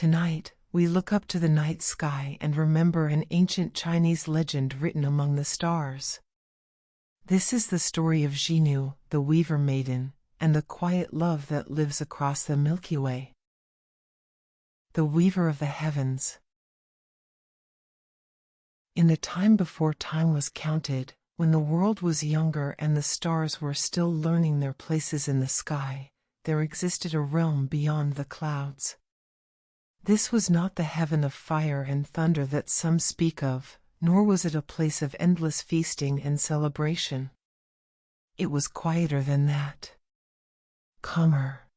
Tonight, we look up to the night sky and remember an ancient Chinese legend written among the stars. This is the story of Zhinu, the Weaver Maiden, and the quiet love that lives across the Milky Way. The Weaver of the Heavens. In the time before time was counted, when the world was younger and the stars were still learning their places in the sky, there existed a realm beyond the clouds. This was not the heaven of fire and thunder that some speak of, nor was it a place of endless feasting and celebration. It was quieter than that. Calmer.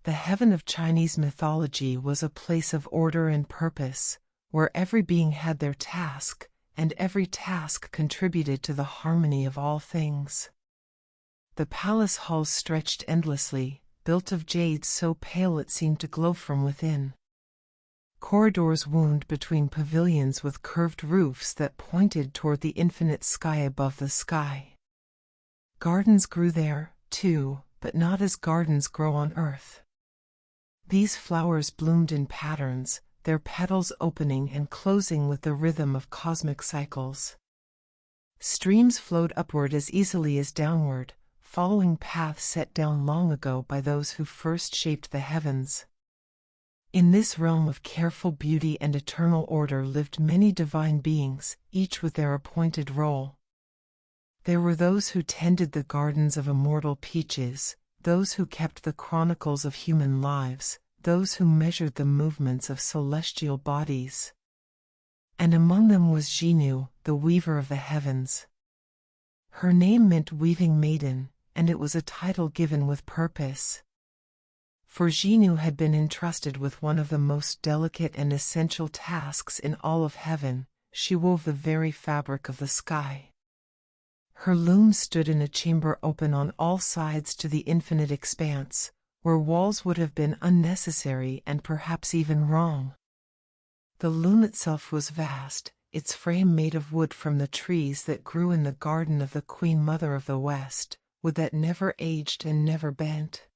The heaven of Chinese mythology was a place of order and purpose, where every being had their task, and every task contributed to the harmony of all things. The palace halls stretched endlessly, built of jade so pale it seemed to glow from within. Corridors wound between pavilions with curved roofs that pointed toward the infinite sky above the sky. Gardens grew there, too, but not as gardens grow on earth. These flowers bloomed in patterns, their petals opening and closing with the rhythm of cosmic cycles. Streams flowed upward as easily as downward, following paths set down long ago by those who first shaped the heavens. In this realm of careful beauty and eternal order lived many divine beings, each with their appointed role. There were those who tended the gardens of immortal peaches, those who kept the chronicles of human lives, those who measured the movements of celestial bodies. And among them was Zhinu, the Weaver of the Heavens. Her name meant Weaving Maiden, and it was a title given with purpose. For Zhinu had been entrusted with one of the most delicate and essential tasks in all of heaven. She wove the very fabric of the sky. Her loom stood in a chamber open on all sides to the infinite expanse, where walls would have been unnecessary and perhaps even wrong. The loom itself was vast, its frame made of wood from the trees that grew in the garden of the Queen Mother of the West, wood that never aged and never bent.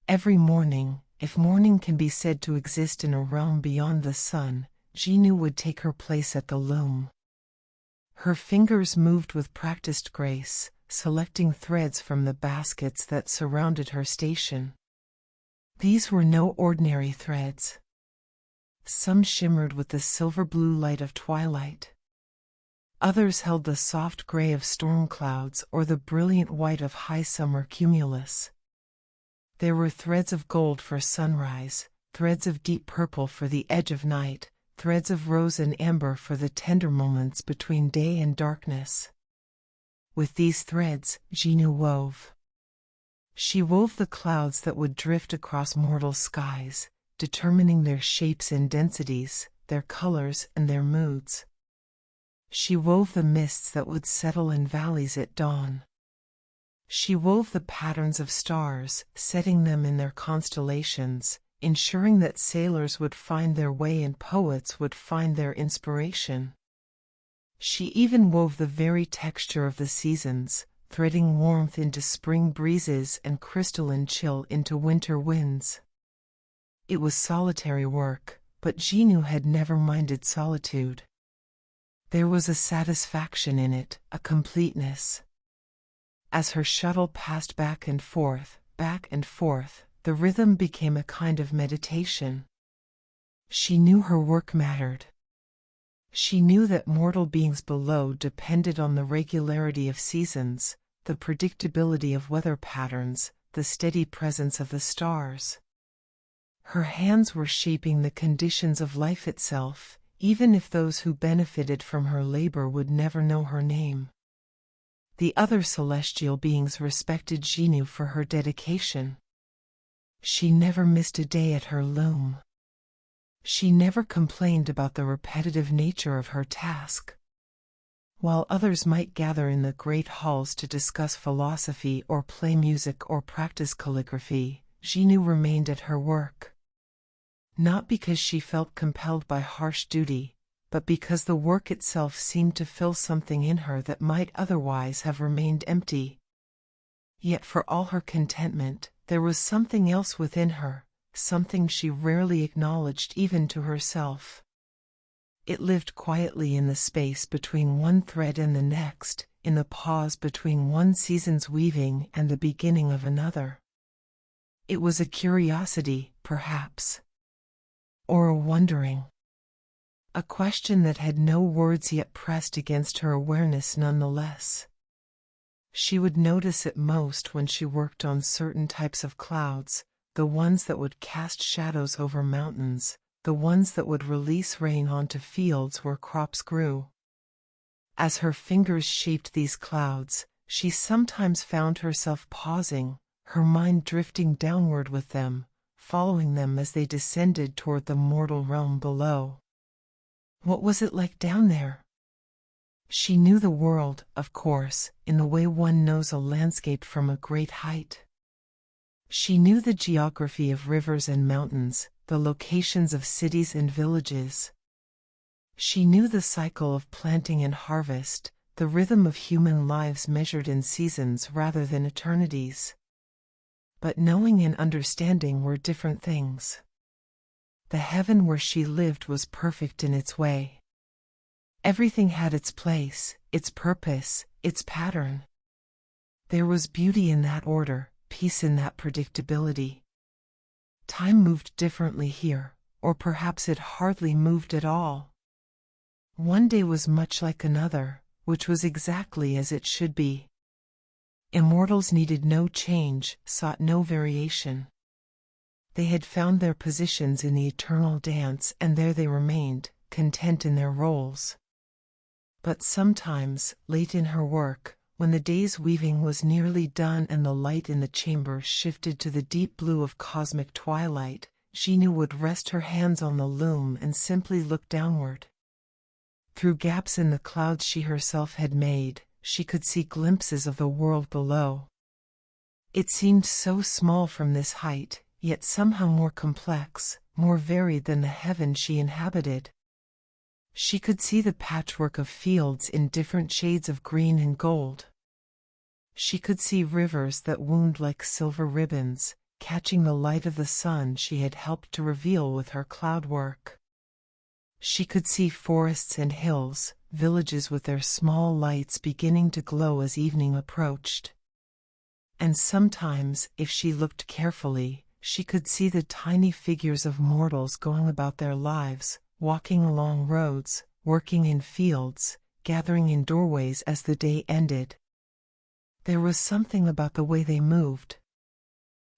Every morning, if morning can be said to exist in a realm beyond the sun, Zhinu would take her place at the loom. Her fingers moved with practiced grace, selecting threads from the baskets that surrounded her station. These were no ordinary threads. Some shimmered with the silver-blue light of twilight. Others held the soft gray of storm clouds or the brilliant white of high summer cumulus. There were threads of gold for sunrise, threads of deep purple for the edge of night, threads of rose and amber for the tender moments between day and darkness. With these threads, Zhinu wove. She wove the clouds that would drift across mortal skies, determining their shapes and densities, their colors and their moods. She wove the mists that would settle in valleys at dawn. She wove the patterns of stars, setting them in their constellations, ensuring that sailors would find their way and poets would find their inspiration. She even wove the very texture of the seasons, threading warmth into spring breezes and crystalline chill into winter winds. It was solitary work, but Zhinu had never minded solitude. There was a satisfaction in it, a completeness. As her shuttle passed back and forth, the rhythm became a kind of meditation. She knew her work mattered. She knew that mortal beings below depended on the regularity of seasons, the predictability of weather patterns, the steady presence of the stars. Her hands were shaping the conditions of life itself, even if those who benefited from her labor would never know her name. The other celestial beings respected Zhinu for her dedication. She never missed a day at her loom. She never complained about the repetitive nature of her task. While others might gather in the great halls to discuss philosophy or play music or practice calligraphy, Zhinu remained at her work. Not because she felt compelled by harsh duty, but because the work itself seemed to fill something in her that might otherwise have remained empty. Yet for all her contentment, there was something else within her, something she rarely acknowledged even to herself. It lived quietly in the space between one thread and the next, in the pause between one season's weaving and the beginning of another. It was a curiosity, perhaps. Or a wondering. A question that had no words yet pressed against her awareness nonetheless. She would notice it most when she worked on certain types of clouds, the ones that would cast shadows over mountains, the ones that would release rain onto fields where crops grew. As her fingers shaped these clouds, she sometimes found herself pausing, her mind drifting downward with them, following them as they descended toward the mortal realm below. What was it like down there? She knew the world, of course, in the way one knows a landscape from a great height. She knew the geography of rivers and mountains, the locations of cities and villages. She knew the cycle of planting and harvest, the rhythm of human lives measured in seasons rather than eternities. But knowing and understanding were different things. The heaven where she lived was perfect in its way. Everything had its place, its purpose, its pattern. There was beauty in that order, peace in that predictability. Time moved differently here, or perhaps it hardly moved at all. One day was much like another, which was exactly as it should be. Immortals needed no change, sought no variation. They had found their positions in the eternal dance, and there they remained, content in their roles. But sometimes, late in her work, when the day's weaving was nearly done and the light in the chamber shifted to the deep blue of cosmic twilight, Zhinu would rest her hands on the loom and simply look downward. Through gaps in the clouds she herself had made, she could see glimpses of the world below. It seemed so small from this height, yet somehow more complex, more varied than the heaven she inhabited. She could see the patchwork of fields in different shades of green and gold. She could see rivers that wound like silver ribbons, catching the light of the sun she had helped to reveal with her cloud work. She could see forests and hills, villages with their small lights beginning to glow as evening approached. And sometimes, if she looked carefully, she could see the tiny figures of mortals going about their lives, walking along roads, working in fields, gathering in doorways as the day ended. There was something about the way they moved.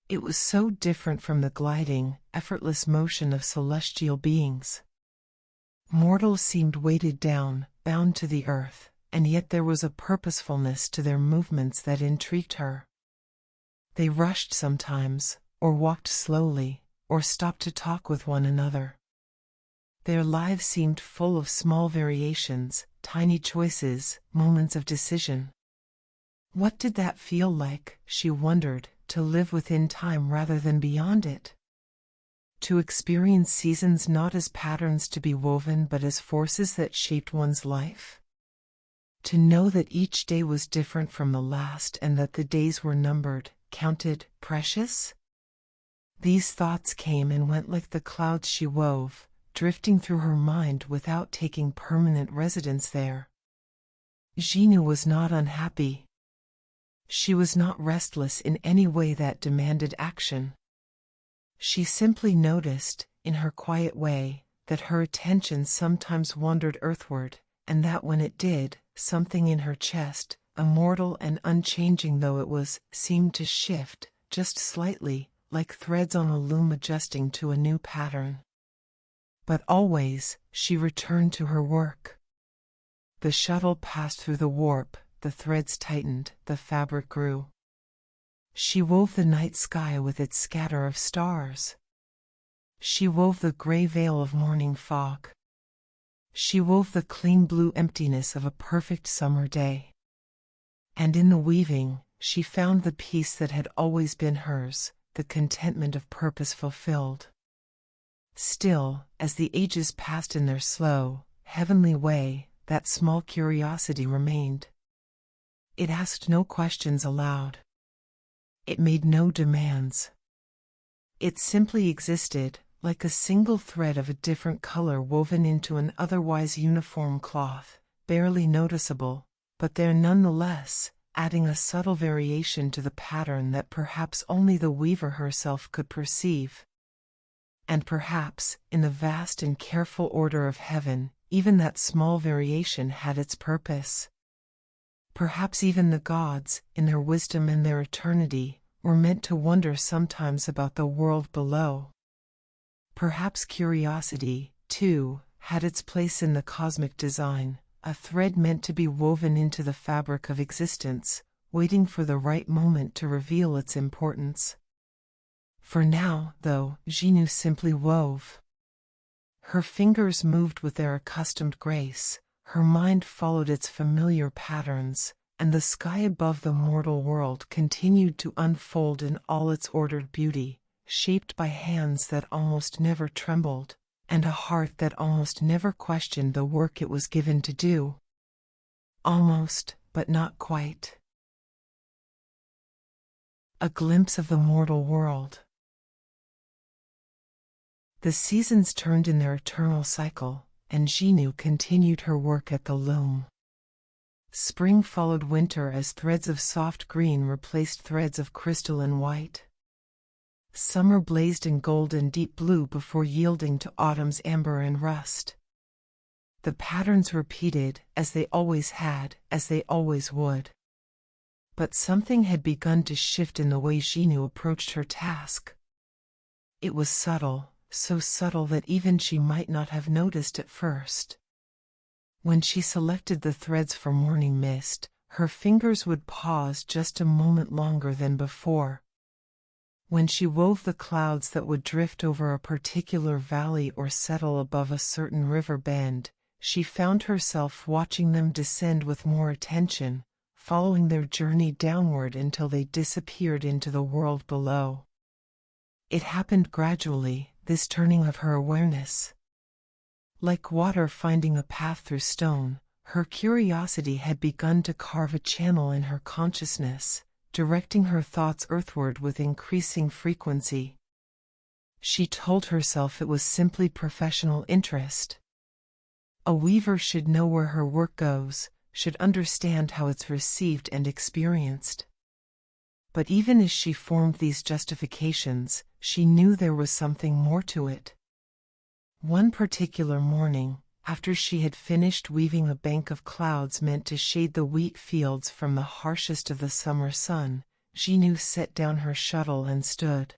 It was so different from the gliding, effortless motion of celestial beings. Mortals seemed weighted down, bound to the earth, and yet there was a purposefulness to their movements that intrigued her. They rushed sometimes, or walked slowly, or stopped to talk with one another. Their lives seemed full of small variations, tiny choices, moments of decision. What did that feel like, she wondered, to live within time rather than beyond it? To experience seasons not as patterns to be woven but as forces that shaped one's life? To know that each day was different from the last and that the days were numbered, counted, precious? These thoughts came and went like the clouds she wove, drifting through her mind without taking permanent residence there. Zhinu was not unhappy. She was not restless in any way that demanded action. She simply noticed, in her quiet way, that her attention sometimes wandered earthward, and that when it did, something in her chest, immortal and unchanging though it was, seemed to shift, just slightly, like threads on a loom adjusting to a new pattern. But always, she returned to her work. The shuttle passed through the warp, the threads tightened, the fabric grew. She wove the night sky with its scatter of stars. She wove the gray veil of morning fog. She wove the clean blue emptiness of a perfect summer day. And in the weaving, she found the peace that had always been hers, the contentment of purpose fulfilled. Still, as the ages passed in their slow, heavenly way, that small curiosity remained. It asked no questions aloud. It made no demands. It simply existed, like a single thread of a different color woven into an otherwise uniform cloth, barely noticeable, but there nonetheless, adding a subtle variation to the pattern that perhaps only the weaver herself could perceive. And perhaps, in the vast and careful order of heaven, even that small variation had its purpose. Perhaps even the gods, in their wisdom and their eternity, were meant to wonder sometimes about the world below. Perhaps curiosity, too, had its place in the cosmic design, a thread meant to be woven into the fabric of existence, waiting for the right moment to reveal its importance. For now, though, Zhinu simply wove. Her fingers moved with their accustomed grace, her mind followed its familiar patterns, and the sky above the mortal world continued to unfold in all its ordered beauty, shaped by hands that almost never trembled, and a heart that almost never questioned the work it was given to do. Almost, but not quite. A glimpse of the mortal world. The seasons turned in their eternal cycle, and Zhinu continued her work at the loom. Spring followed winter as threads of soft green replaced threads of crystalline white. Summer blazed in gold and deep blue before yielding to autumn's amber and rust. The patterns repeated, as they always had, as they always would. But something had begun to shift in the way Zhinu approached her task. It was subtle, so subtle that even she might not have noticed at first. When she selected the threads for morning mist, her fingers would pause just a moment longer than before. When she wove the clouds that would drift over a particular valley or settle above a certain river bend, she found herself watching them descend with more attention, following their journey downward until they disappeared into the world below. It happened gradually, this turning of her awareness. Like water finding a path through stone, her curiosity had begun to carve a channel in her consciousness, directing her thoughts earthward with increasing frequency. She told herself it was simply professional interest. A weaver should know where her work goes, should understand how it's received and experienced. But even as she formed these justifications, she knew there was something more to it. One particular morning, after she had finished weaving a bank of clouds meant to shade the wheat fields from the harshest of the summer sun, Zhinu set down her shuttle and stood.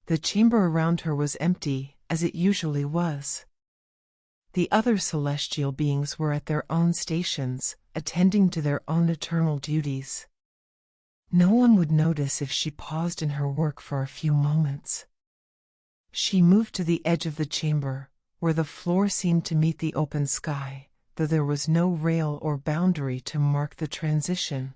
The chamber around her was empty, as it usually was. The other celestial beings were at their own stations, attending to their own eternal duties. No one would notice if she paused in her work for a few moments. She moved to the edge of the chamber, where the floor seemed to meet the open sky, though there was no rail or boundary to mark the transition.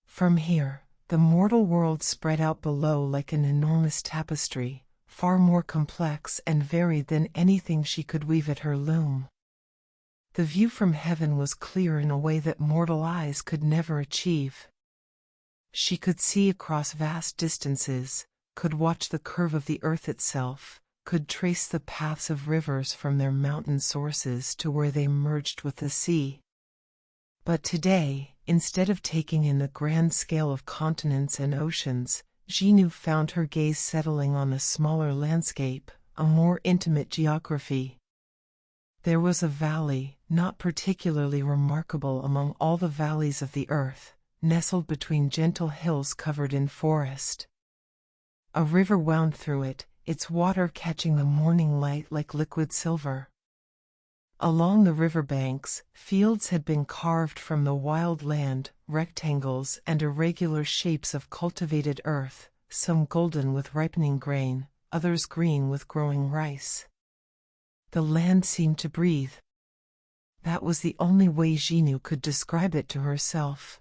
From here, the mortal world spread out below like an enormous tapestry, far more complex and varied than anything she could weave at her loom. The view from heaven was clear in a way that mortal eyes could never achieve. She could see across vast distances, could watch the curve of the earth itself, could trace the paths of rivers from their mountain sources to where they merged with the sea. But today, instead of taking in the grand scale of continents and oceans, Zhinu found her gaze settling on a smaller landscape, a more intimate geography. There was a valley, not particularly remarkable among all the valleys of the earth, nestled between gentle hills covered in forest. A river wound through it, its water catching the morning light like liquid silver. Along the river banks, fields had been carved from the wild land, rectangles and irregular shapes of cultivated earth, some golden with ripening grain, others green with growing rice. The land seemed to breathe. That was the only way Zhinu could describe it to herself.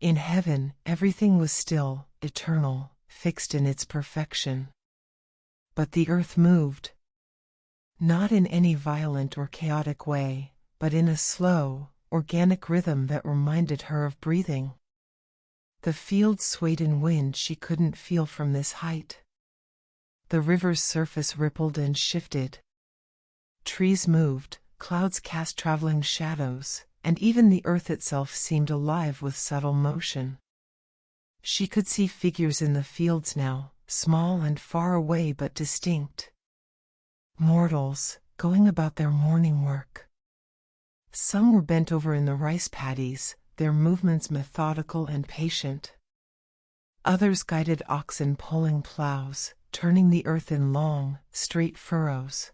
In heaven, everything was still, eternal, fixed in its perfection. But the earth moved. Not in any violent or chaotic way, but in a slow, organic rhythm that reminded her of breathing. The fields swayed in wind she couldn't feel from this height. The river's surface rippled and shifted. Trees moved, clouds cast traveling shadows, and even the earth itself seemed alive with subtle motion. She could see figures in the fields now, small and far away but distinct. Mortals, going about their morning work. Some were bent over in the rice paddies, their movements methodical and patient. Others guided oxen pulling plows, turning the earth in long, straight furrows.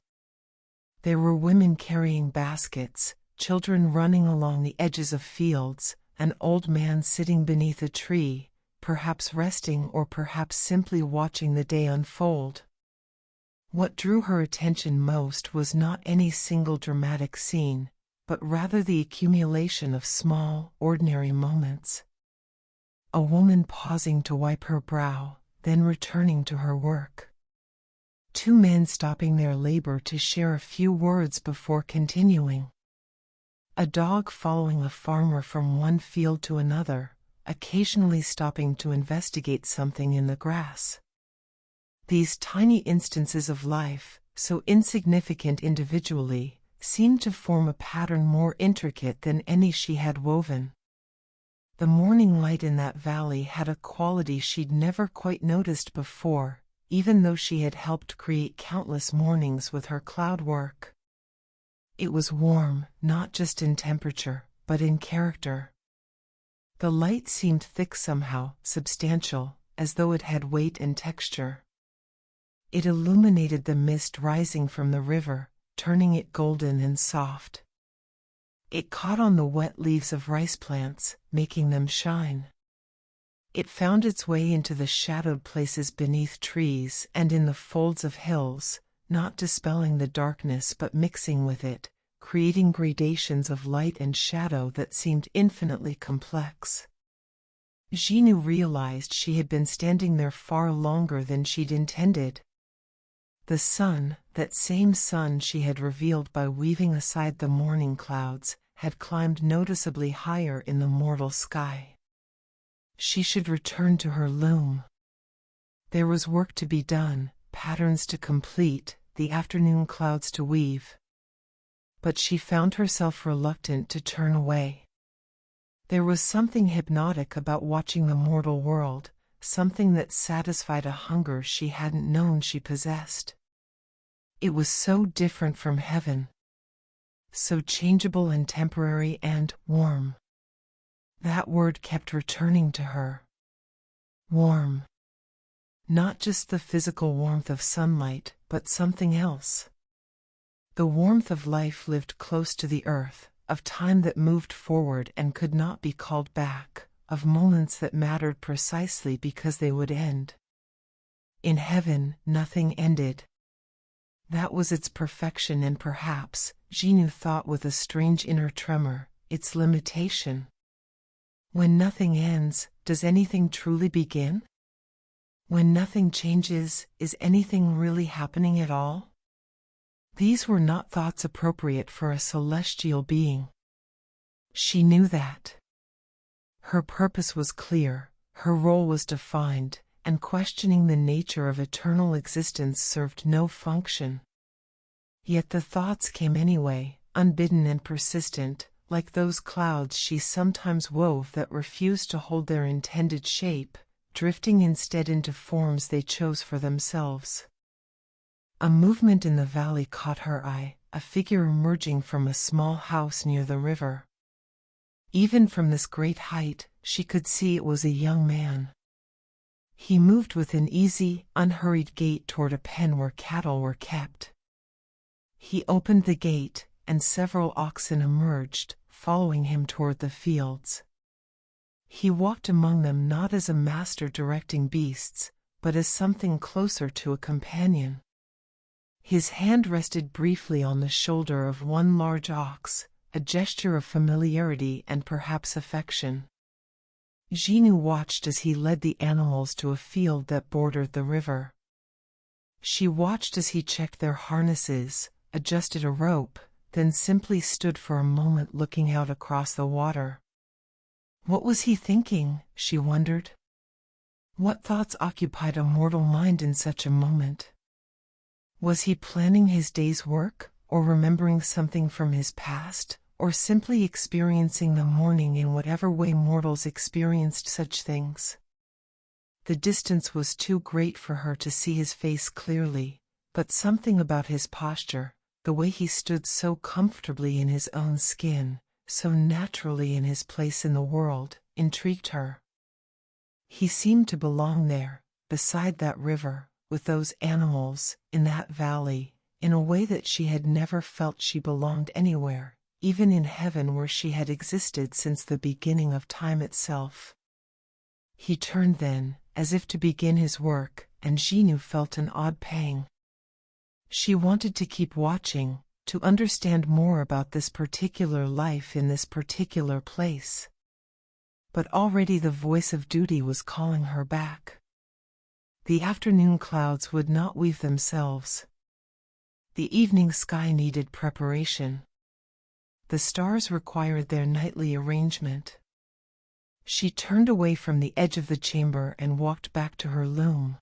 There were women carrying baskets, children running along the edges of fields, an old man sitting beneath a tree, perhaps resting or perhaps simply watching the day unfold. What drew her attention most was not any single dramatic scene, but rather the accumulation of small, ordinary moments. A woman pausing to wipe her brow, then returning to her work. Two men stopping their labor to share a few words before continuing. A dog following a farmer from one field to another, occasionally stopping to investigate something in the grass. These tiny instances of life, so insignificant individually, seemed to form a pattern more intricate than any she had woven. The morning light in that valley had a quality she'd never quite noticed before, even though she had helped create countless mornings with her cloud work. It was warm, not just in temperature, but in character. The light seemed thick somehow, substantial, as though it had weight and texture. It illuminated the mist rising from the river, turning it golden and soft. It caught on the wet leaves of rice plants, making them shine. It found its way into the shadowed places beneath trees and in the folds of hills, not dispelling the darkness but mixing with it, creating gradations of light and shadow that seemed infinitely complex. Zhinu realized she had been standing there far longer than she'd intended. The sun, that same sun she had revealed by weaving aside the morning clouds, had climbed noticeably higher in the mortal sky. She should return to her loom. There was work to be done, patterns to complete, the afternoon clouds to weave. But she found herself reluctant to turn away. There was something hypnotic about watching the mortal world, something that satisfied a hunger she hadn't known she possessed. It was so different from heaven. So changeable and temporary and warm. That word kept returning to her. Warm. Not just the physical warmth of sunlight, but something else. The warmth of life lived close to the earth, of time that moved forward and could not be called back, of moments that mattered precisely because they would end. In heaven, nothing ended. That was its perfection and perhaps, Zhinu thought with a strange inner tremor, its limitation. When nothing ends, does anything truly begin? When nothing changes, is anything really happening at all? These were not thoughts appropriate for a celestial being. She knew that. Her purpose was clear, her role was defined, and questioning the nature of eternal existence served no function. Yet the thoughts came anyway, unbidden and persistent, like those clouds she sometimes wove that refused to hold their intended shape, drifting instead into forms they chose for themselves. A movement in the valley caught her eye, a figure emerging from a small house near the river. Even from this great height, she could see it was a young man. He moved with an easy, unhurried gait toward a pen where cattle were kept. He opened the gate, and several oxen emerged, following him toward the fields. He walked among them not as a master directing beasts, but as something closer to a companion. His hand rested briefly on the shoulder of one large ox, a gesture of familiarity and perhaps affection. Zhinu watched as he led the animals to a field that bordered the river. She watched as he checked their harnesses, adjusted a rope, then simply stood for a moment looking out across the water. What was he thinking, she wondered? What thoughts occupied a mortal mind in such a moment? Was he planning his day's work, or remembering something from his past, or simply experiencing the morning in whatever way mortals experienced such things? The distance was too great for her to see his face clearly, but something about his posture, the way he stood so comfortably in his own skin, so naturally in his place in the world, intrigued her. He seemed to belong there, beside that river, with those animals, in that valley, in a way that she had never felt she belonged anywhere, even in heaven where she had existed since the beginning of time itself. He turned then, as if to begin his work, and Zhinu felt an odd pang. She wanted to keep watching, to understand more about this particular life in this particular place. But already the voice of duty was calling her back. The afternoon clouds would not weave themselves. The evening sky needed preparation. The stars required their nightly arrangement. She turned away from the edge of the chamber and walked back to her loom.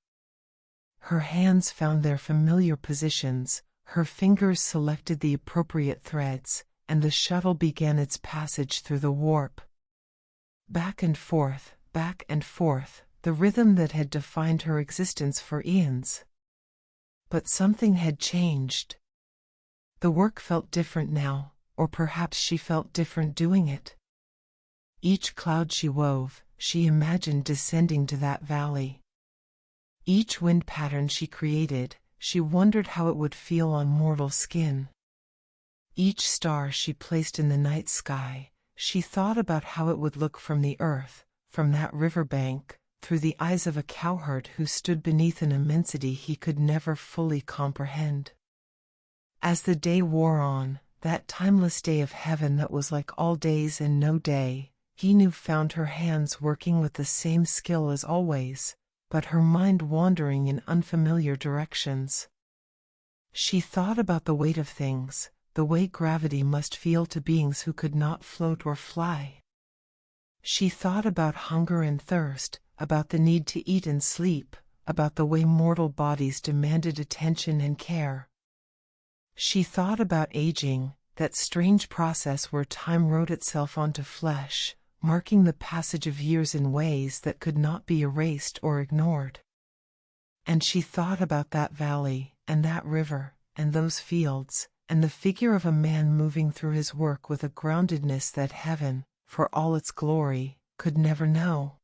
Her hands found their familiar positions, her fingers selected the appropriate threads, and the shuttle began its passage through the warp. Back and forth, the rhythm that had defined her existence for eons. But something had changed. The work felt different now, or perhaps she felt different doing it. Each cloud she wove, she imagined descending to that valley. Each wind pattern she created, she wondered how it would feel on mortal skin. Each star she placed in the night sky, she thought about how it would look from the earth, from that riverbank, through the eyes of a cowherd who stood beneath an immensity he could never fully comprehend. As the day wore on, that timeless day of heaven that was like all days and no day, Zhinu found her hands working with the same skill as always, but her mind wandering in unfamiliar directions. She thought about the weight of things, the way gravity must feel to beings who could not float or fly. She thought about hunger and thirst, about the need to eat and sleep, about the way mortal bodies demanded attention and care. She thought about aging, that strange process where time wrote itself onto flesh, marking the passage of years in ways that could not be erased or ignored. And she thought about that valley, and that river, and those fields, and the figure of a man moving through his work with a groundedness that heaven, for all its glory, could never know.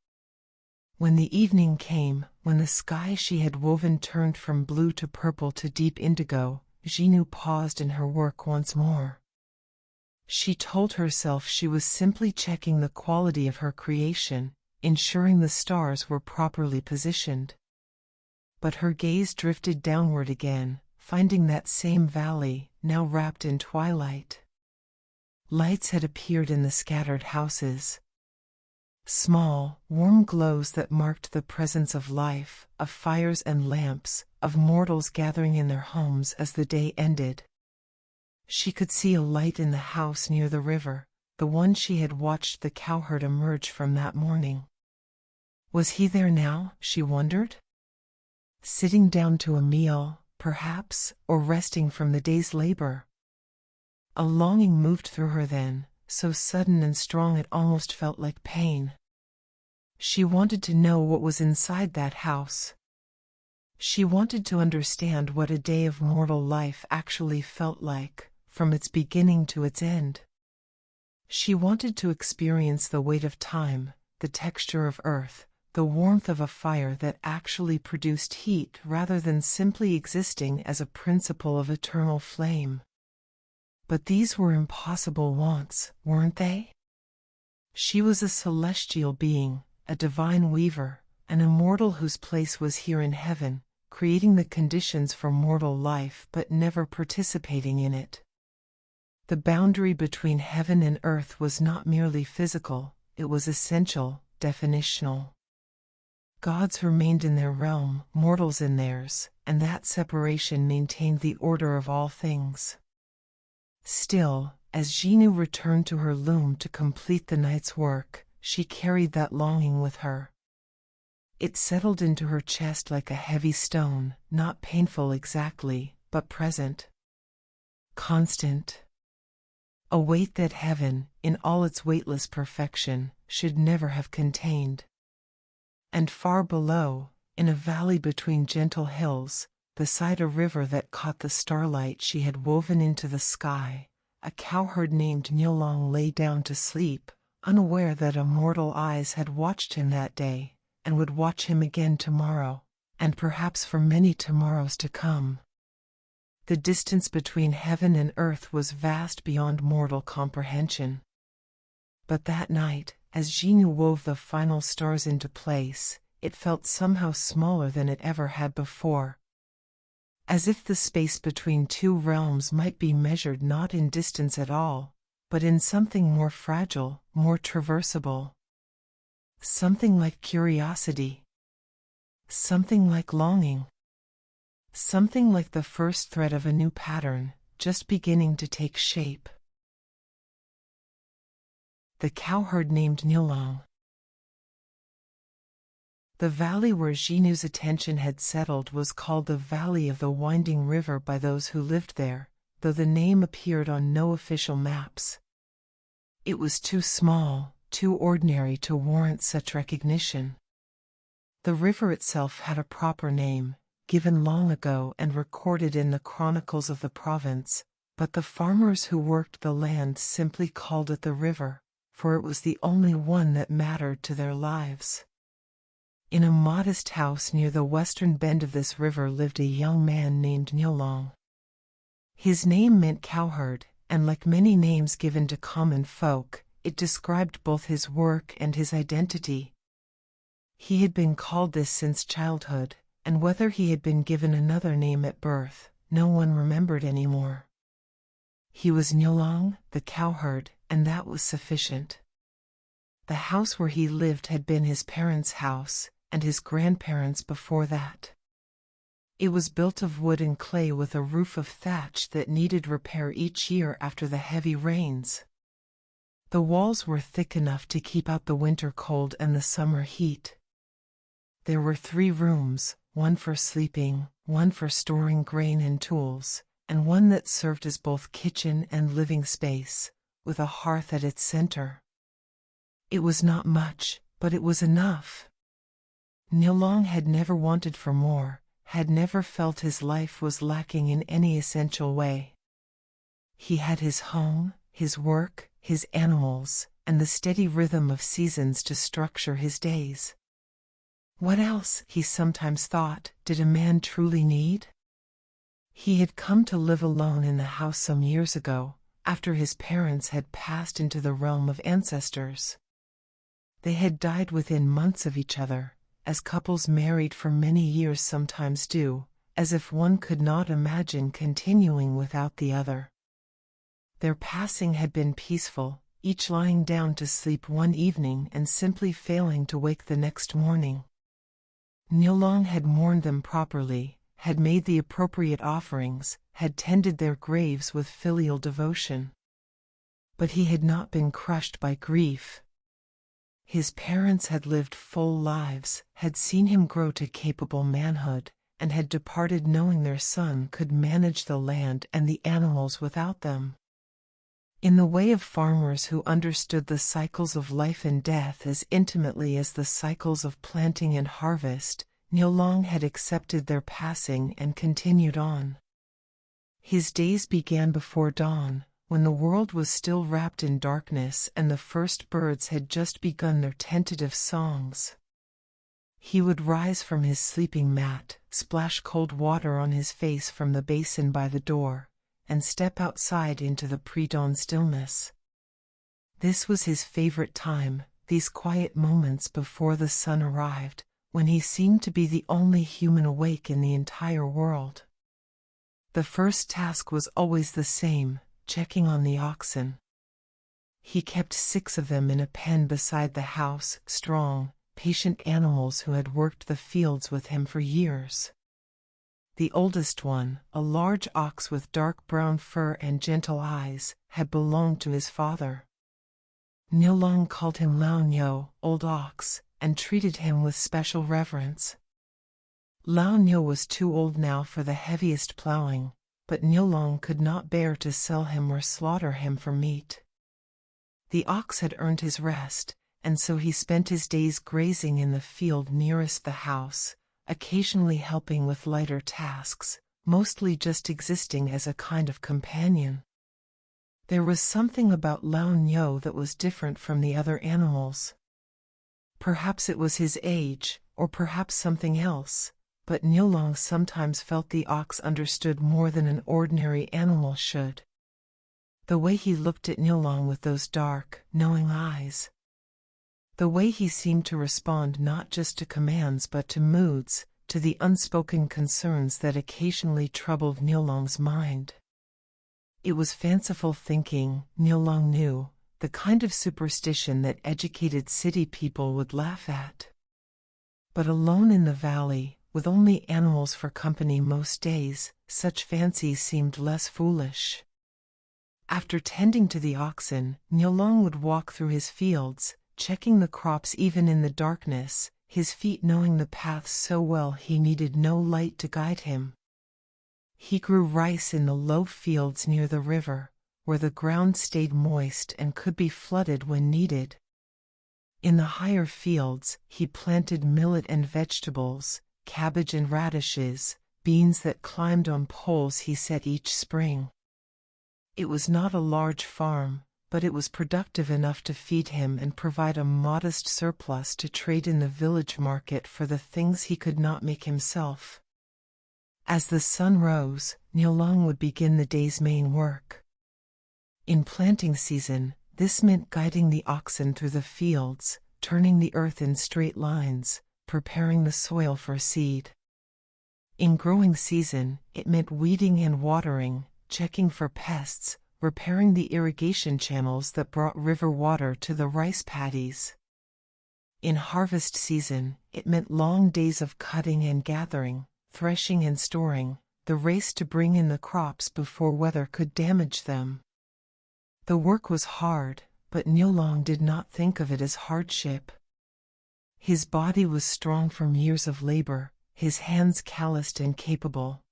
When the evening came, when the sky she had woven turned from blue to purple to deep indigo, Zhinu paused in her work once more. She told herself she was simply checking the quality of her creation, ensuring the stars were properly positioned. But her gaze drifted downward again, finding that same valley, now wrapped in twilight. Lights had appeared in the scattered houses. Small, warm glows that marked the presence of life, of fires and lamps, of mortals gathering in their homes as the day ended. She could see a light in the house near the river, the one she had watched the cowherd emerge from that morning. Was he there now, she wondered? Sitting down to a meal, perhaps, or resting from the day's labor. A longing moved through her then, so sudden and strong it almost felt like pain. She wanted to know what was inside that house. She wanted to understand what a day of mortal life actually felt like, from its beginning to its end. She wanted to experience the weight of time, the texture of earth, the warmth of a fire that actually produced heat rather than simply existing as a principle of eternal flame. But these were impossible wants, weren't they? She was a celestial being, a divine weaver, an immortal whose place was here in heaven, creating the conditions for mortal life but never participating in it. The boundary between heaven and earth was not merely physical, it was essential, definitional. Gods remained in their realm, mortals in theirs, and that separation maintained the order of all things. Still, as Zhinu returned to her loom to complete the night's work, she carried that longing with her. It settled into her chest like a heavy stone, not painful exactly, but present. Constant. A weight that heaven, in all its weightless perfection, should never have contained. And far below, in a valley between gentle hills, beside a river that caught the starlight she had woven into the sky, a cowherd named Niulang lay down to sleep, unaware that immortal eyes had watched him that day, and would watch him again tomorrow, and perhaps for many tomorrows to come. The distance between heaven and earth was vast beyond mortal comprehension. But that night, as Zhinu wove the final stars into place, it felt somehow smaller than it ever had before. As if the space between two realms might be measured not in distance at all, but in something more fragile, more traversable. Something like curiosity. Something like longing. Something like the first thread of a new pattern, just beginning to take shape. The cowherd named Niulang. The valley where Zhinu's attention had settled was called the Valley of the Winding River by those who lived there, though the name appeared on no official maps. It was too small, too ordinary to warrant such recognition. The river itself had a proper name, given long ago and recorded in the chronicles of the province, but the farmers who worked the land simply called it the river, for it was the only one that mattered to their lives. In a modest house near the western bend of this river lived a young man named Niulang. His name meant cowherd, and like many names given to common folk, it described both his work and his identity. He had been called this since childhood, and whether he had been given another name at birth, no one remembered anymore. He was Niulang, the cowherd, and that was sufficient. The house where he lived had been his parents' house, and his grandparents' before that. It was built of wood and clay with a roof of thatch that needed repair each year after the heavy rains. The walls were thick enough to keep out the winter cold and the summer heat. There were 3 rooms, one for sleeping, one for storing grain and tools, and one that served as both kitchen and living space, with a hearth at its center. It was not much, but it was enough. Niulang had never wanted for more, had never felt his life was lacking in any essential way. He had his home, his work, his animals, and the steady rhythm of seasons to structure his days. What else, he sometimes thought, did a man truly need? He had come to live alone in the house some years ago, after his parents had passed into the realm of ancestors. They had died within months of each other, as couples married for many years sometimes do, as if one could not imagine continuing without the other. Their passing had been peaceful, each lying down to sleep one evening and simply failing to wake the next morning. Niulang had mourned them properly, had made the appropriate offerings, had tended their graves with filial devotion. But he had not been crushed by grief. His parents had lived full lives, had seen him grow to capable manhood, and had departed knowing their son could manage the land and the animals without them. In the way of farmers who understood the cycles of life and death as intimately as the cycles of planting and harvest, Niulang had accepted their passing and continued on. His days began before dawn, when the world was still wrapped in darkness and the first birds had just begun their tentative songs. He would rise from his sleeping mat, splash cold water on his face from the basin by the door, and step outside into the pre-dawn stillness. This was his favorite time, these quiet moments before the sun arrived, when he seemed to be the only human awake in the entire world. The first task was always the same, checking on the oxen. He kept 6 of them in a pen beside the house, strong, patient animals who had worked the fields with him for years. The oldest one, a large ox with dark brown fur and gentle eyes, had belonged to his father. Niulang called him Lao Nyo, Old Ox, and treated him with special reverence. Lao Nyo was too old now for the heaviest plowing, but Niulang could not bear to sell him or slaughter him for meat. The ox had earned his rest, and so he spent his days grazing in the field nearest the house, occasionally helping with lighter tasks, mostly just existing as a kind of companion. There was something about Lao Nyo that was different from the other animals. Perhaps it was his age, or perhaps something else, but Niulang sometimes felt the ox understood more than an ordinary animal should. The way he looked at Niulang with those dark, knowing eyes. The way he seemed to respond not just to commands but to moods, to the unspoken concerns that occasionally troubled Niulang's mind. It was fanciful thinking, Niulang knew, the kind of superstition that educated city people would laugh at. But alone in the valley, with only animals for company most days, such fancies seemed less foolish. After tending to the oxen, Niulang would walk through his fields, checking the crops even in the darkness, his feet knowing the paths so well he needed no light to guide him. He grew rice in the low fields near the river, where the ground stayed moist and could be flooded when needed. In the higher fields, he planted millet and vegetables, cabbage and radishes, beans that climbed on poles he set each spring. It was not a large farm, but it was productive enough to feed him and provide a modest surplus to trade in the village market for the things he could not make himself. As the sun rose, Niulang would begin the day's main work. In planting season, this meant guiding the oxen through the fields, turning the earth in straight lines, preparing the soil for seed. In growing season, it meant weeding and watering, checking for pests, repairing the irrigation channels that brought river water to the rice paddies. In harvest season, it meant long days of cutting and gathering, threshing and storing, the race to bring in the crops before weather could damage them. The work was hard, but Niulang did not think of it as hardship. His body was strong from years of labor, his hands calloused and capable.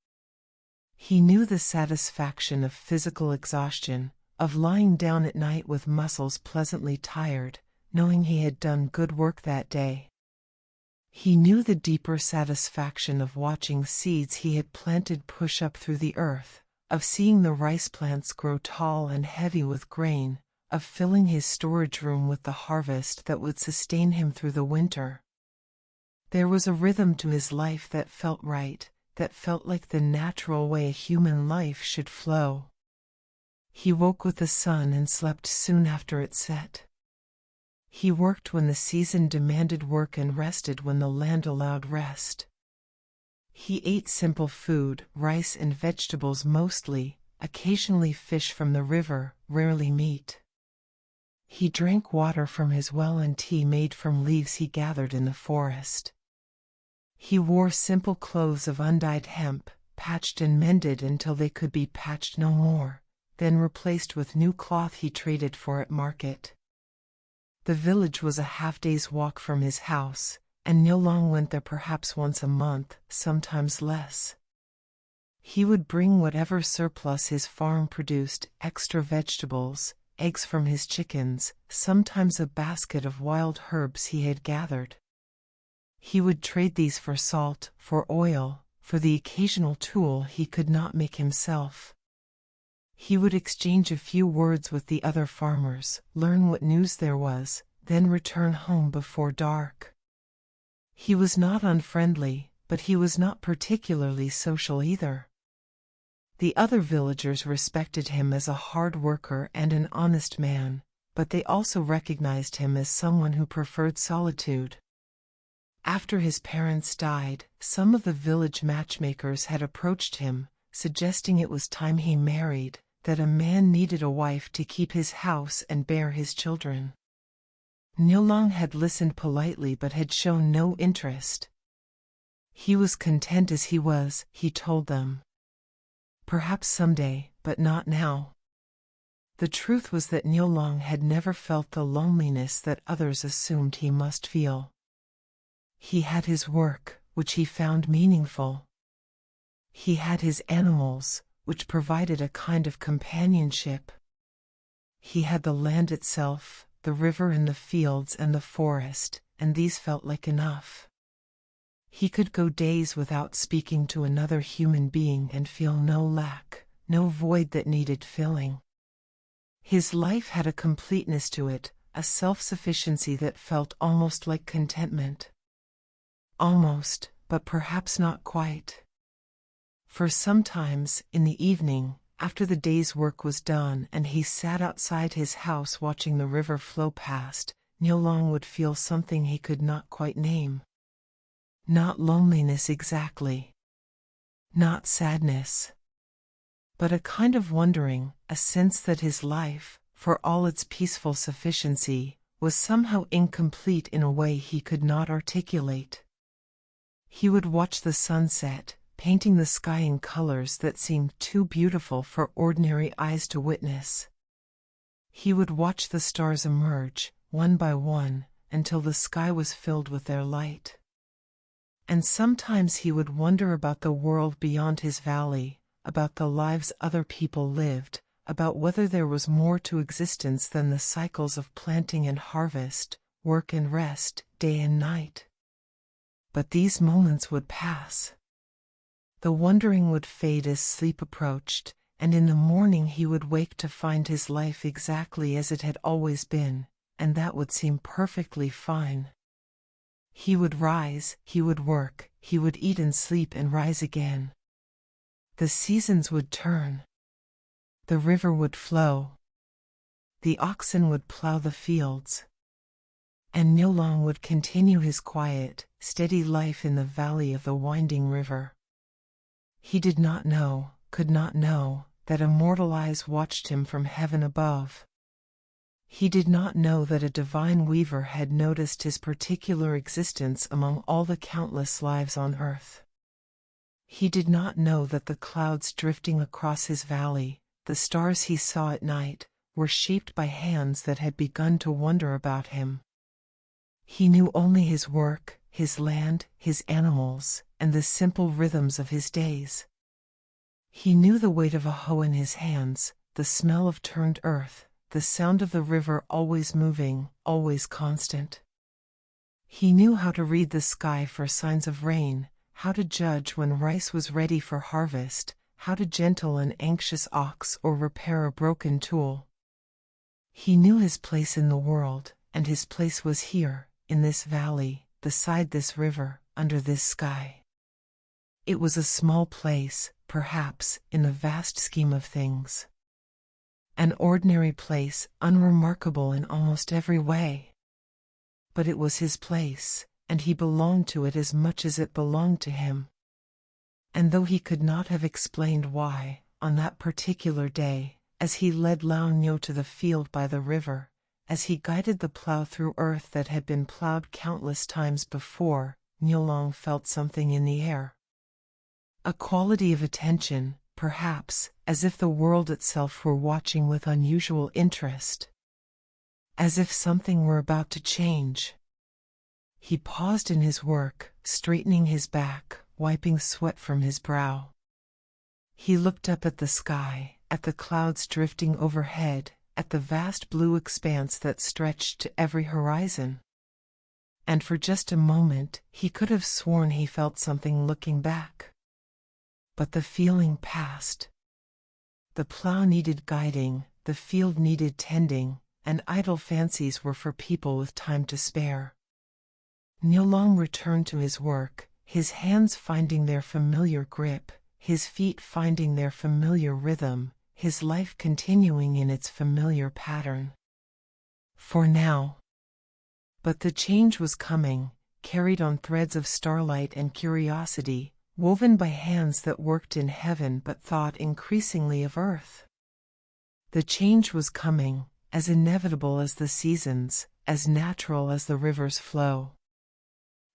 He knew the satisfaction of physical exhaustion, of lying down at night with muscles pleasantly tired, knowing he had done good work that day. He knew the deeper satisfaction of watching seeds he had planted push up through the earth, of seeing the rice plants grow tall and heavy with grain, of filling his storage room with the harvest that would sustain him through the winter. There was a rhythm to his life that felt right, that felt like the natural way a human life should flow. He woke with the sun and slept soon after it set. He worked when the season demanded work and rested when the land allowed rest. He ate simple food, rice and vegetables mostly, occasionally fish from the river, rarely meat. He drank water from his well and tea made from leaves he gathered in the forest. He wore simple clothes of undyed hemp, patched and mended until they could be patched no more, then replaced with new cloth he traded for at market. The village was a half-day's walk from his house, and Niulang went there perhaps once a month, sometimes less. He would bring whatever surplus his farm produced, extra vegetables, eggs from his chickens, sometimes a basket of wild herbs he had gathered. He would trade these for salt, for oil, for the occasional tool he could not make himself. He would exchange a few words with the other farmers, learn what news there was, then return home before dark. He was not unfriendly, but he was not particularly social either. The other villagers respected him as a hard worker and an honest man, but they also recognized him as someone who preferred solitude. After his parents died, some of the village matchmakers had approached him, suggesting it was time he married, that a man needed a wife to keep his house and bear his children. Niulang had listened politely but had shown no interest. He was content as he was, he told them. Perhaps someday, but not now. The truth was that Niulang had never felt the loneliness that others assumed he must feel. He had his work, which he found meaningful. He had his animals, which provided a kind of companionship. He had the land itself, the river and the fields and the forest, and these felt like enough. He could go days without speaking to another human being and feel no lack, no void that needed filling. His life had a completeness to it, a self-sufficiency that felt almost like contentment. Almost, but perhaps not quite. For sometimes, in the evening, after the day's work was done and he sat outside his house watching the river flow past, Niulang would feel something he could not quite name. Not loneliness exactly. Not sadness. But a kind of wondering, a sense that his life, for all its peaceful sufficiency, was somehow incomplete in a way he could not articulate. He would watch the sunset, painting the sky in colors that seemed too beautiful for ordinary eyes to witness. He would watch the stars emerge, one by one, until the sky was filled with their light. And sometimes he would wonder about the world beyond his valley, about the lives other people lived, about whether there was more to existence than the cycles of planting and harvest, work and rest, day and night. But these moments would pass. The wondering would fade as sleep approached, and in the morning he would wake to find his life exactly as it had always been, and that would seem perfectly fine. He would rise, he would work, he would eat and sleep and rise again. The seasons would turn. The river would flow. The oxen would plow the fields. And Niulang would continue his quiet, steady life in the valley of the winding river. He did not know, could not know, that immortal eyes watched him from heaven above. He did not know that a divine weaver had noticed his particular existence among all the countless lives on earth. He did not know that the clouds drifting across his valley, the stars he saw at night, were shaped by hands that had begun to wonder about him. He knew only his work, his land, his animals, and the simple rhythms of his days. He knew the weight of a hoe in his hands, the smell of turned earth, the sound of the river always moving, always constant. He knew how to read the sky for signs of rain, how to judge when rice was ready for harvest, how to gentle an anxious ox or repair a broken tool. He knew his place in the world, and his place was here, in this valley, beside this river, under this sky. It was a small place, perhaps, in the vast scheme of things. An ordinary place, unremarkable in almost every way. But it was his place, and he belonged to it as much as it belonged to him. And though he could not have explained why, on that particular day, as he led Lao Nyo to the field by the river, as he guided the plow through earth that had been plowed countless times before, Niulang felt something in the air. A quality of attention, perhaps, as if the world itself were watching with unusual interest. As if something were about to change. He paused in his work, straightening his back, wiping sweat from his brow. He looked up at the sky, at the clouds drifting overhead, at the vast blue expanse that stretched to every horizon. And for just a moment, he could have sworn he felt something looking back. But the feeling passed. The plow needed guiding, the field needed tending, and idle fancies were for people with time to spare. Niulang returned to his work, his hands finding their familiar grip, his feet finding their familiar rhythm, his life continuing in its familiar pattern. For now. But the change was coming, carried on threads of starlight and curiosity, woven by hands that worked in heaven but thought increasingly of earth. The change was coming, as inevitable as the seasons, as natural as the river's flow.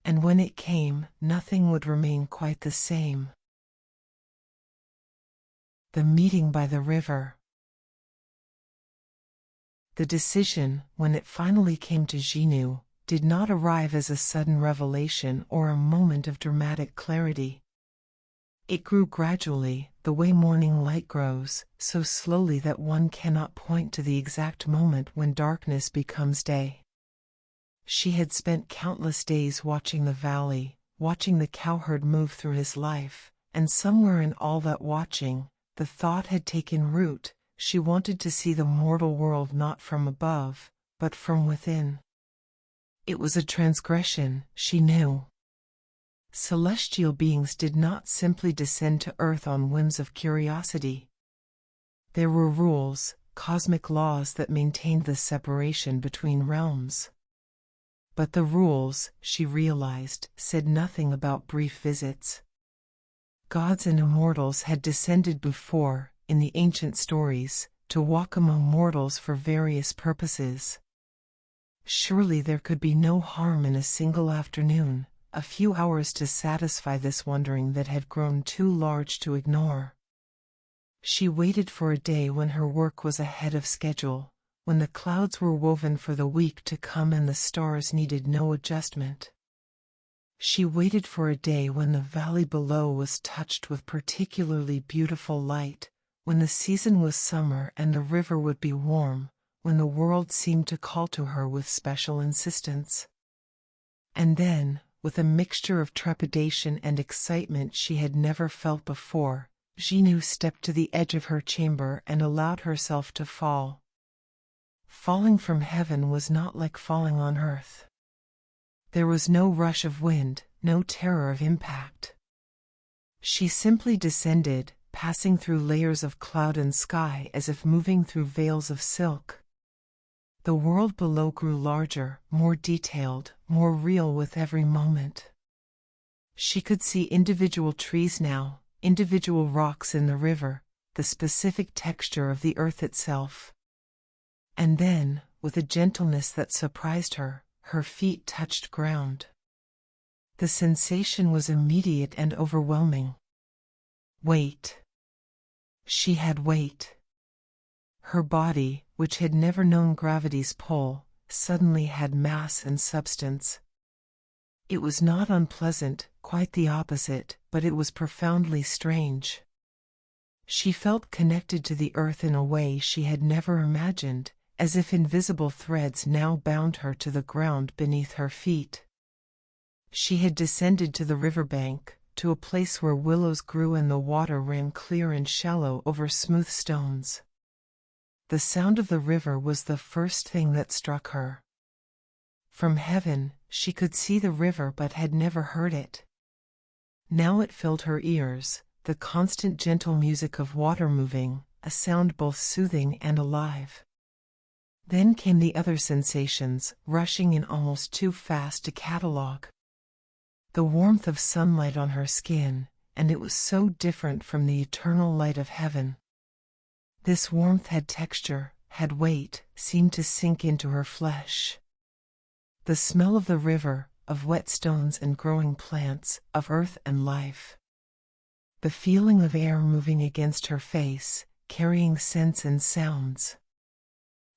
And when it came, nothing would remain quite the same. The meeting by the river. The decision, when it finally came to Zhinu, did not arrive as a sudden revelation or a moment of dramatic clarity. It grew gradually, the way morning light grows, so slowly that one cannot point to the exact moment when darkness becomes day. She had spent countless days watching the valley, watching the cowherd move through his life, and somewhere in all that watching, the thought had taken root: she wanted to see the mortal world not from above, but from within. It was a transgression, she knew. Celestial beings did not simply descend to earth on whims of curiosity. There were rules, cosmic laws that maintained the separation between realms. But the rules, she realized, said nothing about brief visits. Gods and immortals had descended before, in the ancient stories, to walk among mortals for various purposes. Surely there could be no harm in a single afternoon, a few hours to satisfy this wondering that had grown too large to ignore. She waited for a day when her work was ahead of schedule, when the clouds were woven for the week to come and the stars needed no adjustment. She waited for a day when the valley below was touched with particularly beautiful light, when the season was summer and the river would be warm, when the world seemed to call to her with special insistence. And then, with a mixture of trepidation and excitement she had never felt before, Zhinu stepped to the edge of her chamber and allowed herself to fall. Falling from heaven was not like falling on earth. There was no rush of wind, no terror of impact. She simply descended, passing through layers of cloud and sky as if moving through veils of silk. The world below grew larger, more detailed, more real with every moment. She could see individual trees now, individual rocks in the river, the specific texture of the earth itself. And then, with a gentleness that surprised her, her feet touched ground. The sensation was immediate and overwhelming. Weight. She had weight. Her body, which had never known gravity's pull, suddenly had mass and substance. It was not unpleasant, quite the opposite, but it was profoundly strange. She felt connected to the earth in a way she had never imagined, as if invisible threads now bound her to the ground beneath her feet. She had descended to the riverbank, to a place where willows grew and the water ran clear and shallow over smooth stones. The sound of the river was the first thing that struck her. From heaven, she could see the river but had never heard it. Now it filled her ears, the constant gentle music of water moving, a sound both soothing and alive. Then came the other sensations, rushing in almost too fast to catalogue. The warmth of sunlight on her skin, and it was so different from the eternal light of heaven. This warmth had texture, had weight, seemed to sink into her flesh. The smell of the river, of wet stones and growing plants, of earth and life. The feeling of air moving against her face, carrying scents and sounds.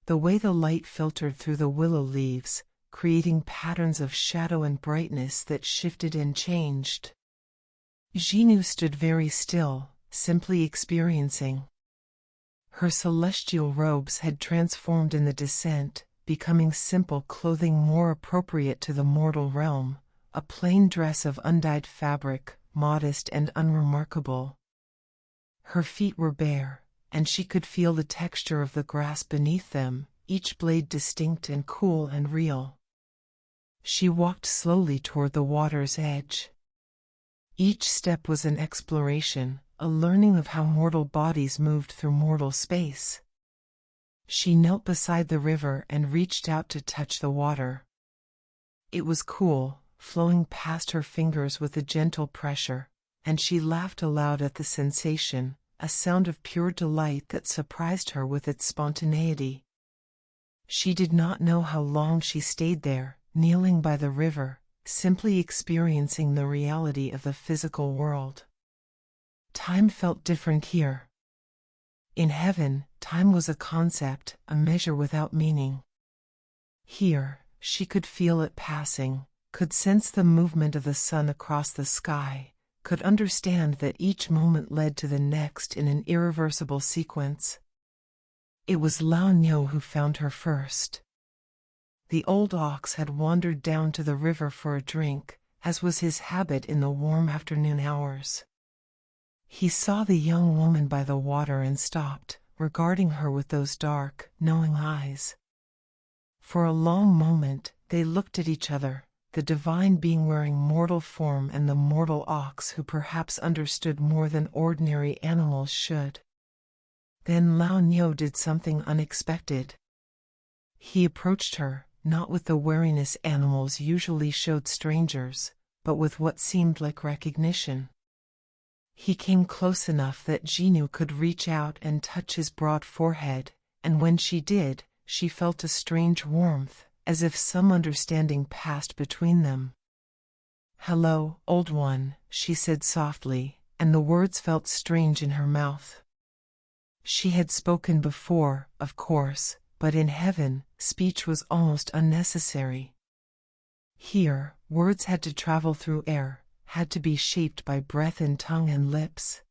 The way the light filtered through the willow leaves, creating patterns of shadow and brightness that shifted and changed. Zhinu stood very still, simply experiencing. Her celestial robes had transformed in the descent, becoming simple clothing more appropriate to the mortal realm, a plain dress of undyed fabric, modest and unremarkable. Her feet were bare, and she could feel the texture of the grass beneath them, each blade distinct and cool and real. She walked slowly toward the water's edge. Each step was an exploration, a learning of how mortal bodies moved through mortal space. She knelt beside the river and reached out to touch the water. It was cool, flowing past her fingers with a gentle pressure, and she laughed aloud at the sensation, a sound of pure delight that surprised her with its spontaneity. She did not know how long she stayed there, kneeling by the river, simply experiencing the reality of the physical world. Time felt different here. In heaven, time was a concept, a measure without meaning. Here, she could feel it passing, could sense the movement of the sun across the sky, could understand that each moment led to the next in an irreversible sequence. It was Lao Nyo who found her first. The old ox had wandered down to the river for a drink, as was his habit in the warm afternoon hours. He saw the young woman by the water and stopped, regarding her with those dark, knowing eyes. For a long moment, they looked at each other, the divine being wearing mortal form and the mortal ox who perhaps understood more than ordinary animals should. Then Lao Nyo did something unexpected. He approached her, not with the wariness animals usually showed strangers, but with what seemed like recognition. He came close enough that Zhinu could reach out and touch his broad forehead, and when she did, she felt a strange warmth, as if some understanding passed between them. "Hello, old one," she said softly, and the words felt strange in her mouth. She had spoken before, of course, but in heaven, speech was almost unnecessary. Here, words had to travel through air, had to be shaped by breath and tongue and lips.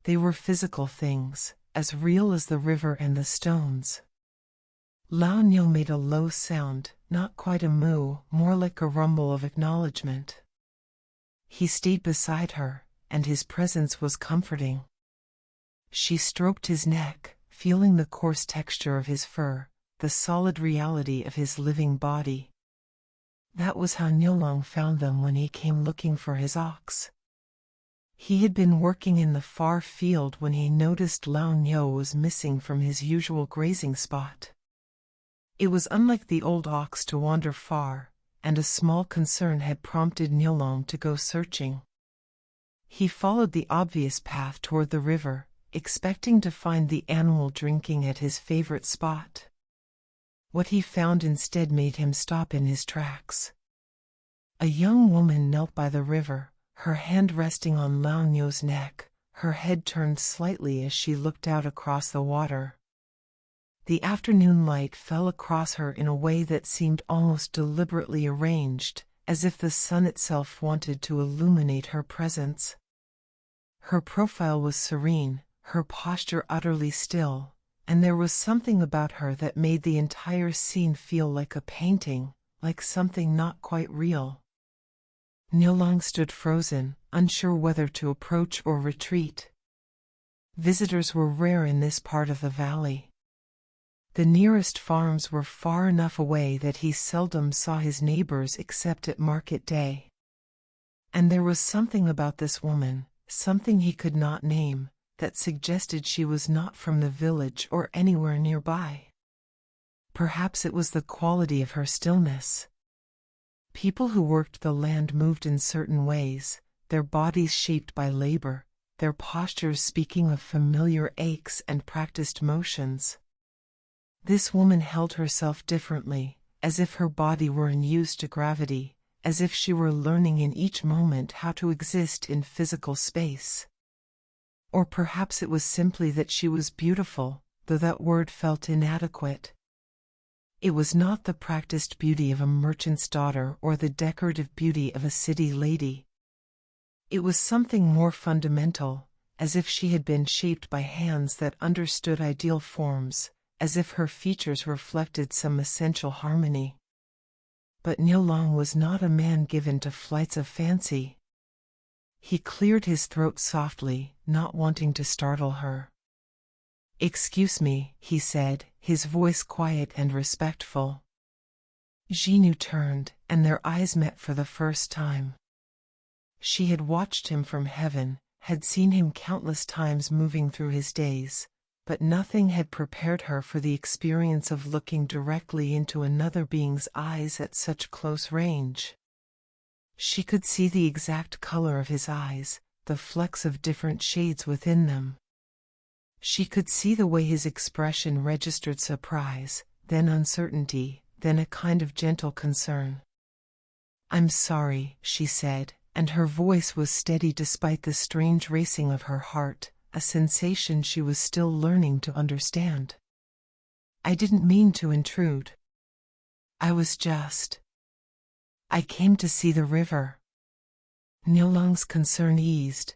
They were physical things, as real as the river and the stones. Lao Nyo made a low sound, not quite a moo, more like a rumble of acknowledgement. He stayed beside her, and his presence was comforting. She stroked his neck, feeling the coarse texture of his fur, the solid reality of his living body. That was how Niulang found them when he came looking for his ox. He had been working in the far field when he noticed Lao Nyo was missing from his usual grazing spot. It was unlike the old ox to wander far, and a small concern had prompted Niulang to go searching. He followed the obvious path toward the river, expecting to find the animal drinking at his favorite spot. What he found instead made him stop in his tracks. A young woman knelt by the river, her hand resting on Lao Nyo's neck, her head turned slightly as she looked out across the water. The afternoon light fell across her in a way that seemed almost deliberately arranged, as if the sun itself wanted to illuminate her presence. Her profile was serene, her posture utterly still, and there was something about her that made the entire scene feel like a painting, like something not quite real. Niulang stood frozen, unsure whether to approach or retreat. Visitors were rare in this part of the valley. The nearest farms were far enough away that he seldom saw his neighbors except at market day. And there was something about this woman, something he could not name, that suggested she was not from the village or anywhere nearby. Perhaps it was the quality of her stillness. People who worked the land moved in certain ways, their bodies shaped by labor, their postures speaking of familiar aches and practiced motions. This woman held herself differently, as if her body were unused to gravity, as if she were learning in each moment how to exist in physical space. Or perhaps it was simply that she was beautiful, though that word felt inadequate. It was not the practiced beauty of a merchant's daughter or the decorative beauty of a city lady. It was something more fundamental, as if she had been shaped by hands that understood ideal forms, as if her features reflected some essential harmony. But Niulang was not a man given to flights of fancy. He cleared his throat softly, not wanting to startle her. "Excuse me," he said, his voice quiet and respectful. Zhinu turned, and their eyes met for the first time. She had watched him from heaven, had seen him countless times moving through his days, but nothing had prepared her for the experience of looking directly into another being's eyes at such close range. She could see the exact color of his eyes, the flecks of different shades within them. She could see the way his expression registered surprise, then uncertainty, then a kind of gentle concern. "I'm sorry," she said, and her voice was steady despite the strange racing of her heart, a sensation she was still learning to understand. "I didn't mean to intrude. I came to see the river." Niulang's concern eased.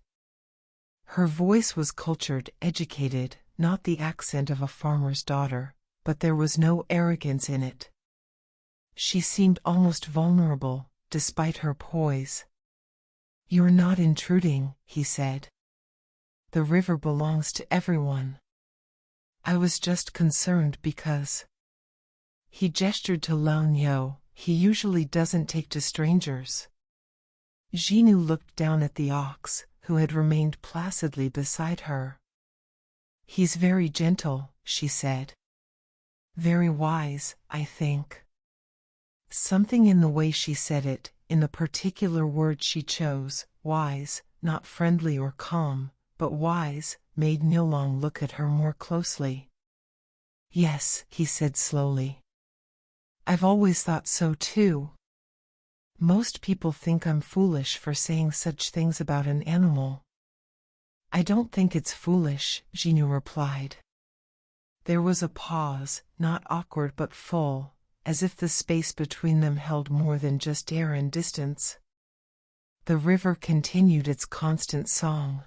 Her voice was cultured, educated, not the accent of a farmer's daughter, but there was no arrogance in it. She seemed almost vulnerable, despite her poise. "You're not intruding," he said. "The river belongs to everyone. I was just concerned because—" He gestured to Lao Niu. "He usually doesn't take to strangers." Zhinu looked down at the ox, who had remained placidly beside her. "He's very gentle," she said. "Very wise, I think." Something in the way she said it, in the particular word she chose, wise, not friendly or calm, but wise, made Niulang look at her more closely. "Yes," he said slowly. "I've always thought so too. Most people think I'm foolish for saying such things about an animal." "I don't think it's foolish," Zhinu replied. There was a pause, not awkward but full, as if the space between them held more than just air and distance. The river continued its constant song.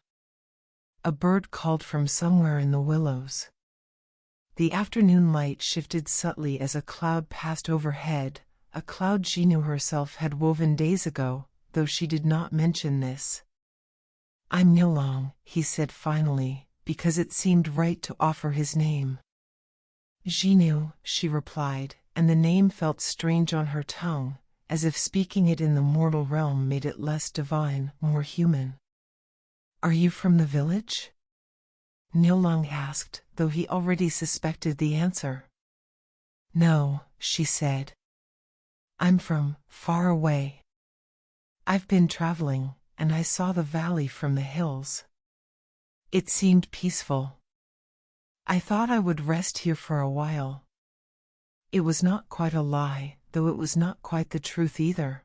A bird called from somewhere in the willows. The afternoon light shifted subtly as a cloud passed overhead, a cloud Zhinu herself had woven days ago, though she did not mention this. "I'm Niulang," he said finally, because it seemed right to offer his name. "Zhinu," she replied, and the name felt strange on her tongue, as if speaking it in the mortal realm made it less divine, more human. "Are you from the village?" Niulang asked, though he already suspected the answer. "No," she said. "I'm from far away. I've been traveling, and I saw the valley from the hills. It seemed peaceful. I thought I would rest here for a while." It was not quite a lie, though it was not quite the truth either.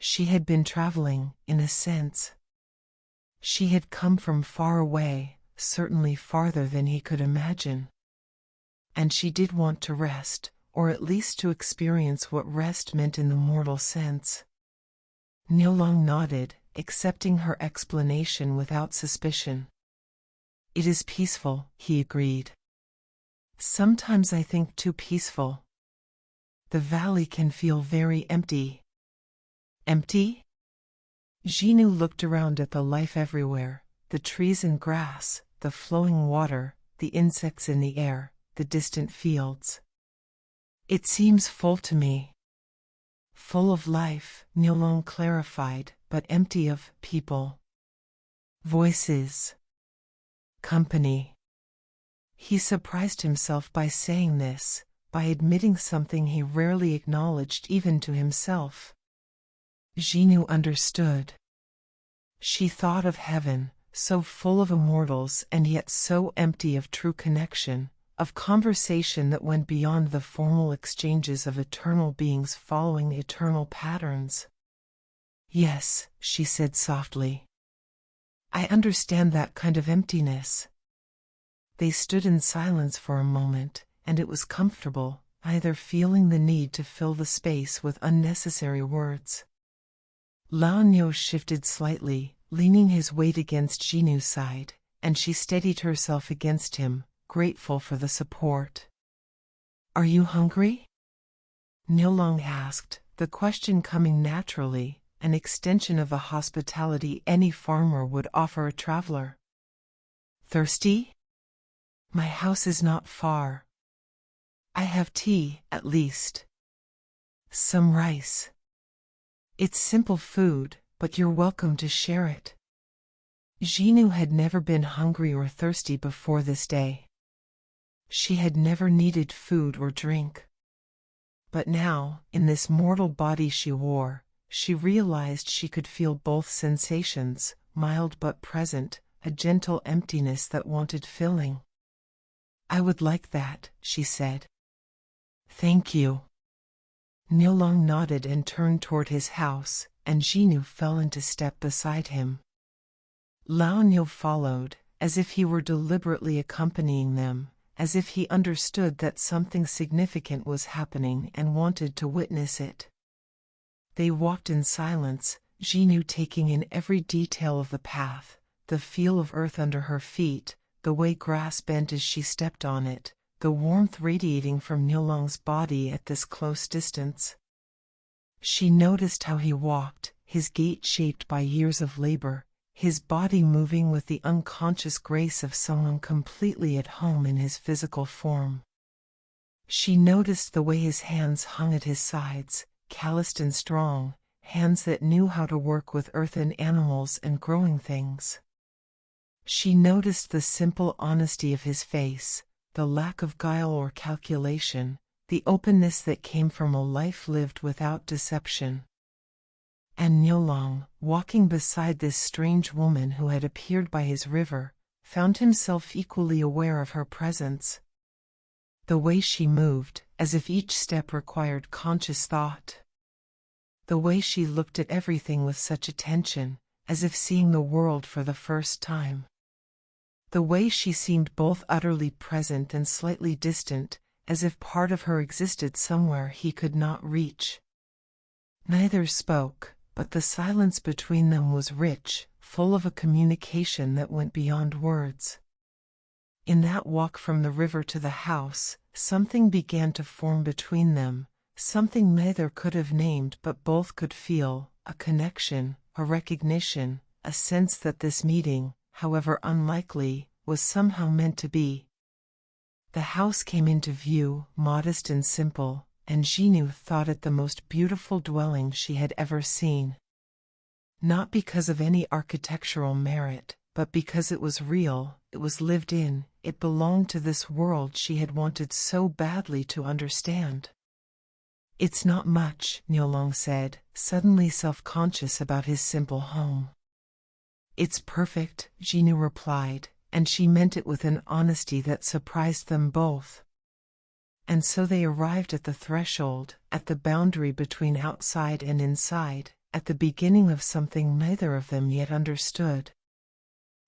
She had been traveling, in a sense. She had come from far away, certainly farther than he could imagine. And she did want to rest, or at least to experience what rest meant in the mortal sense. Niulang nodded, accepting her explanation without suspicion. "It is peaceful," he agreed. "Sometimes I think too peaceful. The valley can feel very empty." "Empty?" Zhinu looked around at the life everywhere, the trees and grass, the flowing water, the insects in the air, the distant fields. "It seems full to me." "Full of life," Niulang clarified, "but empty of people. Voices. Company." He surprised himself by saying this, by admitting something he rarely acknowledged even to himself. Zhinu understood. She thought of heaven, so full of immortals and yet so empty of true connection, of conversation that went beyond the formal exchanges of eternal beings following eternal patterns. "Yes," she said softly. "I understand that kind of emptiness." They stood in silence for a moment, and it was comfortable, neither feeling the need to fill the space with unnecessary words. Lao Niu shifted slightly, leaning his weight against Zhinu's side, and she steadied herself against him, grateful for the support. "Are you hungry?" Niulang asked, the question coming naturally, an extension of the hospitality any farmer would offer a traveler. "Thirsty?" "My house is not far. I have tea, at least. Some rice. It's simple food, but you're welcome to share it." Zhinu had never been hungry or thirsty before this day. She had never needed food or drink. But now, in this mortal body she wore, she realized she could feel both sensations, mild but present, a gentle emptiness that wanted filling. "I would like that," she said. "Thank you." Niulang nodded and turned toward his house, and Zhinu fell into step beside him. Lao Niu followed, as if he were deliberately accompanying them, as if he understood that something significant was happening and wanted to witness it. They walked in silence, Zhinu taking in every detail of the path, the feel of earth under her feet, the way grass bent as she stepped on it, the warmth radiating from Niulang's body at this close distance. She noticed how he walked, his gait shaped by years of labor, his body moving with the unconscious grace of someone completely at home in his physical form. She noticed the way his hands hung at his sides, calloused and strong, hands that knew how to work with earth and animals and growing things. She noticed the simple honesty of his face, the lack of guile or calculation, the openness that came from a life lived without deception. And Niulang, walking beside this strange woman who had appeared by his river, found himself equally aware of her presence. The way she moved, as if each step required conscious thought. The way she looked at everything with such attention, as if seeing the world for the first time. The way she seemed both utterly present and slightly distant, as if part of her existed somewhere he could not reach. Neither spoke, but the silence between them was rich, full of a communication that went beyond words. In that walk from the river to the house, something began to form between them, something neither could have named but both could feel, a connection, a recognition, a sense that this meeting, however unlikely, was somehow meant to be. The house came into view, modest and simple, and Zhinu thought it the most beautiful dwelling she had ever seen. Not because of any architectural merit, but because it was real, it was lived in, it belonged to this world she had wanted so badly to understand. "It's not much," Niulang said, suddenly self-conscious about his simple home. "It's perfect," Zhinu replied, and she meant it with an honesty that surprised them both. And so they arrived at the threshold, at the boundary between outside and inside, at the beginning of something neither of them yet understood.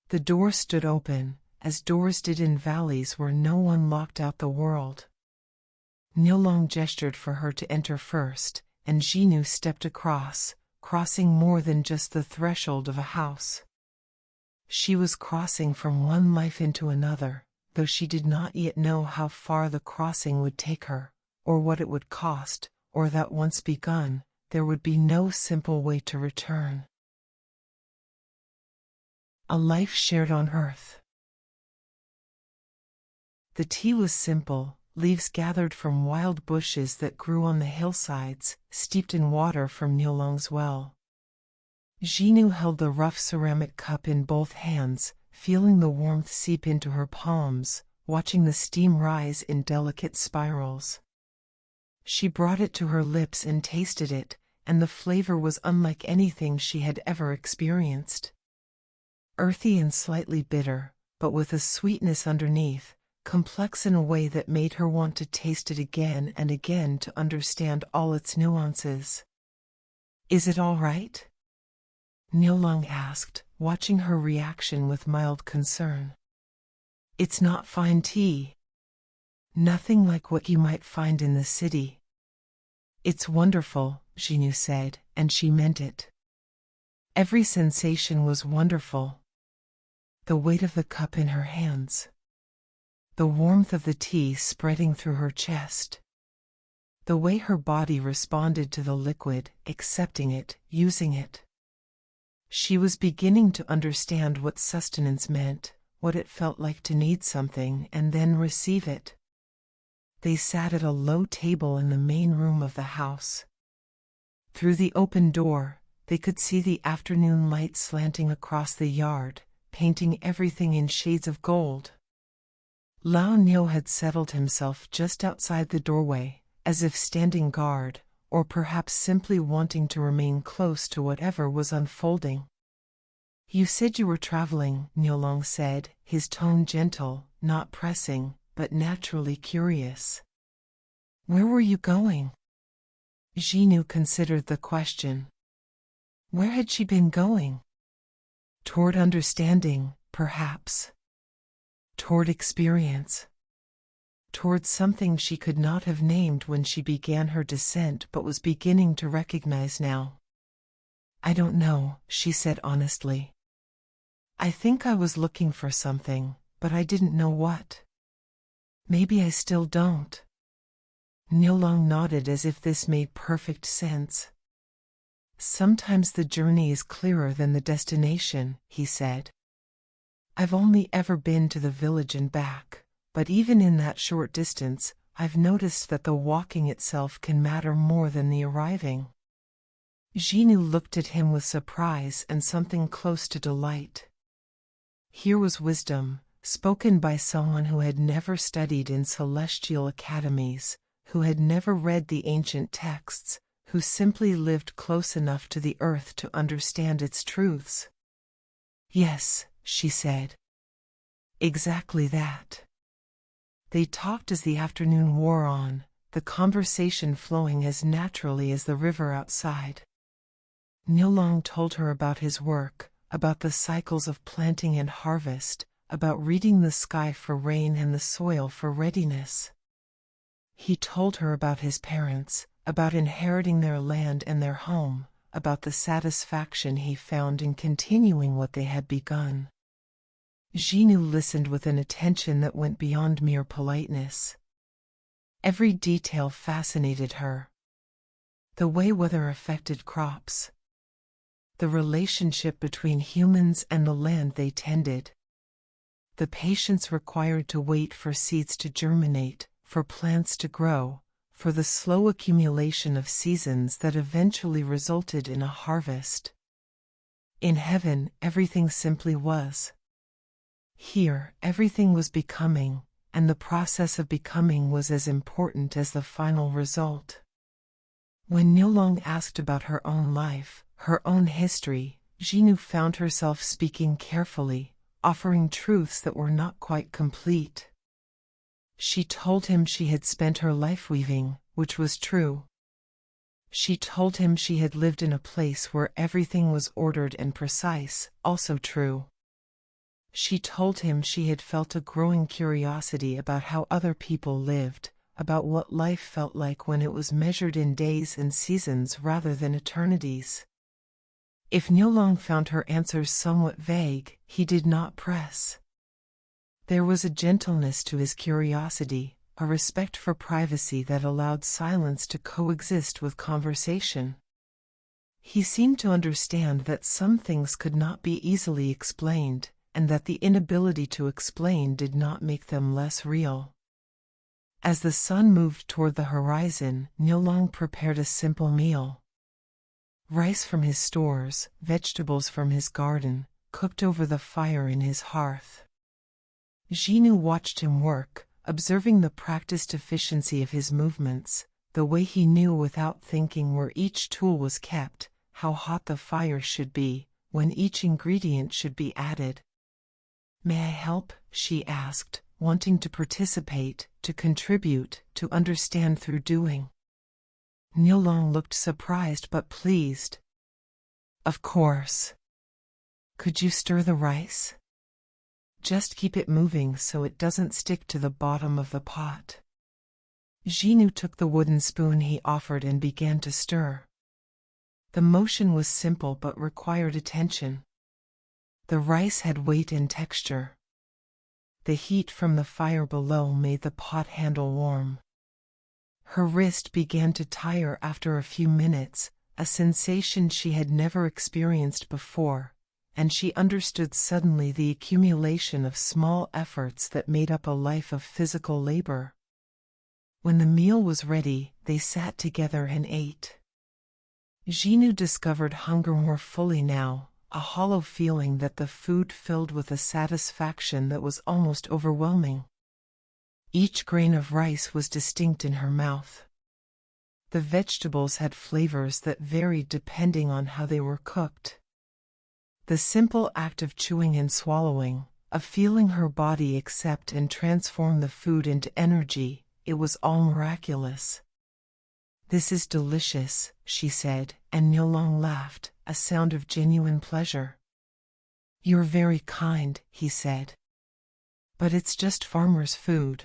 The door stood open, as doors did in valleys where no one locked out the world. Niulang gestured for her to enter first, and Zhinu stepped across, crossing more than just the threshold of a house. She was crossing from one life into another, though she did not yet know how far the crossing would take her, or what it would cost, or that once begun, there would be no simple way to return. A life shared on earth. The tea was simple, leaves gathered from wild bushes that grew on the hillsides, steeped in water from Niulang's well. Zhinu held the rough ceramic cup in both hands, feeling the warmth seep into her palms, watching the steam rise in delicate spirals. She brought it to her lips and tasted it, and the flavor was unlike anything she had ever experienced. Earthy and slightly bitter, but with a sweetness underneath, complex in a way that made her want to taste it again and again to understand all its nuances. "Is it all right?" Niulang asked, watching her reaction with mild concern. "It's not fine tea. Nothing like what you might find in the city." "It's wonderful," Zhinu said, and she meant it. Every sensation was wonderful. The weight of the cup in her hands. The warmth of the tea spreading through her chest. The way her body responded to the liquid, accepting it, using it. She was beginning to understand what sustenance meant, what it felt like to need something and then receive it. They sat at a low table in the main room of the house. Through the open door, they could see the afternoon light slanting across the yard, painting everything in shades of gold. Lao Nio had settled himself just outside the doorway, as if standing guard, or perhaps simply wanting to remain close to whatever was unfolding. "You said you were traveling," Niulang said, his tone gentle, not pressing, but naturally curious. "Where were you going?" Zhinu considered the question. Where had she been going? Toward understanding, perhaps. Toward experience. Toward something she could not have named when she began her descent but was beginning to recognize now. I don't know, she said honestly. I think I was looking for something, but I didn't know what. Maybe I still don't. Niulang nodded as if this made perfect sense. Sometimes the journey is clearer than the destination, he said. I've only ever been to the village and back, but even in that short distance, I've noticed that the walking itself can matter more than the arriving. Zhinu looked at him with surprise and something close to delight. Here was wisdom, spoken by someone who had never studied in celestial academies, who had never read the ancient texts, who simply lived close enough to the earth to understand its truths. Yes, she said. Exactly that. They talked as the afternoon wore on, the conversation flowing as naturally as the river outside. Niulang told her about his work, about the cycles of planting and harvest, about reading the sky for rain and the soil for readiness. He told her about his parents, about inheriting their land and their home, about the satisfaction he found in continuing what they had begun. Zhinu listened with an attention that went beyond mere politeness. Every detail fascinated her. The way weather affected crops. The relationship between humans and the land they tended. The patience required to wait for seeds to germinate, for plants to grow, for the slow accumulation of seasons that eventually resulted in a harvest. In heaven, everything simply was. Here, everything was becoming, and the process of becoming was as important as the final result. When Niulang asked about her own life, her own history, Zhinu found herself speaking carefully, offering truths that were not quite complete. She told him she had spent her life weaving, which was true. She told him she had lived in a place where everything was ordered and precise, also true. She told him she had felt a growing curiosity about how other people lived, about what life felt like when it was measured in days and seasons rather than eternities. If Niulang found her answers somewhat vague, he did not press. There was a gentleness to his curiosity, a respect for privacy that allowed silence to coexist with conversation. He seemed to understand that some things could not be easily explained, and that the inability to explain did not make them less real. As the sun moved toward the horizon, Niulang prepared a simple meal. Rice from his stores, vegetables from his garden, cooked over the fire in his hearth. Zhinu watched him work, observing the practiced efficiency of his movements, the way he knew without thinking where each tool was kept, how hot the fire should be, when each ingredient should be added. "May I help?" she asked, wanting to participate, to contribute, to understand through doing. Niulang looked surprised but pleased. "Of course. Could you stir the rice? Just keep it moving so it doesn't stick to the bottom of the pot." Zhinu took the wooden spoon he offered and began to stir. The motion was simple but required attention. The rice had weight and texture. The heat from the fire below made the pot handle warm. Her wrist began to tire after a few minutes, a sensation she had never experienced before, and she understood suddenly the accumulation of small efforts that made up a life of physical labor. When the meal was ready, they sat together and ate. Zhinu discovered hunger more fully now, a hollow feeling that the food filled with a satisfaction that was almost overwhelming. Each grain of rice was distinct in her mouth. The vegetables had flavors that varied depending on how they were cooked. The simple act of chewing and swallowing, of feeling her body accept and transform the food into energy, it was all miraculous. "This is delicious," she said, and Niulang laughed, a sound of genuine pleasure. "You're very kind," he said. "But it's just farmer's food.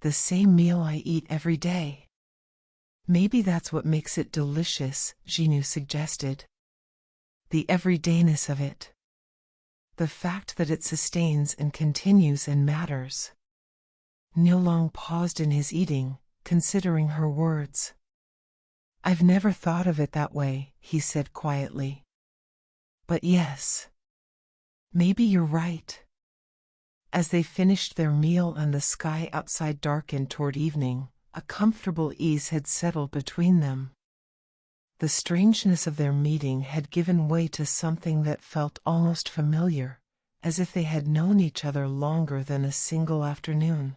The same meal I eat every day." "Maybe that's what makes it delicious," Zhinu suggested. the everydayness of it. The fact that it sustains and continues and matters. Niulang paused in his eating, considering her words. "I've never thought of it that way," he said quietly. "But yes. Maybe you're right." As they finished their meal and the sky outside darkened toward evening, a comfortable ease had settled between them. The strangeness of their meeting had given way to something that felt almost familiar, as if they had known each other longer than a single afternoon.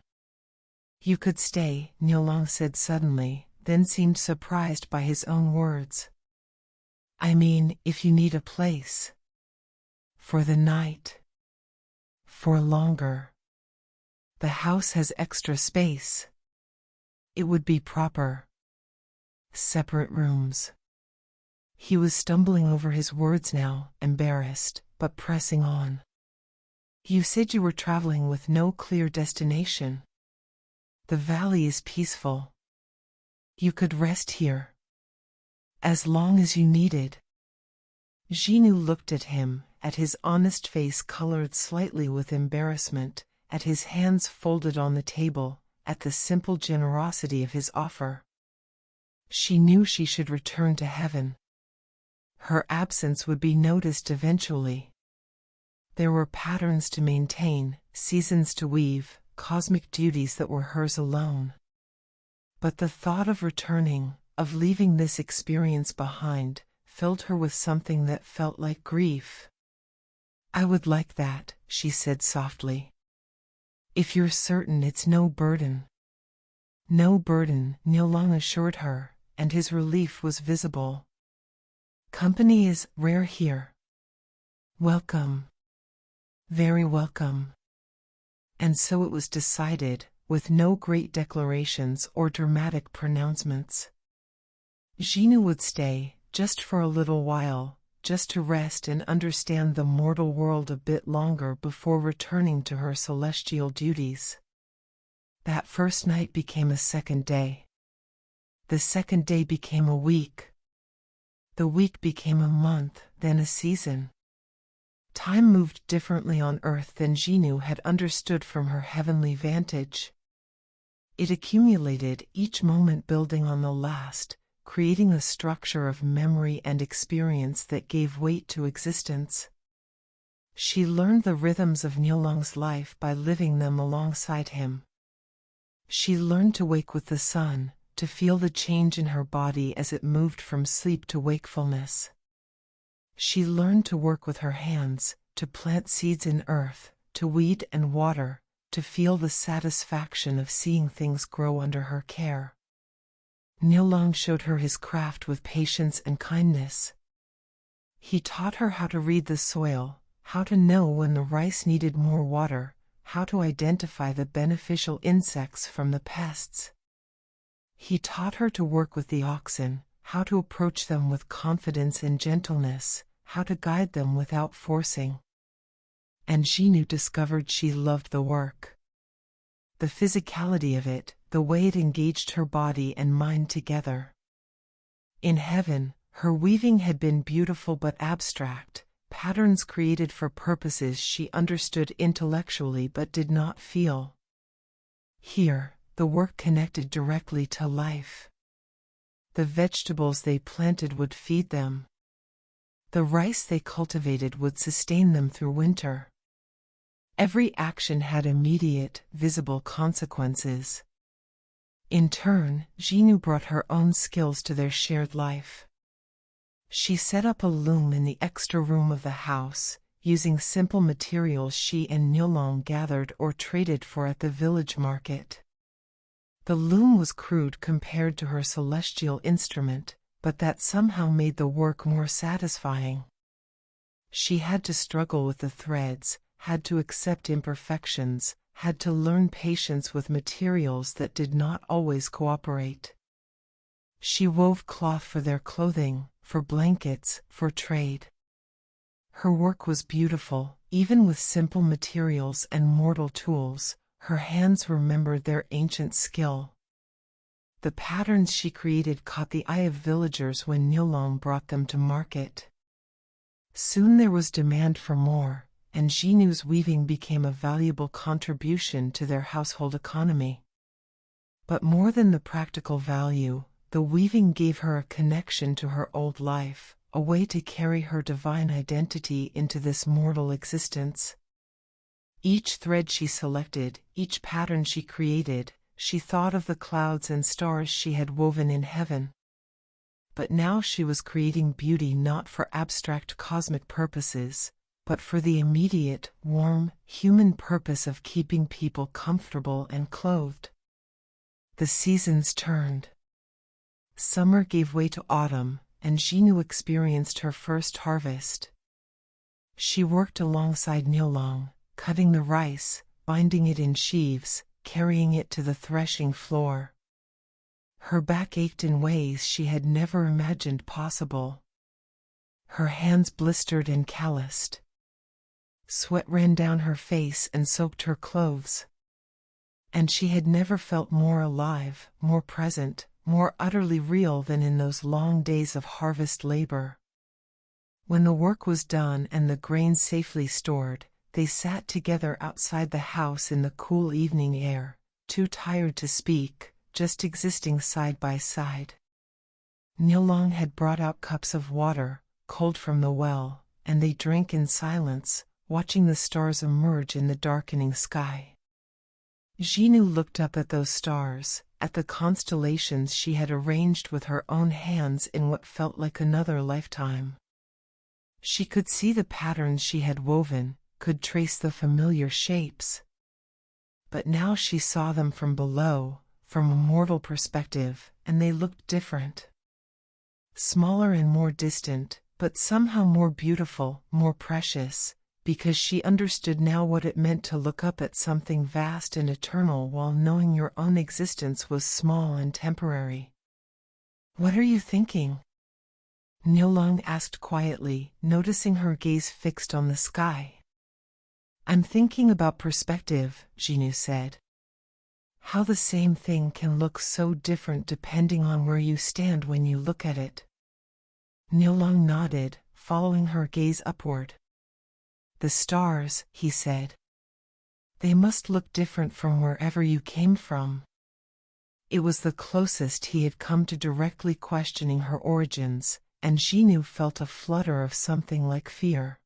"You could stay," Niulang said suddenly, then seemed surprised by his own words. "I mean, if you need a place. For the night. For longer. The house has extra space. It would be proper. Separate rooms." He was stumbling over his words now, embarrassed, but pressing on. "You said you were traveling with no clear destination. The valley is peaceful. You could rest here. As long as you needed." Zhinu looked at him, at his honest face colored slightly with embarrassment, at his hands folded on the table, at the simple generosity of his offer. She knew she should return to heaven. Her absence would be noticed eventually. There were patterns to maintain, seasons to weave, cosmic duties that were hers alone. But the thought of returning, of leaving this experience behind, filled her with something that felt like grief. "I would like that," she said softly. "If you're certain it's no burden." "No burden," Niulang assured her, and his relief was visible. "Company is rare here. Welcome. Very welcome." And so it was decided, with no great declarations or dramatic pronouncements. Zhinu would stay, just for a little while, just to rest and understand the mortal world a bit longer before returning to her celestial duties. That first night became a second day. The second day became a week. The week became a month, then a season. Time moved differently on Earth than Zhinu had understood from her heavenly vantage. It accumulated, each moment building on the last, creating a structure of memory and experience that gave weight to existence. She learned the rhythms of Niulang's life by living them alongside him. She learned to wake with the sun, to feel the change in her body as it moved from sleep to wakefulness. She learned to work with her hands, to plant seeds in earth, to weed and water, to feel the satisfaction of seeing things grow under her care. Niulang showed her his craft with patience and kindness. He taught her how to read the soil, how to know when the rice needed more water, how to identify the beneficial insects from the pests. He taught her to work with the oxen, how to approach them with confidence and gentleness, how to guide them without forcing. And Zhinu discovered she loved the work. The physicality of it, the way it engaged her body and mind together. In heaven, her weaving had been beautiful but abstract, patterns created for purposes she understood intellectually but did not feel. Here, the work connected directly to life. The vegetables they planted would feed them. The rice they cultivated would sustain them through winter. Every action had immediate, visible consequences. In turn, Zhinu brought her own skills to their shared life. She set up a loom in the extra room of the house, using simple materials she and Niulang gathered or traded for at the village market. The loom was crude compared to her celestial instrument, but that somehow made the work more satisfying. She had to struggle with the threads, had to accept imperfections, had to learn patience with materials that did not always cooperate. She wove cloth for their clothing, for blankets, for trade. Her work was beautiful, even with simple materials and mortal tools. Her hands remembered their ancient skill. The patterns she created caught the eye of villagers when Niulang brought them to market. Soon there was demand for more, and Zhinu's weaving became a valuable contribution to their household economy. But more than the practical value, the weaving gave her a connection to her old life, a way to carry her divine identity into this mortal existence. Each thread she selected, each pattern she created, she thought of the clouds and stars she had woven in heaven. But now she was creating beauty not for abstract cosmic purposes, but for the immediate, warm, human purpose of keeping people comfortable and clothed. The seasons turned. Summer gave way to autumn, and Zhinu experienced her first harvest. She worked alongside Niulang, cutting the rice, binding it in sheaves, carrying it to the threshing floor. Her back ached in ways she had never imagined possible. Her hands blistered and calloused. Sweat ran down her face and soaked her clothes. And she had never felt more alive, more present, more utterly real than in those long days of harvest labor. When the work was done and the grain safely stored, they sat together outside the house in the cool evening air, too tired to speak, just existing side by side. Niulang had brought out cups of water, cold from the well, and they drank in silence, watching the stars emerge in the darkening sky. Zhinu looked up at those stars, at the constellations she had arranged with her own hands in what felt like another lifetime. She could see the patterns she had woven, could trace the familiar shapes. But now she saw them from below, from a mortal perspective, and they looked different. Smaller and more distant, but somehow more beautiful, more precious, because she understood now what it meant to look up at something vast and eternal while knowing your own existence was small and temporary. "What are you thinking?" Niulang asked quietly, noticing her gaze fixed on the sky. "I'm thinking about perspective," Zhinu said. "How the same thing can look so different depending on where you stand when you look at it." Niulang nodded, following her gaze upward. "The stars," he said. "They must look different from wherever you came from." It was the closest he had come to directly questioning her origins, and Zhinu felt a flutter of something like fear.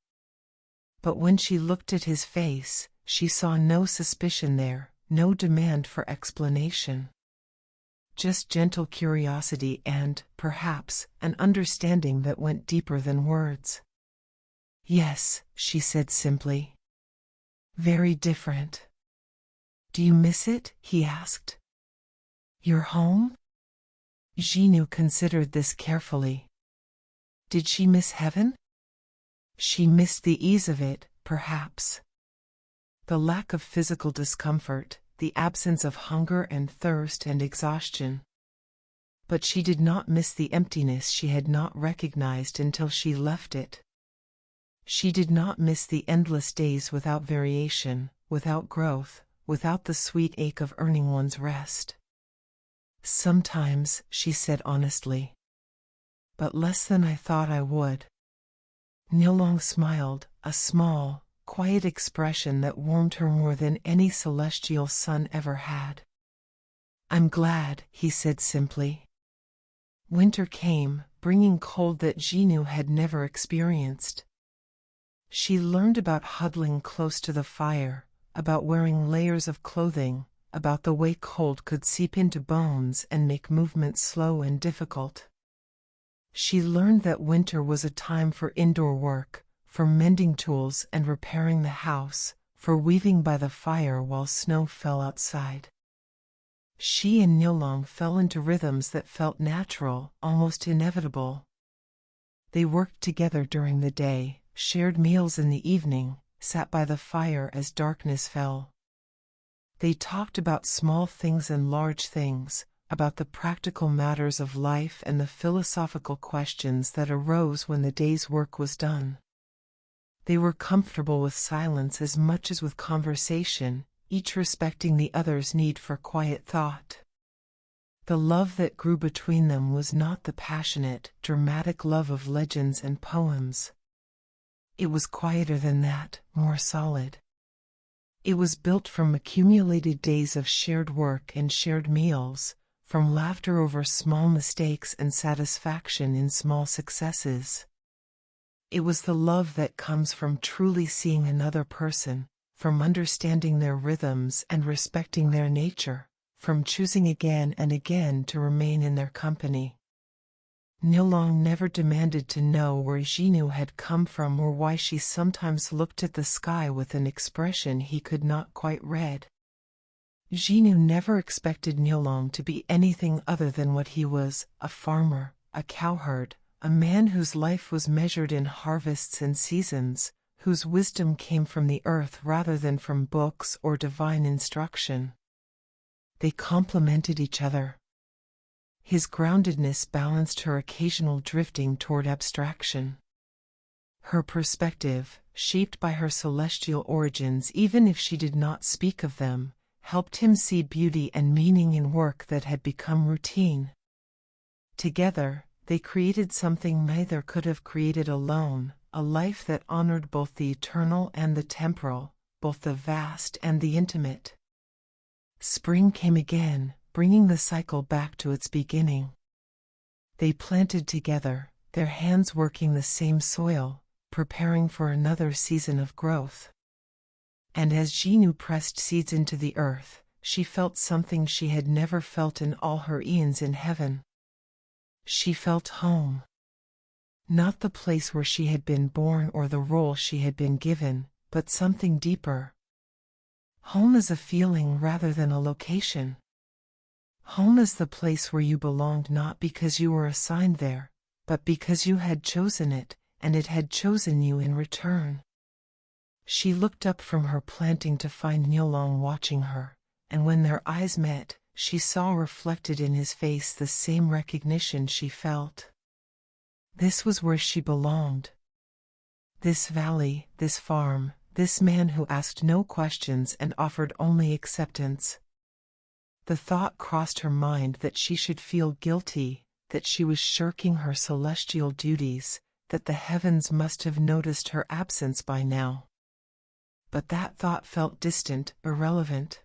But when she looked at his face, she saw no suspicion there, no demand for explanation. Just gentle curiosity and, perhaps, an understanding that went deeper than words. "Yes," she said simply. "Very different." "Do you miss it?" he asked. "Your home?" Zhinu considered this carefully. Did she miss heaven? She missed the ease of it, perhaps. The lack of physical discomfort, the absence of hunger and thirst and exhaustion. But she did not miss the emptiness she had not recognized until she left it. She did not miss the endless days without variation, without growth, without the sweet ache of earning one's rest. "Sometimes," she said honestly. "But less than I thought I would." Niulang smiled, a small, quiet expression that warmed her more than any celestial sun ever had. "I'm glad," he said simply. Winter came, bringing cold that Zhinu had never experienced. She learned about huddling close to the fire, about wearing layers of clothing, about the way cold could seep into bones and make movement slow and difficult. She learned that winter was a time for indoor work, for mending tools and repairing the house, for weaving by the fire while snow fell outside. She and Niulang fell into rhythms that felt natural, almost inevitable. They worked together during the day, shared meals in the evening, sat by the fire as darkness fell. They talked about small things and large things, about the practical matters of life and the philosophical questions that arose when the day's work was done. They were comfortable with silence as much as with conversation, each respecting the other's need for quiet thought. The love that grew between them was not the passionate, dramatic love of legends and poems. It was quieter than that, more solid. It was built from accumulated days of shared work and shared meals, from laughter over small mistakes and satisfaction in small successes. It was the love that comes from truly seeing another person, from understanding their rhythms and respecting their nature, from choosing again and again to remain in their company. Niulang never demanded to know where Zhinu had come from or why she sometimes looked at the sky with an expression he could not quite read. Zhinu never expected Niulang to be anything other than what he was, a farmer, a cowherd, a man whose life was measured in harvests and seasons, whose wisdom came from the earth rather than from books or divine instruction. They complemented each other. His groundedness balanced her occasional drifting toward abstraction. Her perspective, shaped by her celestial origins even if she did not speak of them, helped him see beauty and meaning in work that had become routine. Together, they created something neither could have created alone, a life that honored both the eternal and the temporal, both the vast and the intimate. Spring came again, bringing the cycle back to its beginning. They planted together, their hands working the same soil, preparing for another season of growth. And as Zhinu pressed seeds into the earth, she felt something she had never felt in all her eons in heaven. She felt home. Not the place where she had been born or the role she had been given, but something deeper. Home is a feeling rather than a location. Home is the place where you belonged not because you were assigned there, but because you had chosen it, and it had chosen you in return. She looked up from her planting to find Niulang watching her, and when their eyes met, she saw reflected in his face the same recognition she felt. This was where she belonged. This valley, this farm, this man who asked no questions and offered only acceptance. The thought crossed her mind that she should feel guilty, that she was shirking her celestial duties, that the heavens must have noticed her absence by now. But that thought felt distant, irrelevant.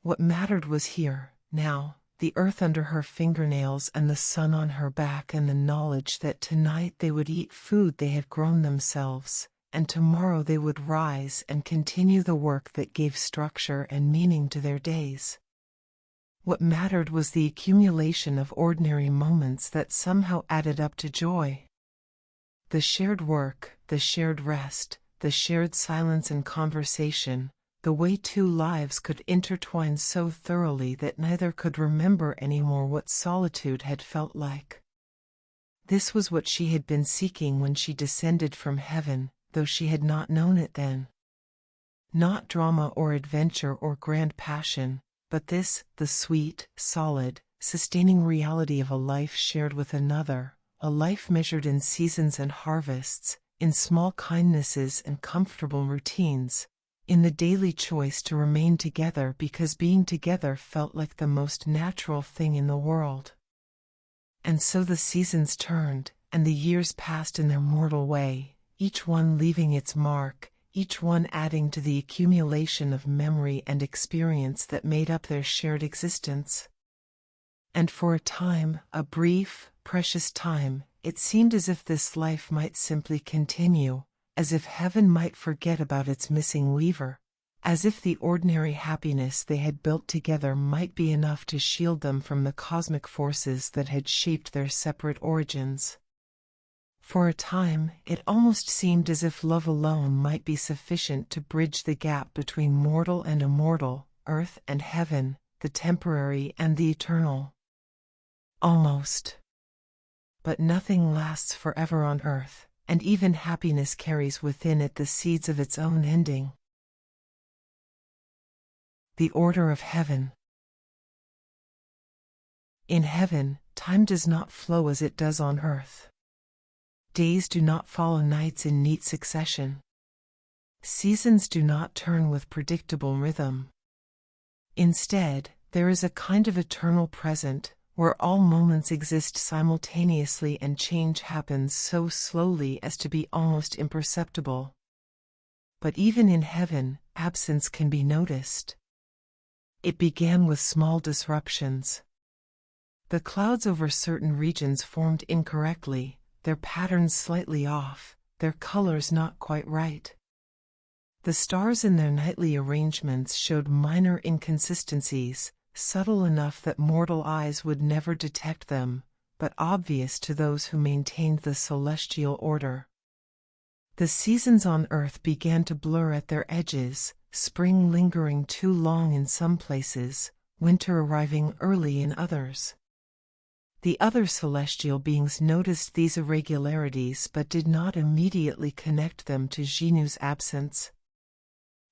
What mattered was here, now, the earth under her fingernails and the sun on her back and the knowledge that tonight they would eat food they had grown themselves, and tomorrow they would rise and continue the work that gave structure and meaning to their days. What mattered was the accumulation of ordinary moments that somehow added up to joy. The shared work, the shared rest, the shared silence and conversation, the way two lives could intertwine so thoroughly that neither could remember anymore what solitude had felt like. This was what she had been seeking when she descended from heaven, though she had not known it then. Not drama or adventure or grand passion, but this, the sweet, solid, sustaining reality of a life shared with another, a life measured in seasons and harvests, in small kindnesses and comfortable routines, in the daily choice to remain together because being together felt like the most natural thing in the world. And so the seasons turned, and the years passed in their mortal way, each one leaving its mark, each one adding to the accumulation of memory and experience that made up their shared existence. And for a time, a brief, precious time, it seemed as if this life might simply continue, as if heaven might forget about its missing Weaver, as if the ordinary happiness they had built together might be enough to shield them from the cosmic forces that had shaped their separate origins. For a time, it almost seemed as if love alone might be sufficient to bridge the gap between mortal and immortal, earth and heaven, the temporary and the eternal. Almost. But nothing lasts forever on earth, and even happiness carries within it the seeds of its own ending. The order of heaven. In heaven, time does not flow as it does on earth. Days do not follow nights in neat succession. Seasons do not turn with predictable rhythm. Instead, there is a kind of eternal present, where all moments exist simultaneously and change happens so slowly as to be almost imperceptible. But even in heaven, absence can be noticed. It began with small disruptions. The clouds over certain regions formed incorrectly, their patterns slightly off, their colors not quite right. The stars in their nightly arrangements showed minor inconsistencies, subtle enough that mortal eyes would never detect them, but obvious to those who maintained the celestial order. The seasons on earth began to blur at their edges, spring lingering too long in some places, winter arriving early in others. The other celestial beings noticed these irregularities but did not immediately connect them to Zhinu's absence.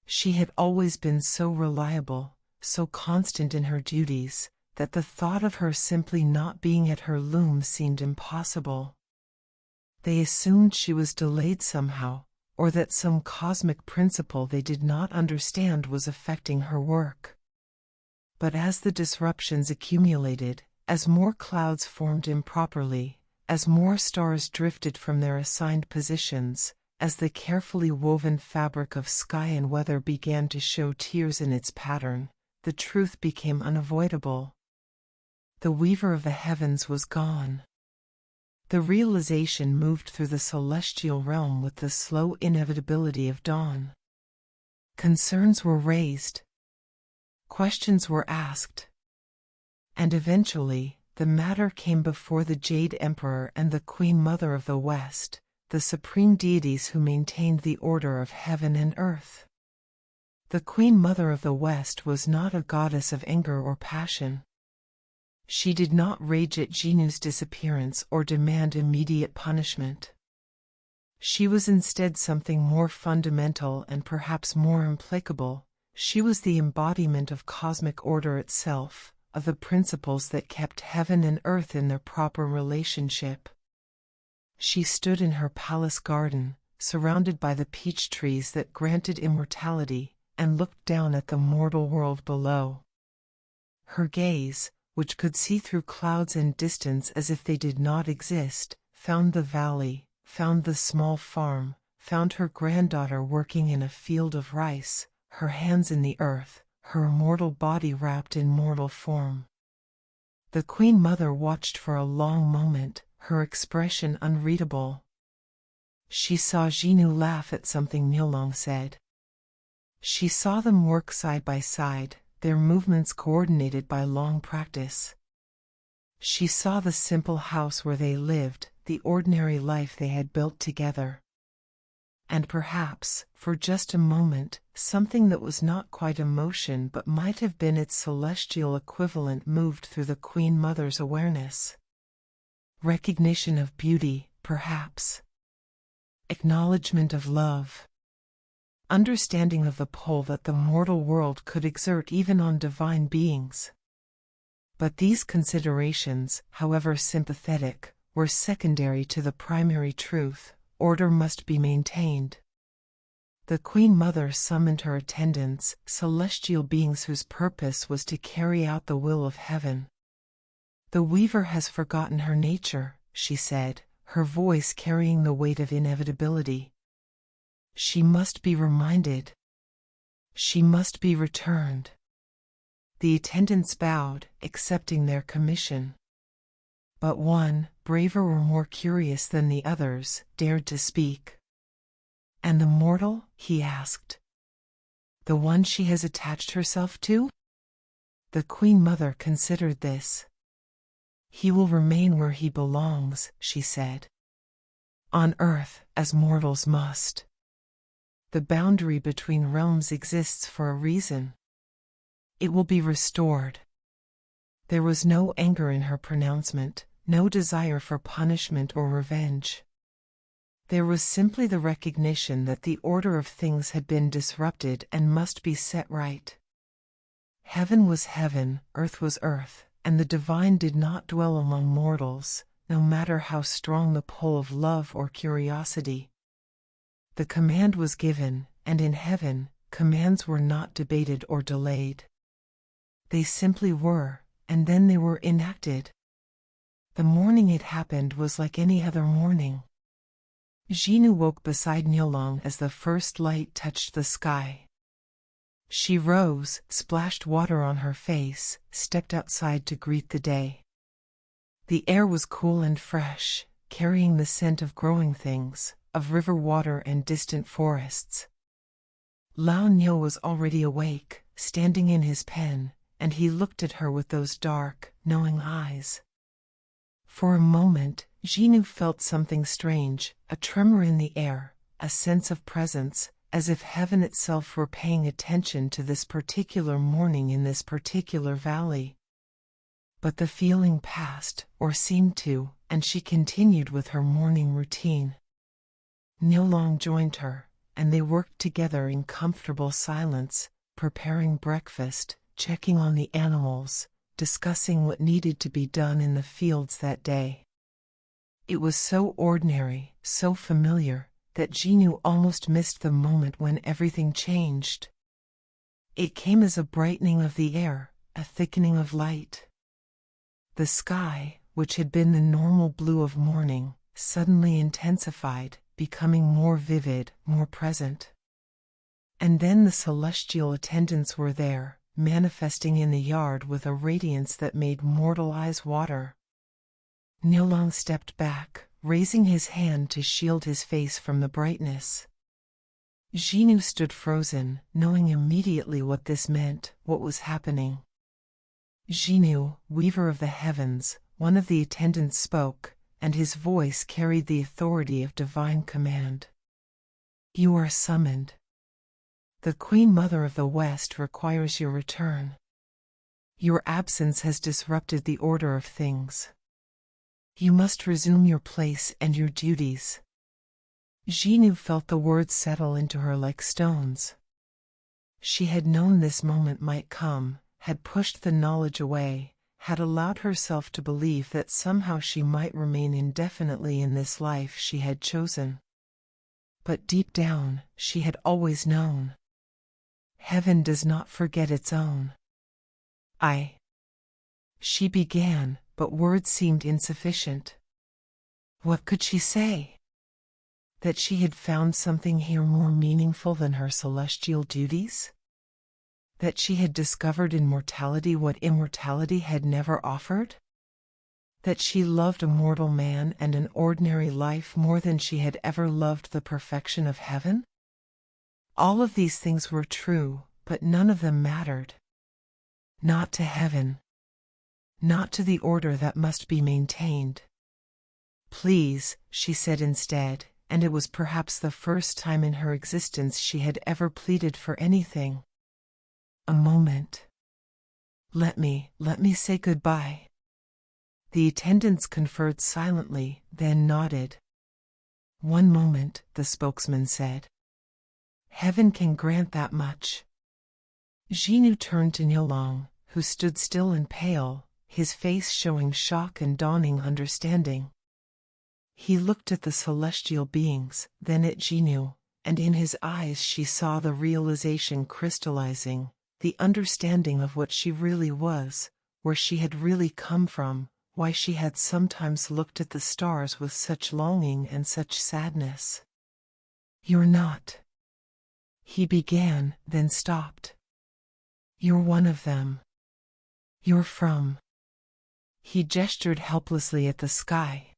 She had always been so reliable, so constant in her duties, that the thought of her simply not being at her loom seemed impossible. They assumed she was delayed somehow, or that some cosmic principle they did not understand was affecting her work. But as the disruptions accumulated, as more clouds formed improperly, as more stars drifted from their assigned positions, as the carefully woven fabric of sky and weather began to show tears in its pattern, the truth became unavoidable. The weaver of the heavens was gone. The realization moved through the celestial realm with the slow inevitability of dawn. Concerns were raised. Questions were asked. And eventually, the matter came before the Jade Emperor and the Queen Mother of the West, the supreme deities who maintained the order of heaven and earth. The Queen Mother of the West was not a goddess of anger or passion. She did not rage at Zhinu's disappearance or demand immediate punishment. She was instead something more fundamental and perhaps more implacable. She was the embodiment of cosmic order itself, of the principles that kept heaven and earth in their proper relationship. She stood in her palace garden, surrounded by the peach trees that granted immortality, and looked down at the mortal world below. Her gaze, which could see through clouds and distance as if they did not exist, found the valley, found the small farm, found her granddaughter working in a field of rice, her hands in the earth, her immortal body wrapped in mortal form. The Queen Mother watched for a long moment, her expression unreadable. She saw Zhinu laugh at something Niulang said. She saw them work side by side, their movements coordinated by long practice. She saw the simple house where they lived, the ordinary life they had built together. And perhaps, for just a moment, something that was not quite emotion but might have been its celestial equivalent moved through the Queen Mother's awareness. Recognition of beauty, perhaps. Acknowledgement of love. Understanding of the pull that the mortal world could exert even on divine beings. But these considerations, however sympathetic, were secondary to the primary truth: order must be maintained. The Queen Mother summoned her attendants, celestial beings whose purpose was to carry out the will of heaven. "The weaver has forgotten her nature," she said, her voice carrying the weight of inevitability. "She must be reminded. She must be returned." The attendants bowed, accepting their commission. But one, braver or more curious than the others, dared to speak. "And the mortal?" he asked. "The one she has attached herself to?" The Queen Mother considered this. "He will remain where he belongs," she said. "On earth, as mortals must. The boundary between realms exists for a reason. It will be restored." There was no anger in her pronouncement, no desire for punishment or revenge. There was simply the recognition that the order of things had been disrupted and must be set right. Heaven was heaven, earth was earth, and the divine did not dwell among mortals, no matter how strong the pull of love or curiosity. The command was given, and in heaven, commands were not debated or delayed. They simply were, and then they were enacted. The morning it happened was like any other morning. Zhinu woke beside Niulang as the first light touched the sky. She rose, splashed water on her face, stepped outside to greet the day. The air was cool and fresh, carrying the scent of growing things, of river water and distant forests. Lao Niu was already awake, standing in his pen, and he looked at her with those dark, knowing eyes. For a moment, Zhinu felt something strange, a tremor in the air, a sense of presence, as if heaven itself were paying attention to this particular morning in this particular valley. But the feeling passed, or seemed to, and she continued with her morning routine. Niulang joined her, and they worked together in comfortable silence, preparing breakfast, checking on the animals, discussing what needed to be done in the fields that day. It was so ordinary, so familiar, that Zhinu almost missed the moment when everything changed. It came as a brightening of the air, a thickening of light. The sky, which had been the normal blue of morning, suddenly intensified, becoming more vivid, more present. And then the celestial attendants were there, manifesting in the yard with a radiance that made mortal eyes water. Niulang stepped back, raising his hand to shield his face from the brightness. Zhinu stood frozen, knowing immediately what this meant, what was happening. Zhinu, Weaver of the Heavens, one of the attendants spoke, and his voice carried the authority of divine command. You are summoned. The Queen Mother of the West requires your return. Your absence has disrupted the order of things. You must resume your place and your duties. Zhinu felt the words settle into her like stones. She had known this moment might come, had pushed the knowledge away, had allowed herself to believe that somehow she might remain indefinitely in this life she had chosen. But deep down, she had always known. Heaven does not forget its own. She began, but words seemed insufficient. What could she say? That she had found something here more meaningful than her celestial duties? That she had discovered in mortality what immortality had never offered? That she loved a mortal man and an ordinary life more than she had ever loved the perfection of heaven? All of these things were true, but none of them mattered. Not to heaven. Not to the order that must be maintained. Please, she said instead, and it was perhaps the first time in her existence she had ever pleaded for anything. A moment. Let me say goodbye. The attendants conferred silently, then nodded. One moment, the spokesman said. Heaven can grant that much. Zhinu turned to Niulang, who stood still and pale, his face showing shock and dawning understanding. He looked at the celestial beings, then at Zhinu, and in his eyes she saw the realization crystallizing, the understanding of what she really was, where she had really come from, why she had sometimes looked at the stars with such longing and such sadness. You're not. He began, then stopped. You're one of them. You're from. He gestured helplessly at the sky.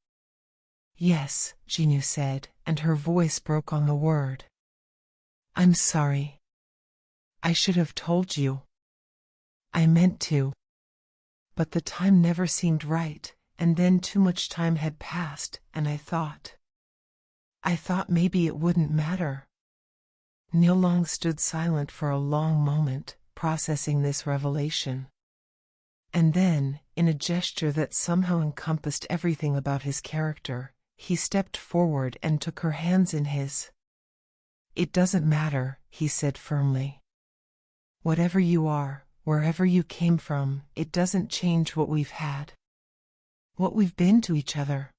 Yes, Zhinu said, and her voice broke on the word. I'm sorry. I should have told you. I meant to. But the time never seemed right, and then too much time had passed, and I thought maybe it wouldn't matter. Niulang stood silent for a long moment, processing this revelation. And then, in a gesture that somehow encompassed everything about his character, he stepped forward and took her hands in his. It doesn't matter, he said firmly. Whatever you are, wherever you came from, it doesn't change what we've had. What we've been to each other.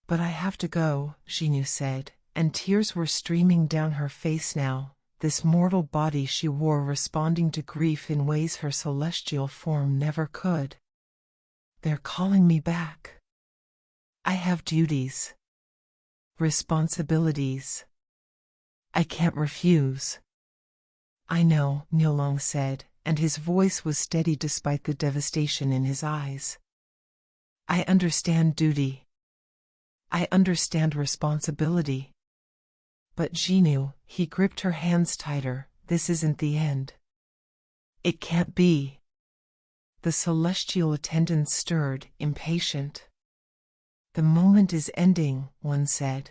But I have to go, Zhinu said, and tears were streaming down her face now, this mortal body she wore responding to grief in ways her celestial form never could. They're calling me back. I have duties. Responsibilities. I can't refuse. I know, Niulang said, and his voice was steady despite the devastation in his eyes. I understand duty. I understand responsibility. But Zhinu, he gripped her hands tighter, this isn't the end. It can't be. The celestial attendants stirred, impatient. The moment is ending, one said.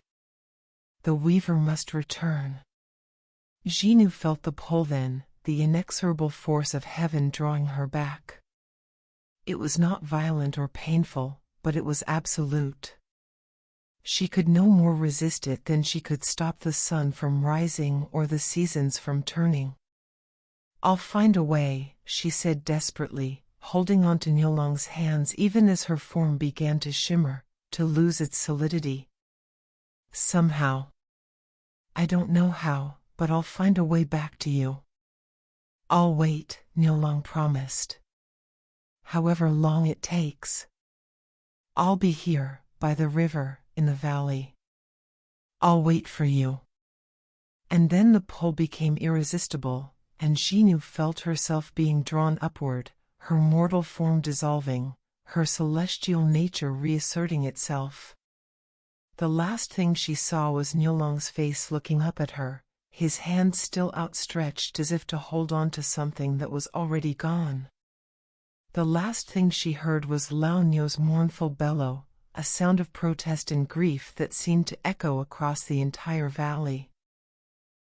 The Weaver must return. Zhinu felt the pull then, the inexorable force of heaven drawing her back. It was not violent or painful, but it was absolute. She could no more resist it than she could stop the sun from rising or the seasons from turning. I'll find a way, she said desperately, holding on to Niulang's hands even as her form began to shimmer, to lose its solidity. Somehow. I don't know how, but I'll find a way back to you. I'll wait, Niulang promised. However long it takes. I'll be here, by the river, in the valley. I'll wait for you. And then the pull became irresistible, and Zhinu felt herself being drawn upward, her mortal form dissolving, her celestial nature reasserting itself. The last thing she saw was Niulang's face looking up at her, his hand still outstretched as if to hold on to something that was already gone. The last thing she heard was Lao Nio's mournful bellow, a sound of protest and grief that seemed to echo across the entire valley.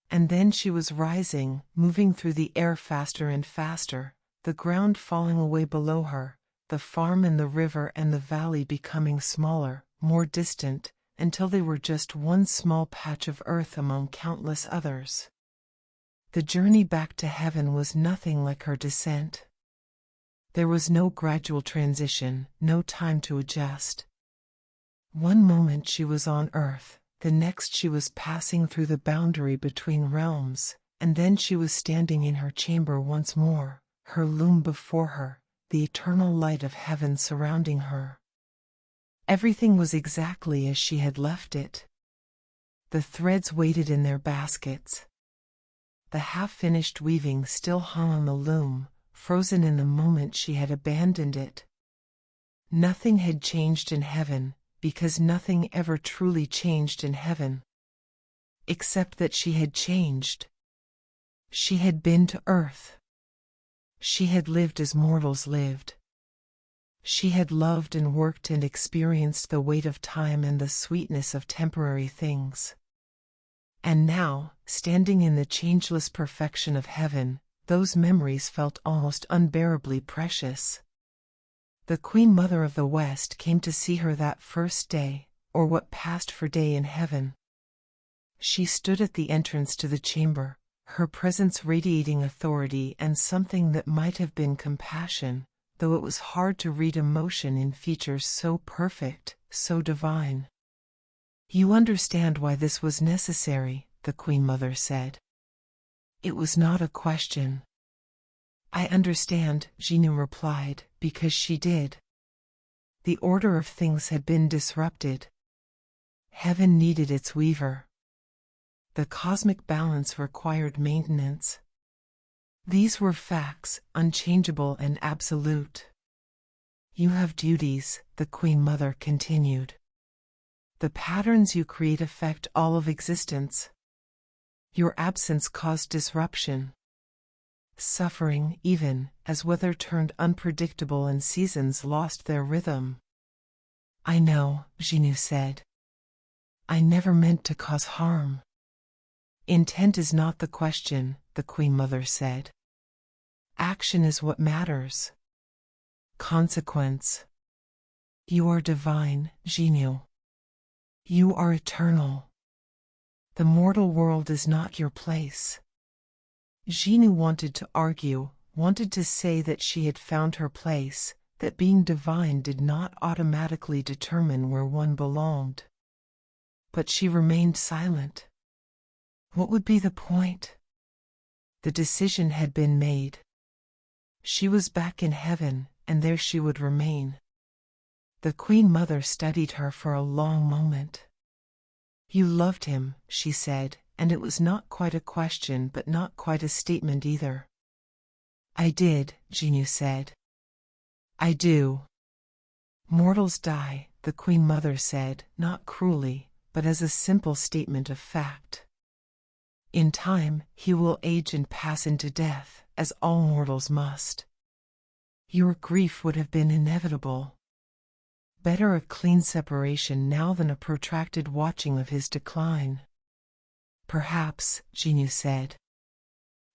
And then she was rising, moving through the air faster and faster, the ground falling away below her, the farm and the river and the valley becoming smaller, more distant, until they were just one small patch of earth among countless others. The journey back to heaven was nothing like her descent. There was no gradual transition, no time to adjust. One moment she was on earth, the next she was passing through the boundary between realms, and then she was standing in her chamber once more, her loom before her, the eternal light of heaven surrounding her. Everything was exactly as she had left it. The threads waited in their baskets. The half-finished weaving still hung on the loom, frozen in the moment she had abandoned it. Nothing had changed in heaven, because nothing ever truly changed in heaven. Except that she had changed. She had been to earth. She had lived as mortals lived. She had loved and worked and experienced the weight of time and the sweetness of temporary things. And now, standing in the changeless perfection of heaven, those memories felt almost unbearably precious. The Queen Mother of the West came to see her that first day, or what passed for day in heaven. She stood at the entrance to the chamber, her presence radiating authority and something that might have been compassion, though it was hard to read emotion in features so perfect, so divine. You understand why this was necessary, the Queen Mother said. It was not a question. I understand, Zhinu replied, because she did. The order of things had been disrupted. Heaven needed its weaver. The cosmic balance required maintenance. These were facts, unchangeable and absolute. You have duties, the Queen Mother continued. The patterns you create affect all of existence. Your absence caused disruption. Suffering even, as weather turned unpredictable and seasons lost their rhythm. I know, Zhinu said. I never meant to cause harm. Intent is not the question, the Queen Mother said. Action is what matters. Consequence. You are divine, Zhinu. You are eternal. The mortal world is not your place. Zhinu wanted to argue, wanted to say that she had found her place, that being divine did not automatically determine where one belonged. But she remained silent. What would be the point? The decision had been made. She was back in heaven, and there she would remain. The Queen Mother studied her for a long moment. "You loved him," she said, and it was not quite a question but not quite a statement either. "I did," Zhinu said. "I do." "Mortals die," the Queen Mother said, not cruelly, but as a simple statement of fact. "In time, he will age and pass into death, as all mortals must. Your grief would have been inevitable. Better a clean separation now than a protracted watching of his decline." "Perhaps," Zhinu said.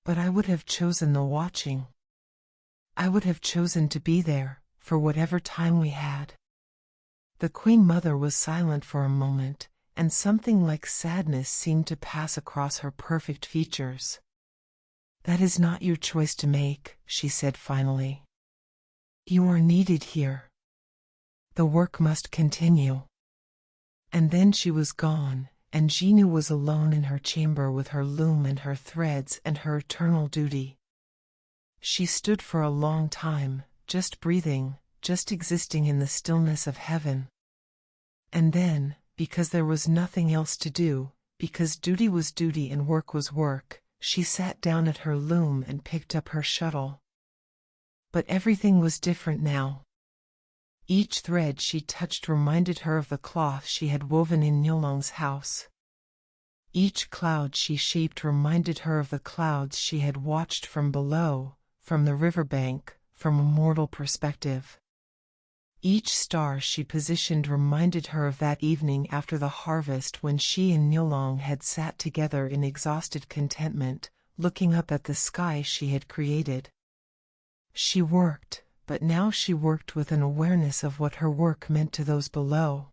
"But I would have chosen the watching. I would have chosen to be there, for whatever time we had." The Queen Mother was silent for a moment, and something like sadness seemed to pass across her perfect features. "That is not your choice to make," she said finally. "You are needed here. The work must continue." And then she was gone, and Zhinu was alone in her chamber with her loom and her threads and her eternal duty. She stood for a long time, just breathing, just existing in the stillness of heaven. And then, because there was nothing else to do, because duty was duty and work was work, she sat down at her loom and picked up her shuttle. But everything was different now. Each thread she touched reminded her of the cloth she had woven in Niulang's house. Each cloud she shaped reminded her of the clouds she had watched from below, from the riverbank, from a mortal perspective. Each star she positioned reminded her of that evening after the harvest when she and Niulang had sat together in exhausted contentment, looking up at the sky she had created. She worked, but now she worked with an awareness of what her work meant to those below.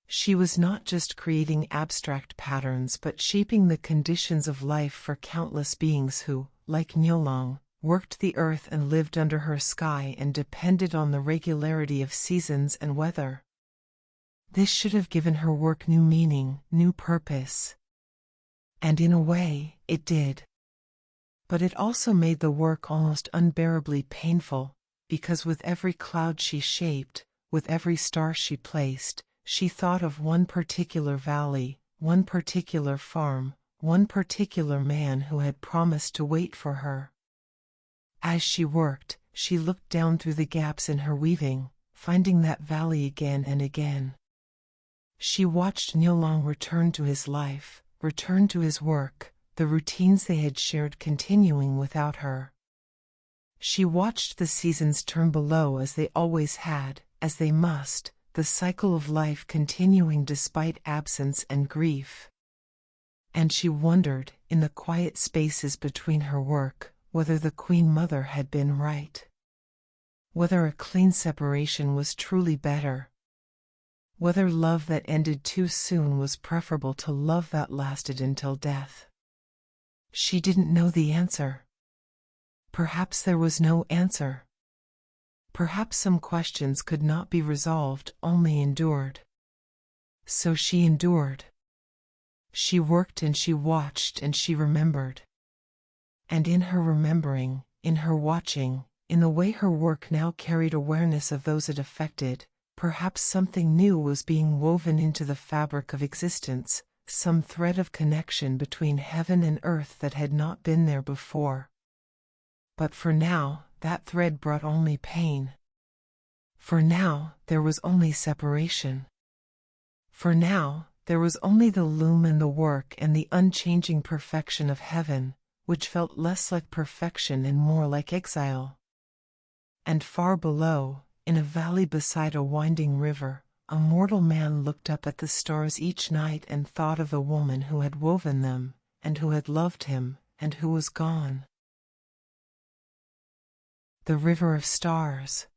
She was not just creating abstract patterns but shaping the conditions of life for countless beings who, like Niulang, worked the earth and lived under her sky and depended on the regularity of seasons and weather. This should have given her work new meaning, new purpose. And in a way, it did. But it also made the work almost unbearably painful, because with every cloud she shaped, with every star she placed, she thought of one particular valley, one particular farm, one particular man who had promised to wait for her. As she worked, she looked down through the gaps in her weaving, finding that valley again and again. She watched Niulang return to his life, return to his work, the routines they had shared continuing without her. She watched the seasons turn below as they always had, as they must, the cycle of life continuing despite absence and grief. And she wondered, in the quiet spaces between her work, whether the Queen Mother had been right. Whether a clean separation was truly better. Whether love that ended too soon was preferable to love that lasted until death. She didn't know the answer. Perhaps there was no answer. Perhaps some questions could not be resolved, only endured. So she endured. She worked and she watched and she remembered. And in her remembering, in her watching, in the way her work now carried awareness of those it affected, perhaps something new was being woven into the fabric of existence, some thread of connection between heaven and earth that had not been there before. But for now, that thread brought only pain. For now, there was only separation. For now, there was only the loom and the work and the unchanging perfection of heaven, which felt less like perfection and more like exile. And far below, in a valley beside a winding river, a mortal man looked up at the stars each night and thought of the woman who had woven them, and who had loved him, and who was gone. The River of Stars.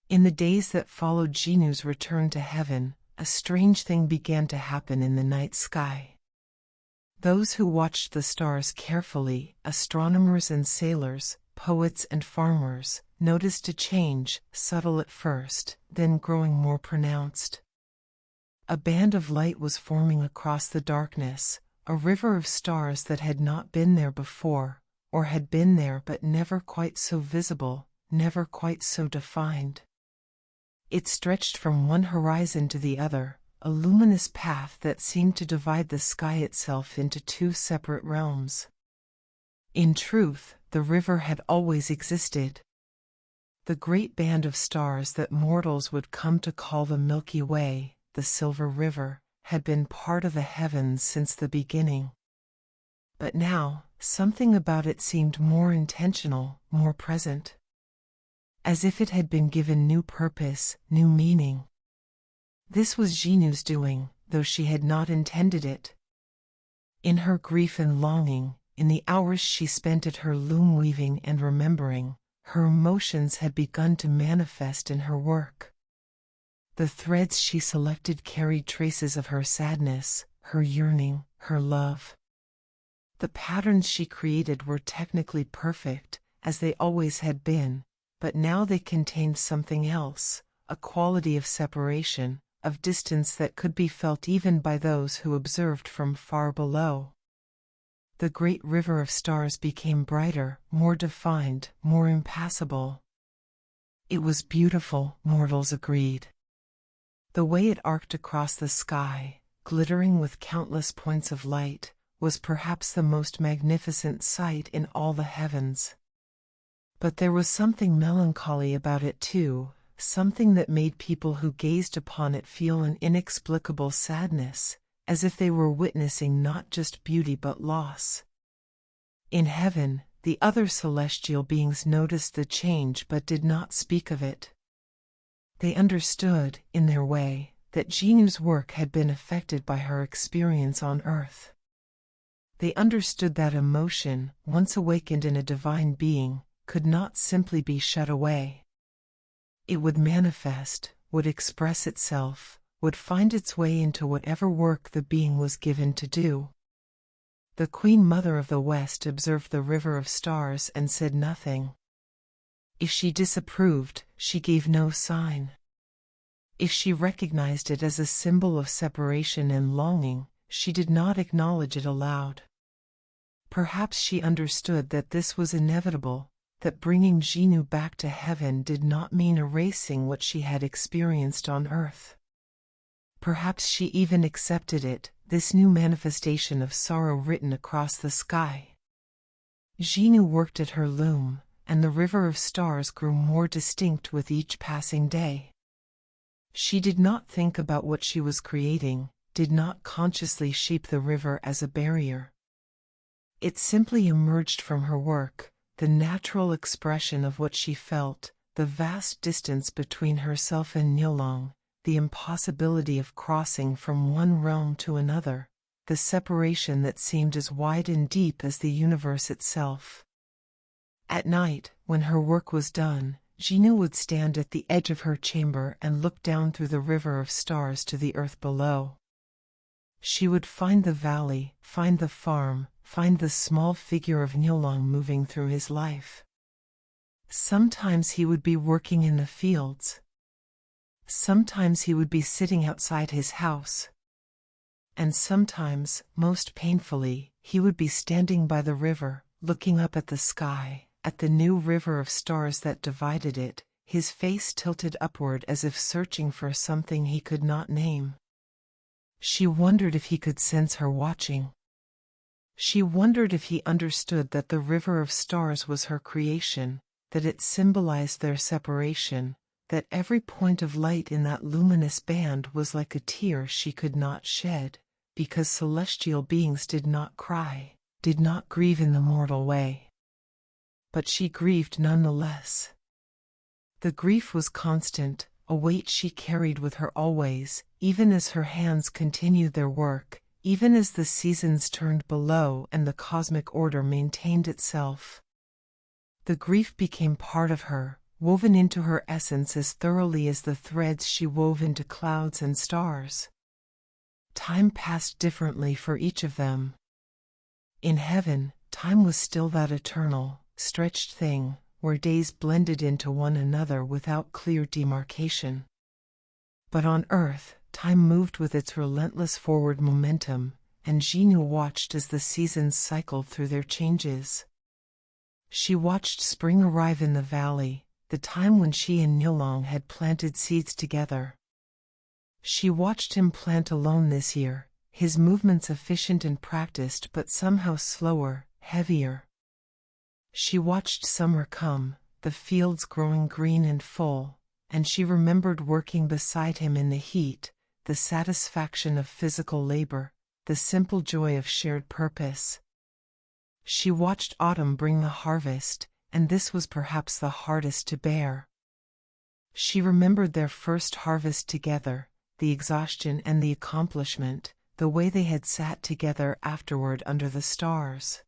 In the days that followed Zhinu's return to heaven, a strange thing began to happen in the night sky. Those who watched the stars carefully, astronomers and sailors, poets and farmers, noticed a change, subtle at first, then growing more pronounced. A band of light was forming across the darkness, a river of stars that had not been there before, or had been there but never quite so visible, never quite so defined. It stretched from one horizon to the other, a luminous path that seemed to divide the sky itself into two separate realms. In truth, the river had always existed. The great band of stars that mortals would come to call the Milky Way, the Silver River, had been part of the heavens since the beginning. But now, something about it seemed more intentional, more present. As if it had been given new purpose, new meaning. This was Zhinu's doing, though she had not intended it. In her grief and longing, in the hours she spent at her loom weaving and remembering, her emotions had begun to manifest in her work. The threads she selected carried traces of her sadness, her yearning, her love. The patterns she created were technically perfect, as they always had been, but now they contained something else, a quality of separation, of distance that could be felt even by those who observed from far below. The great river of stars became brighter, more defined, more impassable. It was beautiful, mortals agreed. The way it arced across the sky, glittering with countless points of light, was perhaps the most magnificent sight in all the heavens. But there was something melancholy about it too, something that made people who gazed upon it feel an inexplicable sadness, as if they were witnessing not just beauty but loss. In heaven, the other celestial beings noticed the change but did not speak of it. They understood, in their way, that Zhinu's work had been affected by her experience on earth. They understood that emotion, once awakened in a divine being, could not simply be shut away. It would manifest, would express itself, would find its way into whatever work the being was given to do. The Queen Mother of the West observed the river of stars and said nothing. If she disapproved, she gave no sign. If she recognized it as a symbol of separation and longing, she did not acknowledge it aloud. Perhaps she understood that this was inevitable, that bringing Zhinu back to heaven did not mean erasing what she had experienced on earth. Perhaps she even accepted it, this new manifestation of sorrow written across the sky. Zhinu worked at her loom, and the river of stars grew more distinct with each passing day. She did not think about what she was creating, did not consciously shape the river as a barrier. It simply emerged from her work, the natural expression of what she felt, the vast distance between herself and Niulang, the impossibility of crossing from one realm to another, the separation that seemed as wide and deep as the universe itself. At night, when her work was done, Zhinu would stand at the edge of her chamber and look down through the river of stars to the earth below. She would find the valley, find the farm, find the small figure of Niulang moving through his life. Sometimes he would be working in the fields. Sometimes he would be sitting outside his house. And sometimes, most painfully, he would be standing by the river, looking up at the sky, at the new river of stars that divided it, his face tilted upward as if searching for something he could not name. She wondered if he could sense her watching. She wondered if he understood that the river of stars was her creation, that it symbolized their separation, that every point of light in that luminous band was like a tear she could not shed, because celestial beings did not cry, did not grieve in the mortal way. But she grieved nonetheless. The grief was constant, a weight she carried with her always, even as her hands continued their work, even as the seasons turned below and the cosmic order maintained itself. The grief became part of her, woven into her essence as thoroughly as the threads she wove into clouds and stars. Time passed differently for each of them. In heaven, time was still that eternal, stretched thing, where days blended into one another without clear demarcation. But on earth, time moved with its relentless forward momentum, and Zhinu watched as the seasons cycled through their changes. She watched spring arrive in the valley, the time when she and Niulang had planted seeds together. She watched him plant alone this year, his movements efficient and practiced but somehow slower, heavier. She watched summer come, the fields growing green and full, and she remembered working beside him in the heat, the satisfaction of physical labor, the simple joy of shared purpose. She watched autumn bring the harvest, and this was perhaps the hardest to bear. She remembered their first harvest together, the exhaustion and the accomplishment, the way they had sat together afterward under the stars.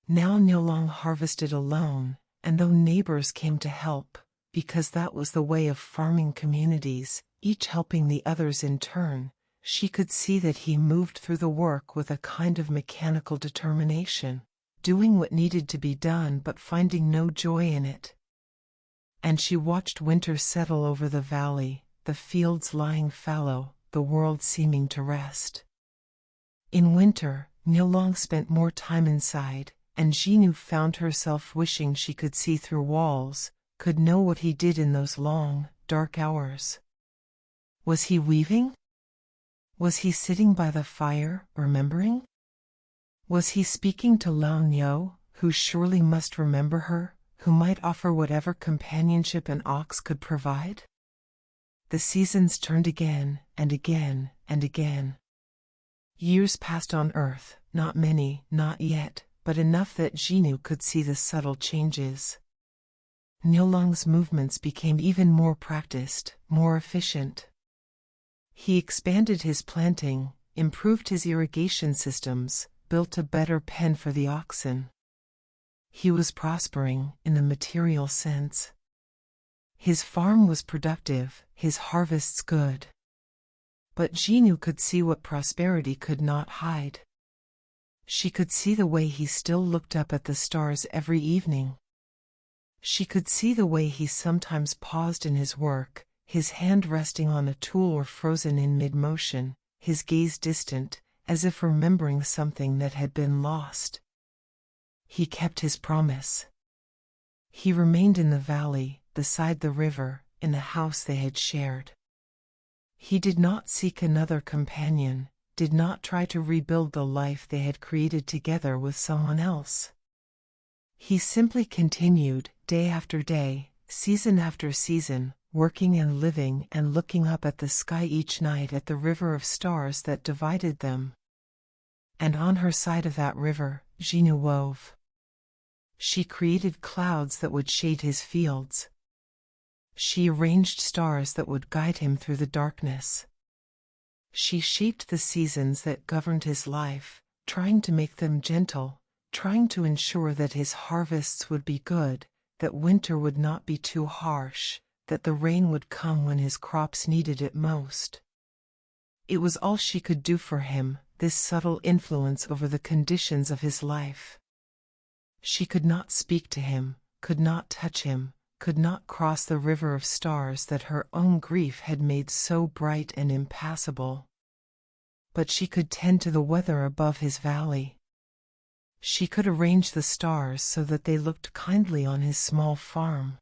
Now Niulang harvested alone, and though neighbors came to help, because that was the way of farming communities, each helping the others in turn, she could see that he moved through the work with a kind of mechanical determination, doing what needed to be done but finding no joy in it. And she watched winter settle over the valley, the fields lying fallow, the world seeming to rest. In winter, Niulang spent more time inside, and Zhinu found herself wishing she could see through walls, could know what he did in those long, dark hours. Was he weaving? Was he sitting by the fire, remembering? Was he speaking to Lao Nyo, who surely must remember her, who might offer whatever companionship an ox could provide? The seasons turned again, and again, and again. Years passed on earth, not many, not yet, but enough that Zhinu could see the subtle changes. Niulang's movements became even more practiced, more efficient. He expanded his planting, improved his irrigation systems, built a better pen for the oxen. He was prospering, in the material sense. His farm was productive, his harvests good. But Zhinu could see what prosperity could not hide. She could see the way he still looked up at the stars every evening. She could see the way he sometimes paused in his work, his hand resting on a tool or frozen in mid-motion, his gaze distant, as if remembering something that had been lost. He kept his promise. He remained in the valley, beside the river, in the house they had shared. He did not seek another companion, did not try to rebuild the life they had created together with someone else. He simply continued, day after day, season after season, working and living and looking up at the sky each night at the river of stars that divided them. And on her side of that river, Zhinu wove. She created clouds that would shade his fields. She arranged stars that would guide him through the darkness. She shaped the seasons that governed his life, trying to make them gentle, trying to ensure that his harvests would be good, that winter would not be too harsh, that the rain would come when his crops needed it most. It was all she could do for him, this subtle influence over the conditions of his life. She could not speak to him, could not touch him, could not cross the river of stars that her own grief had made so bright and impassable. But she could tend to the weather above his valley. She could arrange the stars so that they looked kindly on his small farm.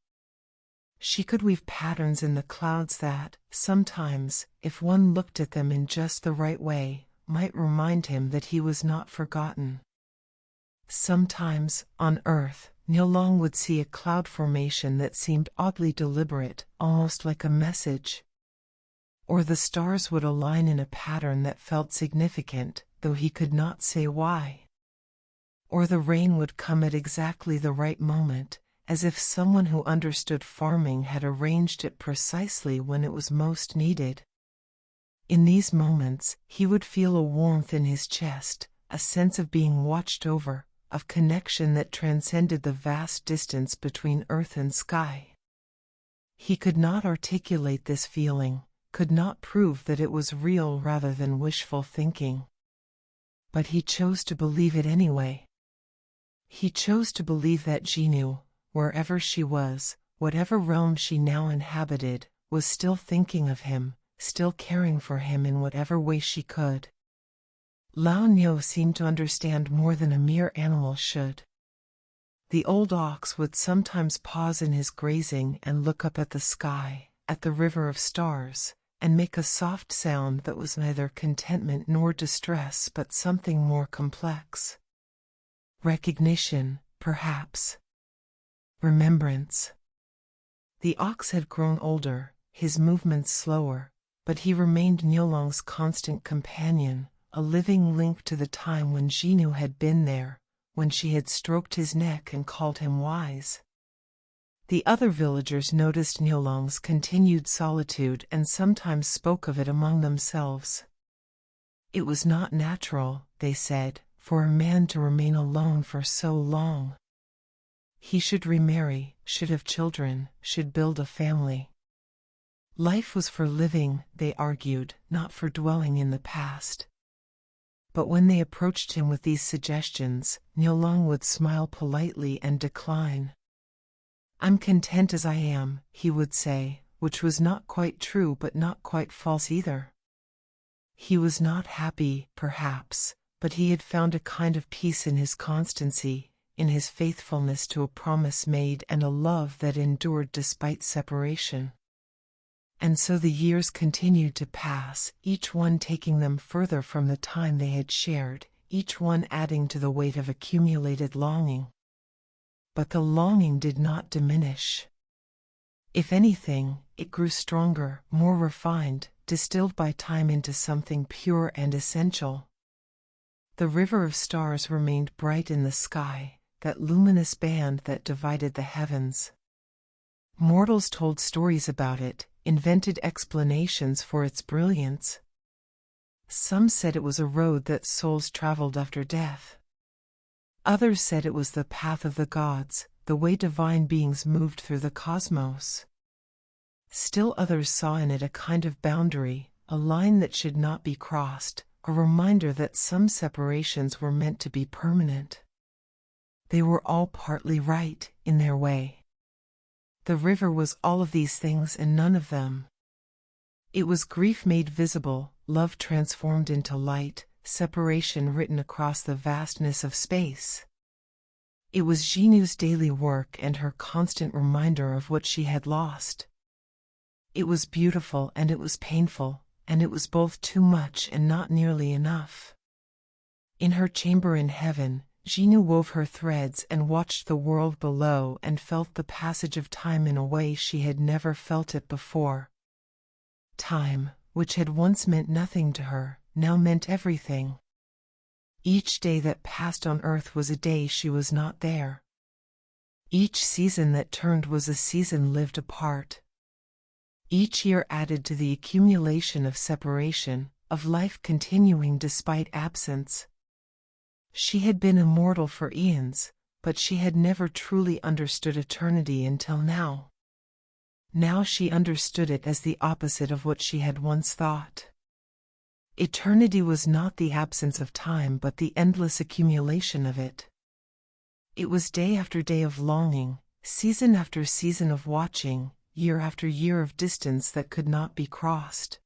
She could weave patterns in the clouds that, sometimes, if one looked at them in just the right way, might remind him that he was not forgotten. Sometimes, on earth, Niulang would see a cloud formation that seemed oddly deliberate, almost like a message. Or the stars would align in a pattern that felt significant, though he could not say why. Or the rain would come at exactly the right moment, as if someone who understood farming had arranged it precisely when it was most needed. In these moments, he would feel a warmth in his chest, a sense of being watched over, of connection that transcended the vast distance between earth and sky. He could not articulate this feeling, could not prove that it was real rather than wishful thinking. But he chose to believe it anyway. He chose to believe that Zhinu, wherever she was, whatever realm she now inhabited, was still thinking of him, still caring for him in whatever way she could. Lao Nyo seemed to understand more than a mere animal should. The old ox would sometimes pause in his grazing and look up at the sky, at the river of stars, and make a soft sound that was neither contentment nor distress but something more complex. Recognition, perhaps. Remembrance. The ox had grown older, his movements slower, but he remained Niulang's constant companion, a living link to the time when Zhinu had been there, when she had stroked his neck and called him wise. The other villagers noticed Niulang's continued solitude and sometimes spoke of it among themselves. It was not natural, they said, for a man to remain alone for so long. He should remarry, should have children, should build a family. Life was for living, they argued, not for dwelling in the past. But when they approached him with these suggestions, Niulang would smile politely and decline. "I'm content as I am," he would say, which was not quite true but not quite false either. He was not happy, perhaps, but he had found a kind of peace in his constancy, in his faithfulness to a promise made and a love that endured despite separation. And so the years continued to pass, each one taking them further from the time they had shared, each one adding to the weight of accumulated longing. But the longing did not diminish. If anything, it grew stronger, more refined, distilled by time into something pure and essential. The river of stars remained bright in the sky, that luminous band that divided the heavens. Mortals told stories about it, invented explanations for its brilliance. Some said it was a road that souls traveled after death. Others said it was the path of the gods, the way divine beings moved through the cosmos. Still others saw in it a kind of boundary, a line that should not be crossed, a reminder that some separations were meant to be permanent. They were all partly right, in their way. The river was all of these things and none of them. It was grief made visible, love transformed into light, separation written across the vastness of space. It was Zhinu's daily work and her constant reminder of what she had lost. It was beautiful and it was painful, and it was both too much and not nearly enough. In her chamber in heaven, Zhinu wove her threads and watched the world below and felt the passage of time in a way she had never felt it before. Time, which had once meant nothing to her, now meant everything. Each day that passed on earth was a day she was not there. Each season that turned was a season lived apart. Each year added to the accumulation of separation, of life continuing despite absence. She had been immortal for eons, but she had never truly understood eternity until now. Now she understood it as the opposite of what she had once thought. Eternity was not the absence of time but the endless accumulation of it. It was day after day of longing, season after season of watching, year after year of distance that could not be crossed.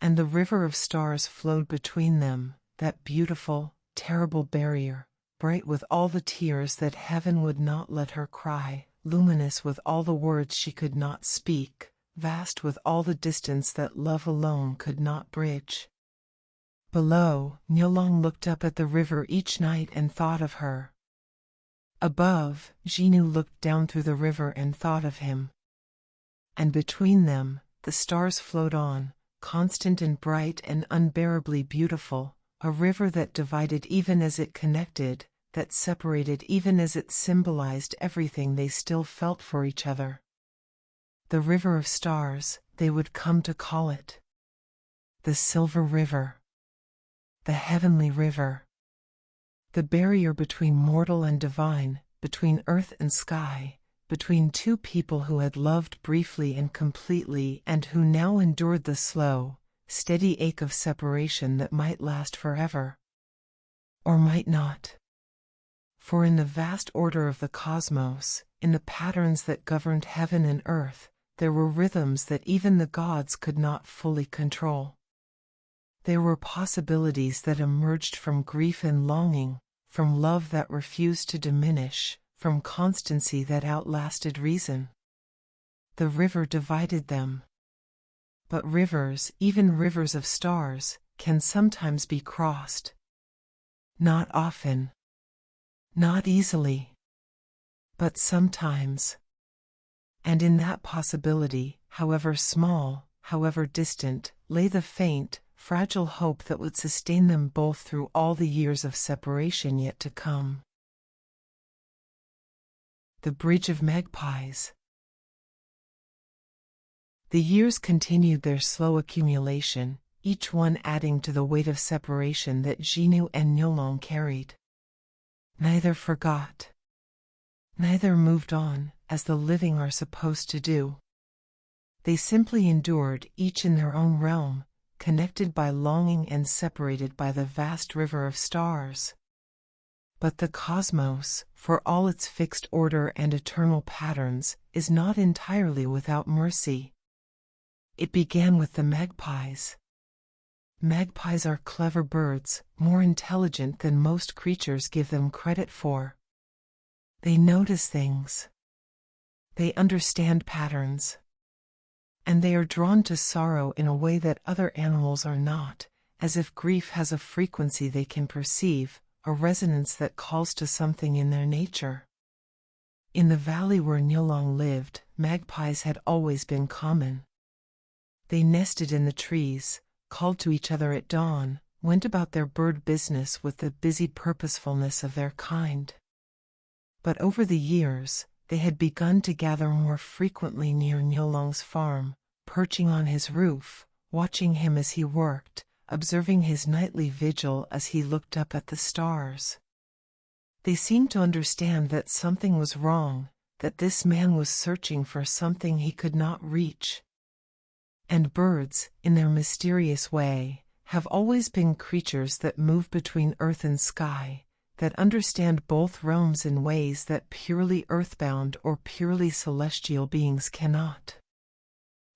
And the river of stars flowed between them, that beautiful, terrible barrier, bright with all the tears that heaven would not let her cry, luminous with all the words she could not speak, vast with all the distance that love alone could not bridge. Below, Niulang looked up at the river each night and thought of her. Above, Zhinu looked down through the river and thought of him. And between them, the stars flowed on, constant and bright and unbearably beautiful, a river that divided even as it connected, that separated even as it symbolized everything they still felt for each other. The river of stars, they would come to call it. The silver river. The heavenly river. The barrier between mortal and divine, between earth and sky, between two people who had loved briefly and completely and who now endured the slow, steady ache of separation that might last forever. Or might not. For in the vast order of the cosmos, in the patterns that governed heaven and earth, there were rhythms that even the gods could not fully control. There were possibilities that emerged from grief and longing, from love that refused to diminish, from constancy that outlasted reason. The river divided them. But rivers, even rivers of stars, can sometimes be crossed. Not often. Not easily. But sometimes. And in that possibility, however small, however distant, lay the faint, fragile hope that would sustain them both through all the years of separation yet to come. The Bridge of Magpies. The years continued their slow accumulation, each one adding to the weight of separation that Zhinu and Niulang carried. Neither forgot. Neither moved on, as the living are supposed to do. They simply endured, each in their own realm, connected by longing and separated by the vast river of stars. But the cosmos, for all its fixed order and eternal patterns, is not entirely without mercy. It began with the magpies. Magpies are clever birds, more intelligent than most creatures give them credit for. They notice things. They understand patterns. And they are drawn to sorrow in a way that other animals are not, as if grief has a frequency they can perceive, a resonance that calls to something in their nature. In the valley where Niulang lived, magpies had always been common. They nested in the trees, called to each other at dawn, went about their bird business with the busy purposefulness of their kind. But over the years, they had begun to gather more frequently near Niulang's farm, perching on his roof, watching him as he worked, observing his nightly vigil as he looked up at the stars. They seemed to understand that something was wrong, that this man was searching for something he could not reach. And birds, in their mysterious way, have always been creatures that move between earth and sky, that understand both realms in ways that purely earthbound or purely celestial beings cannot.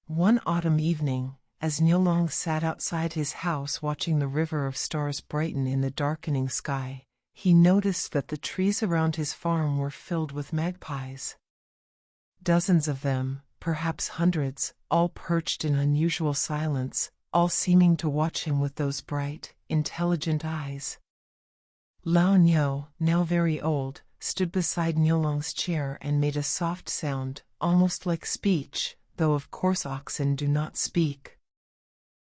One autumn evening, as Niulang sat outside his house watching the river of stars brighten in the darkening sky, he noticed that the trees around his farm were filled with magpies. Dozens of them, perhaps hundreds, all perched in unusual silence, all seeming to watch him with those bright, intelligent eyes. Lao Nyo, now very old, stood beside Niulang's chair and made a soft sound, almost like speech, though of course oxen do not speak.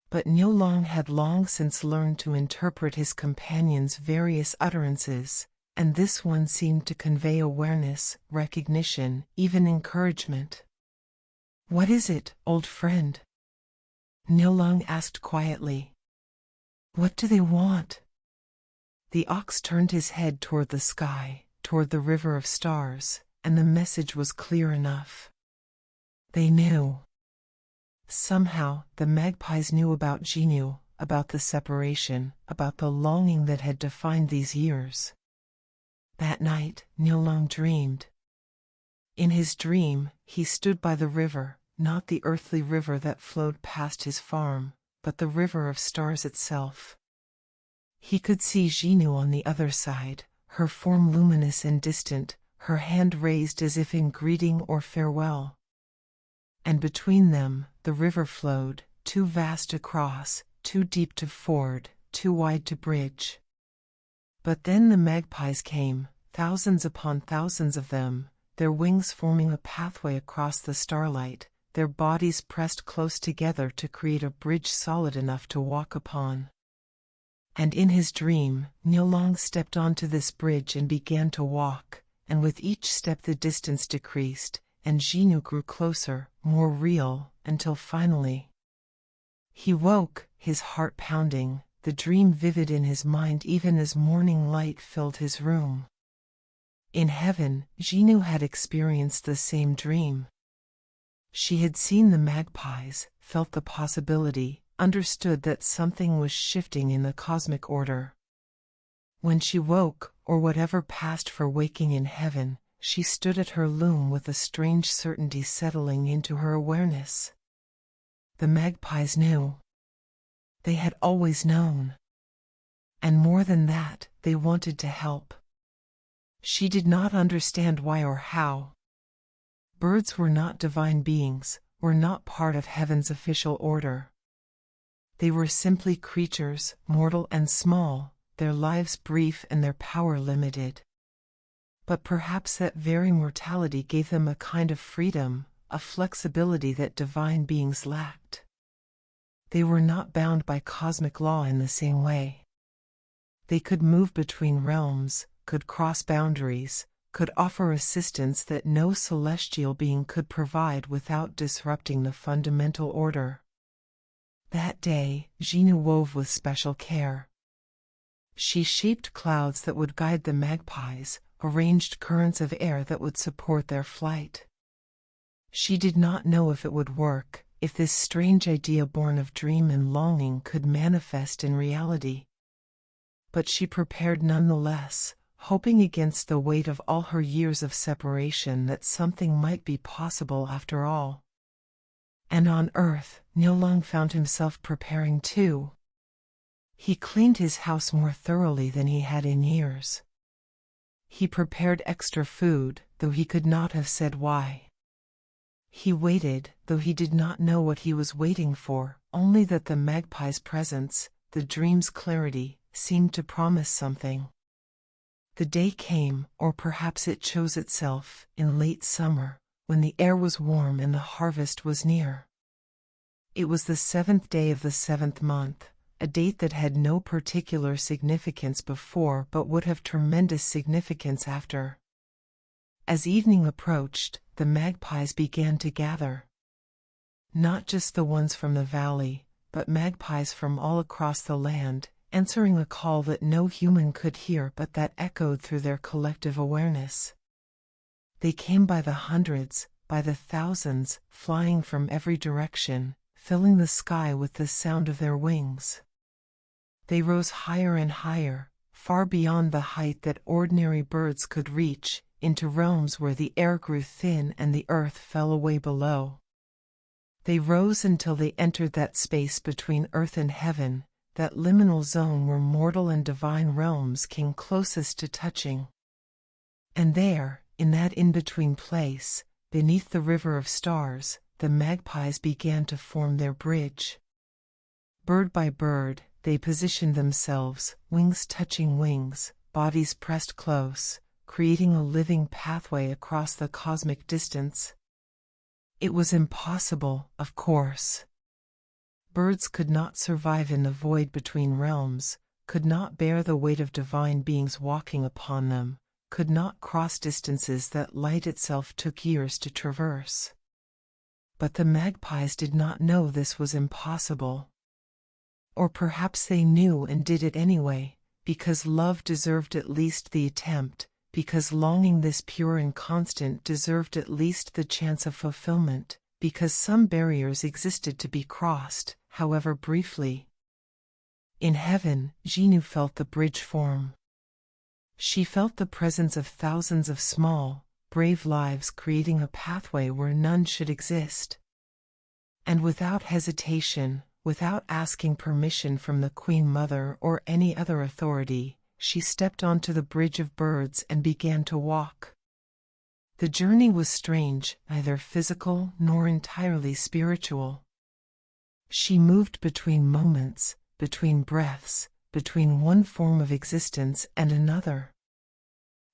But Niulang had long since learned to interpret his companion's various utterances, and this one seemed to convey awareness, recognition, even encouragement. "What is it, old friend?" Niulang asked quietly. "What do they want?" The ox turned his head toward the sky, toward the river of stars, and the message was clear enough. They knew. Somehow, the magpies knew about Zhinu, about the separation, about the longing that had defined these years. That night, Niulang dreamed. In his dream, he stood by the river, not the earthly river that flowed past his farm, but the river of stars itself. He could see Zhinu on the other side, her form luminous and distant, her hand raised as if in greeting or farewell. And between them, the river flowed, too vast to cross, too deep to ford, too wide to bridge. But then the magpies came, thousands upon thousands of them, their wings forming a pathway across the starlight, their bodies pressed close together to create a bridge solid enough to walk upon. And in his dream, Niulang stepped onto this bridge and began to walk, and with each step the distance decreased, and Zhinu grew closer, more real, until finally he woke, his heart pounding, the dream vivid in his mind even as morning light filled his room. In heaven, Zhinu had experienced the same dream. She had seen the magpies, felt the possibility, understood that something was shifting in the cosmic order. When she woke, or whatever passed for waking in heaven, she stood at her loom with a strange certainty settling into her awareness. The magpies knew. They had always known. And more than that, they wanted to help. She did not understand why or how. Birds were not divine beings, were not part of heaven's official order. They were simply creatures, mortal and small, their lives brief and their power limited. But perhaps that very mortality gave them a kind of freedom, a flexibility that divine beings lacked. They were not bound by cosmic law in the same way. They could move between realms, could cross boundaries, could offer assistance that no celestial being could provide without disrupting the fundamental order. That day, Zhinu wove with special care. She shaped clouds that would guide the magpies, arranged currents of air that would support their flight. She did not know if it would work, if this strange idea born of dream and longing could manifest in reality. But she prepared nonetheless, hoping against the weight of all her years of separation that something might be possible after all. And on Earth, Niulang found himself preparing too. He cleaned his house more thoroughly than he had in years. He prepared extra food, though he could not have said why. He waited, though he did not know what he was waiting for, only that the magpie's presence, the dream's clarity, seemed to promise something. The day came, or perhaps it chose itself, in late summer, when the air was warm and the harvest was near. It was the 7th day of the 7th month, a date that had no particular significance before but would have tremendous significance after. As evening approached, the magpies began to gather. Not just the ones from the valley, but magpies from all across the land, answering a call that no human could hear but that echoed through their collective awareness. They came by the hundreds, by the thousands, flying from every direction, filling the sky with the sound of their wings. They rose higher and higher, far beyond the height that ordinary birds could reach, into realms where the air grew thin and the earth fell away below. They rose until they entered that space between earth and heaven, that liminal zone where mortal and divine realms came closest to touching. And there, in that in-between place, beneath the river of stars, the magpies began to form their bridge. Bird by bird, they positioned themselves, wings touching wings, bodies pressed close, creating a living pathway across the cosmic distance. It was impossible, of course. Birds could not survive in the void between realms, could not bear the weight of divine beings walking upon them, could not cross distances that light itself took years to traverse. But the magpies did not know this was impossible. Or perhaps they knew and did it anyway, because love deserved at least the attempt, because longing this pure and constant deserved at least the chance of fulfillment, because some barriers existed to be crossed, however briefly. In heaven, Zhinu felt the bridge form. She felt the presence of thousands of small, brave lives creating a pathway where none should exist. And without hesitation, without asking permission from the Queen Mother or any other authority, she stepped onto the bridge of birds and began to walk. The journey was strange, neither physical nor entirely spiritual. She moved between moments, between breaths, between one form of existence and another.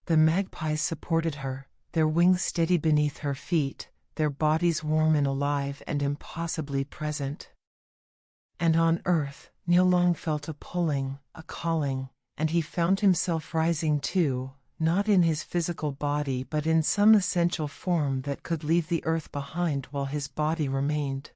The magpies supported her, their wings steady beneath her feet, their bodies warm and alive and impossibly present. And on earth, Niulang felt a pulling, a calling, and he found himself rising too, not in his physical body but in some essential form that could leave the earth behind while his body remained.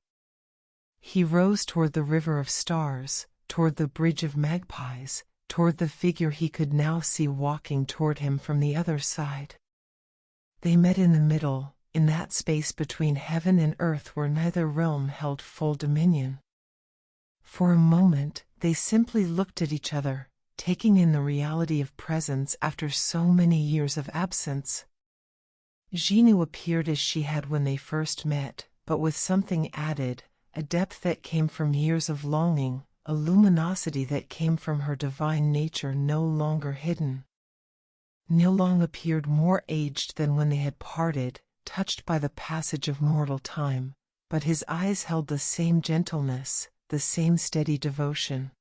He rose toward the river of stars, toward the Bridge of Magpies, toward the figure he could now see walking toward him from the other side. They met in the middle, in that space between heaven and earth where neither realm held full dominion. For a moment, they simply looked at each other, taking in the reality of presence after so many years of absence. Zhinu appeared as she had when they first met, but with something added, a depth that came from years of longing, a luminosity that came from her divine nature no longer hidden. Niulang appeared more aged than when they had parted, touched by the passage of mortal time, but his eyes held the same gentleness, the same steady devotion.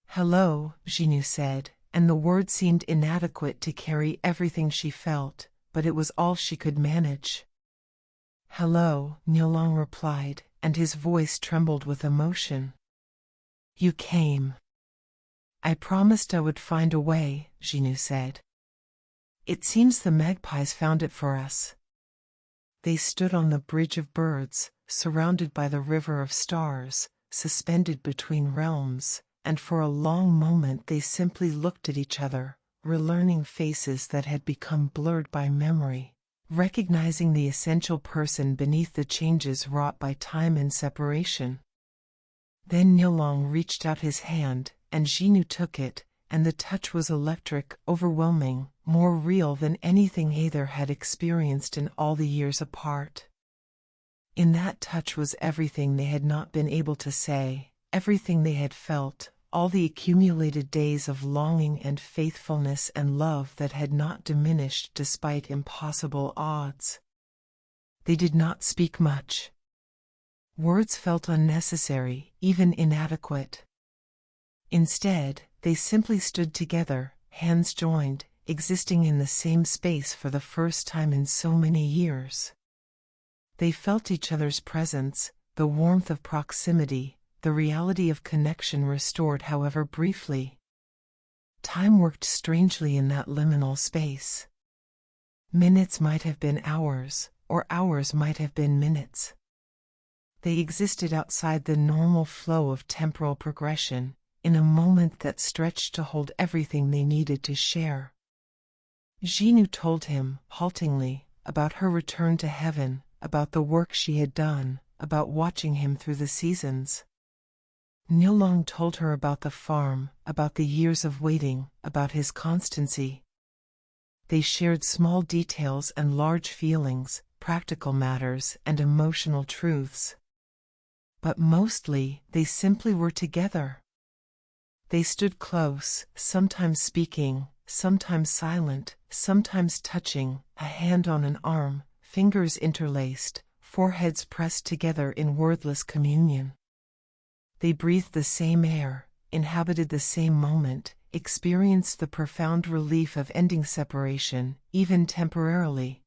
"Hello," Zhinu said, and the word seemed inadequate to carry everything she felt, but it was all she could manage. "Hello," Niulang replied, and his voice trembled with emotion. "You came." "I promised I would find a way," Zhinu said. "It seems the magpies found it for us." They stood on the Bridge of Birds, surrounded by the river of stars, suspended between realms, and for a long moment they simply looked at each other, relearning faces that had become blurred by memory, recognizing the essential person beneath the changes wrought by time and separation. Then Niulang reached out his hand, and Zhinu took it, and the touch was electric, overwhelming, more real than anything either had experienced in all the years apart. In that touch was everything they had not been able to say, everything they had felt, all the accumulated days of longing and faithfulness and love that had not diminished despite impossible odds. They did not speak much. Words felt unnecessary, even inadequate. Instead, they simply stood together, hands joined, existing in the same space for the first time in so many years. They felt each other's presence, the warmth of proximity, the reality of connection restored however briefly. Time worked strangely in that liminal space. Minutes might have been hours, or hours might have been minutes. They existed outside the normal flow of temporal progression, in a moment that stretched to hold everything they needed to share. Zhinu told him, haltingly, about her return to heaven, about the work she had done, about watching him through the seasons. Niulang told her about the farm, about the years of waiting, about his constancy. They shared small details and large feelings, practical matters and emotional truths. But mostly, they simply were together. They stood close, sometimes speaking, sometimes silent, sometimes touching, a hand on an arm, fingers interlaced, foreheads pressed together in wordless communion. They breathed the same air, inhabited the same moment, experienced the profound relief of ending separation, even temporarily.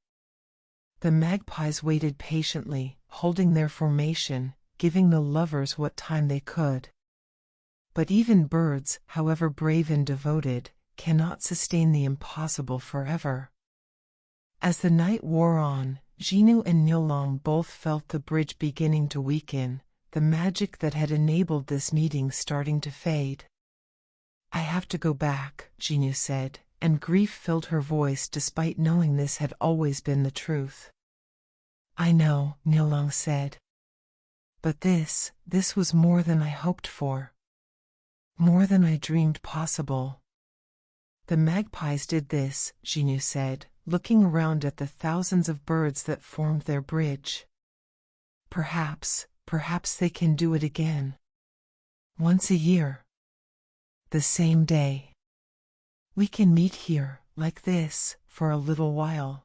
The magpies waited patiently, holding their formation, giving the lovers what time they could. But even birds, however brave and devoted, cannot sustain the impossible forever. As the night wore on, Zhinu and Niulang both felt the bridge beginning to weaken, the magic that had enabled this meeting starting to fade. "I have to go back," Zhinu said, and grief filled her voice despite knowing this had always been the truth. "I know," Niulang said. "But this was more than I hoped for. More than I dreamed possible." "The magpies did this," Zhinu said, looking around at the thousands of birds that formed their bridge. Perhaps they can do it again. Once a year. The same day. We can meet here, like this, for a little while."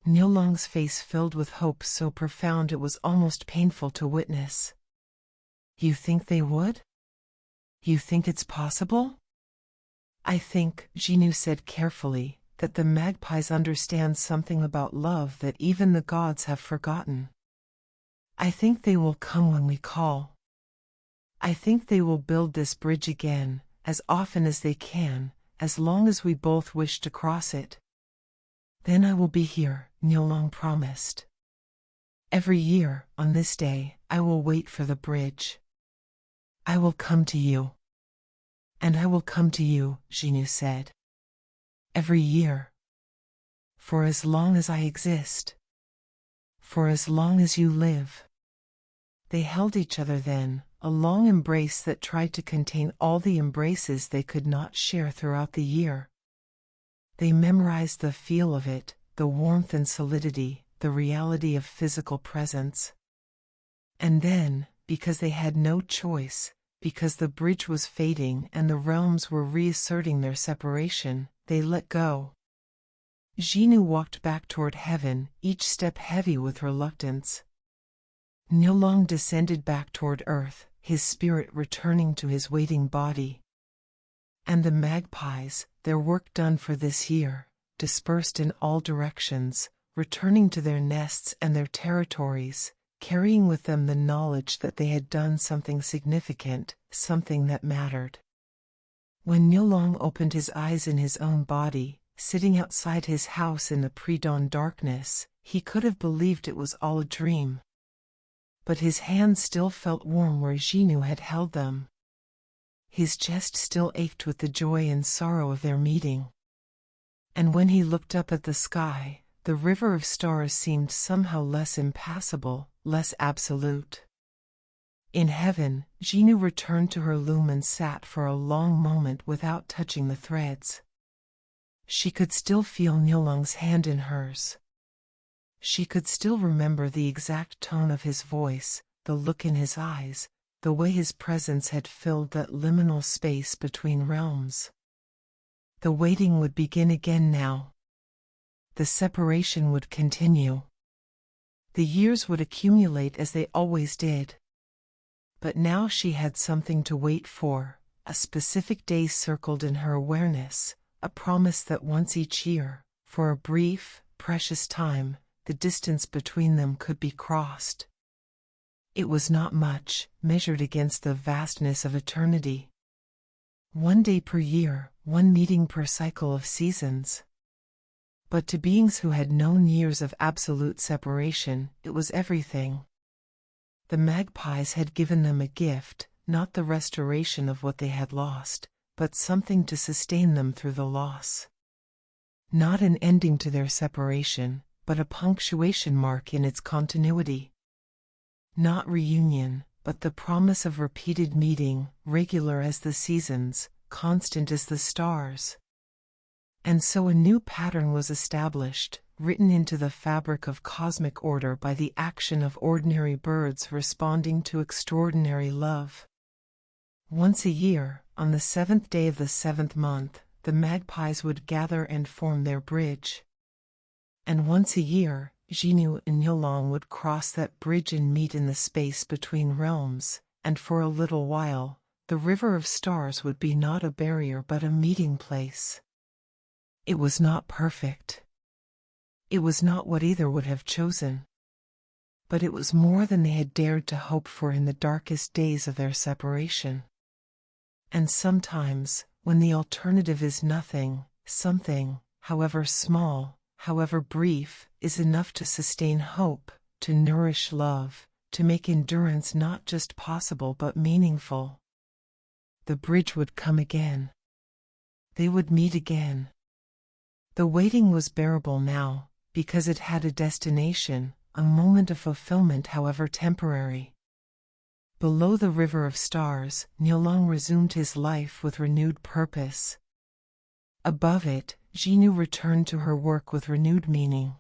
Niulang's face filled with hope so profound it was almost painful to witness. "You think they would? You think it's possible?" "I think," Zhinu said carefully, "that the magpies understand something about love that even the gods have forgotten. I think they will come when we call. I think they will build this bridge again, as often as they can, as long as we both wish to cross it." "Then I will be here," Niulang promised. "Every year, on this day, I will wait for the bridge. I will come to you." "And I will come to you," Zhinu said. "Every year. For as long as I exist. For as long as you live." They held each other then, a long embrace that tried to contain all the embraces they could not share throughout the year. They memorized the feel of it, the warmth and solidity, the reality of physical presence. And then, because they had no choice, Because the bridge was fading and the realms were reasserting their separation, they let go. Zhinu walked back toward heaven, each step heavy with reluctance. Niulang descended back toward earth, his spirit returning to his waiting body. And the magpies, their work done for this year, dispersed in all directions, returning to their nests and their territories, carrying with them the knowledge that they had done something significant, something that mattered. When Niulang opened his eyes in his own body, sitting outside his house in the pre-dawn darkness, he could have believed it was all a dream. But his hands still felt warm where Zhinu had held them. His chest still ached with the joy and sorrow of their meeting. And when he looked up at the sky, the river of stars seemed somehow less impassable, less absolute. In heaven, Zhinu returned to her loom and sat for a long moment without touching the threads. She could still feel Niulang's hand in hers. She could still remember the exact tone of his voice, the look in his eyes, the way his presence had filled that liminal space between realms. The waiting would begin again now. The separation would continue. The years would accumulate as they always did. But now she had something to wait for, a specific day circled in her awareness, a promise that once each year, for a brief, precious time, the distance between them could be crossed. It was not much, measured against the vastness of eternity. 1 day per year, 1 meeting per cycle of seasons. But to beings who had known years of absolute separation, it was everything. The magpies had given them a gift, not the restoration of what they had lost, but something to sustain them through the loss. Not an ending to their separation, but a punctuation mark in its continuity. Not reunion, but the promise of repeated meeting, regular as the seasons, constant as the stars. And so a new pattern was established, written into the fabric of cosmic order by the action of ordinary birds responding to extraordinary love. Once a year, on the 7th day of the 7th month, the magpies would gather and form their bridge. And once a year, Zhinu and Niulang would cross that bridge and meet in the space between realms, and for a little while, the river of stars would be not a barrier but a meeting place. It was not perfect. It was not what either would have chosen. But it was more than they had dared to hope for in the darkest days of their separation. And sometimes, when the alternative is nothing, something, however small, however brief, is enough to sustain hope, to nourish love, to make endurance not just possible but meaningful. The bridge would come again. They would meet again. The waiting was bearable now, because it had a destination, a moment of fulfillment however temporary. Below the river of stars, Niulang resumed his life with renewed purpose. Above it, Zhinu returned to her work with renewed meaning.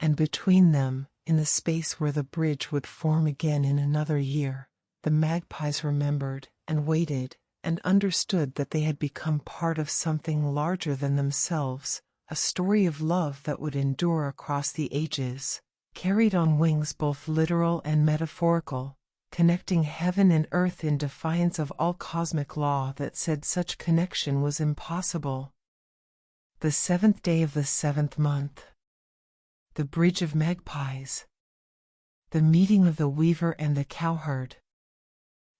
And between them, in the space where the bridge would form again in another year, the magpies remembered, and waited, and understood that they had become part of something larger than themselves, a story of love that would endure across the ages, carried on wings both literal and metaphorical, connecting heaven and earth in defiance of all cosmic law that said such connection was impossible. The 7th day of the 7th month. The Bridge of Magpies. The meeting of the Weaver and the Cowherd.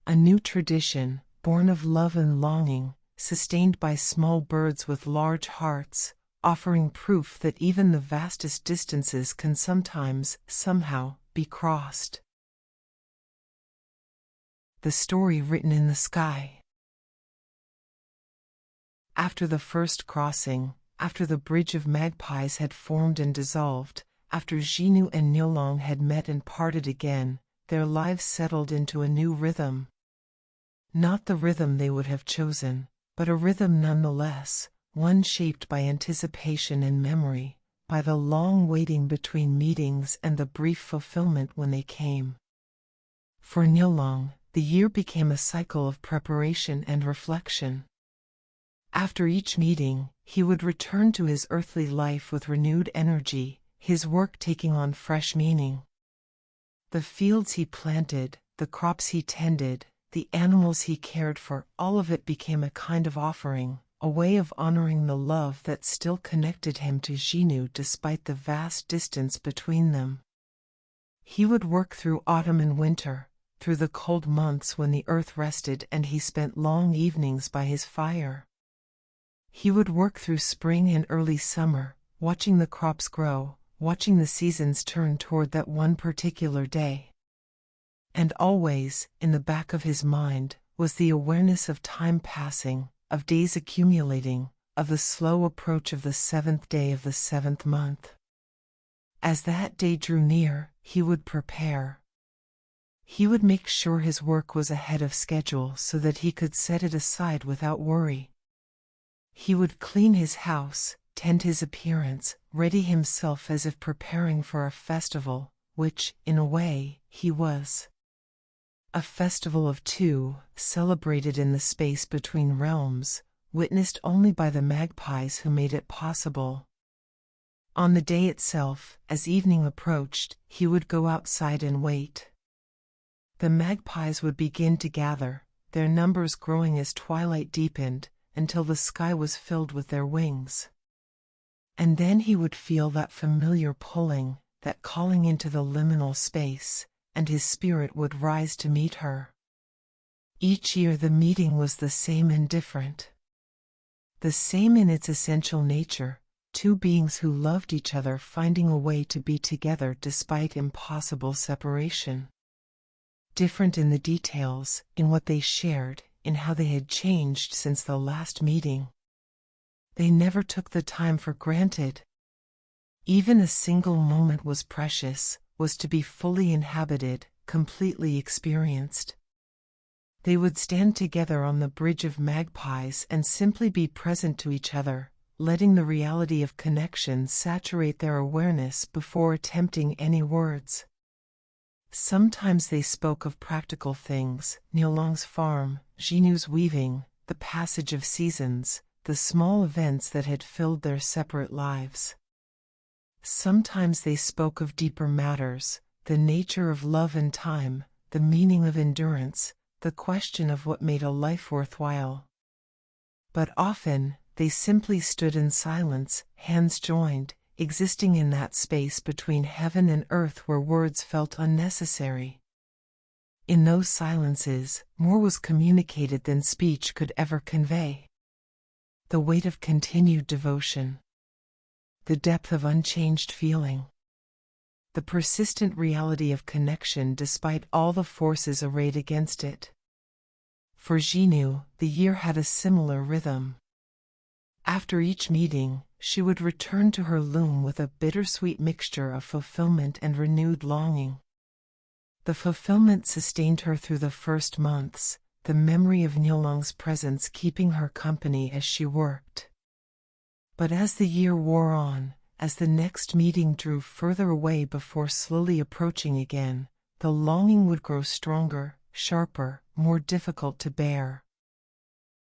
A new tradition, born of love and longing, sustained by small birds with large hearts, offering proof that even the vastest distances can sometimes, somehow, be crossed. The story written in the sky. After the first crossing, after the Bridge of Magpies had formed and dissolved, after Zhinu and Niulang had met and parted again, their lives settled into a new rhythm. Not the rhythm they would have chosen, but a rhythm nonetheless, one shaped by anticipation and memory, by the long waiting between meetings and the brief fulfillment when they came. For Niulang, The year became a cycle of preparation and reflection. After each meeting, he would return to his earthly life with renewed energy, his work taking on fresh meaning. The fields he planted, the crops he tended, the animals he cared for, all of it became a kind of offering, a way of honoring the love that still connected him to Zhinu despite the vast distance between them. He would work through autumn and winter, through the cold months when the earth rested and he spent long evenings by his fire. He would work through spring and early summer, watching the crops grow, watching the seasons turn toward that one particular day. And always, in the back of his mind, was the awareness of time passing, of days accumulating, of the slow approach of the 7th day of the 7th month. As that day drew near, he would prepare. He would make sure his work was ahead of schedule so that he could set it aside without worry. He would clean his house, tend his appearance, ready himself as if preparing for a festival, which, in a way, he was. A festival of two, celebrated in the space between realms, witnessed only by the magpies who made it possible. On the day itself, as evening approached, he would go outside and wait. The magpies would begin to gather, their numbers growing as twilight deepened, until the sky was filled with their wings. And then he would feel that familiar pulling, that calling into the liminal space, and his spirit would rise to meet her. Each year the meeting was the same and different. The same in its essential nature, two beings who loved each other finding a way to be together despite impossible separation. Different in the details, in what they shared, in how they had changed since the last meeting. They never took the time for granted. Even a single moment was precious, was to be fully inhabited, completely experienced. They would stand together on the Bridge of Magpies and simply be present to each other, letting the reality of connection saturate their awareness before attempting any words. Sometimes they spoke of practical things, Niulang's farm, Zhinu's weaving, the passage of seasons, the small events that had filled their separate lives. Sometimes they spoke of deeper matters, the nature of love and time, the meaning of endurance, the question of what made a life worthwhile. But often, they simply stood in silence, hands joined, existing in that space between heaven and earth where words felt unnecessary. In those silences, more was communicated than speech could ever convey. The weight of continued devotion. The depth of unchanged feeling. The persistent reality of connection despite all the forces arrayed against it. For Zhinu, the year had a similar rhythm. After each meeting, she would return to her loom with a bittersweet mixture of fulfillment and renewed longing. The fulfillment sustained her through the first months, the memory of Niulang's presence keeping her company as she worked. But as the year wore on, as the next meeting drew further away before slowly approaching again, the longing would grow stronger, sharper, more difficult to bear.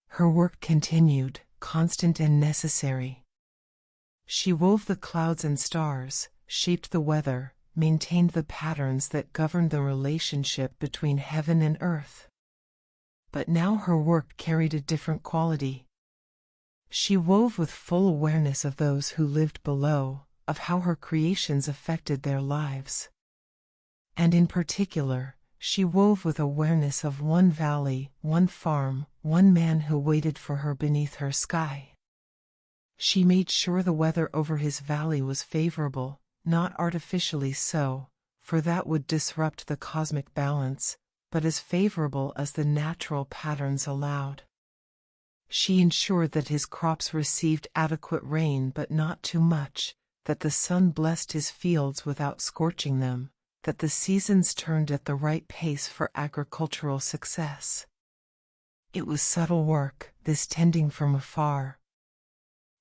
Her work continued, constant and necessary. She wove the clouds and stars, shaped the weather, maintained the patterns that governed the relationship between heaven and earth. But now her work carried a different quality. She wove with full awareness of those who lived below, of how her creations affected their lives. And in particular, she wove with awareness of one valley, one farm, one man who waited for her beneath her sky. She made sure the weather over his valley was favorable, not artificially so, for that would disrupt the cosmic balance, but as favorable as the natural patterns allowed. She ensured that his crops received adequate rain but not too much, that the sun blessed his fields without scorching them, that the seasons turned at the right pace for agricultural success. It was subtle work, this tending from afar.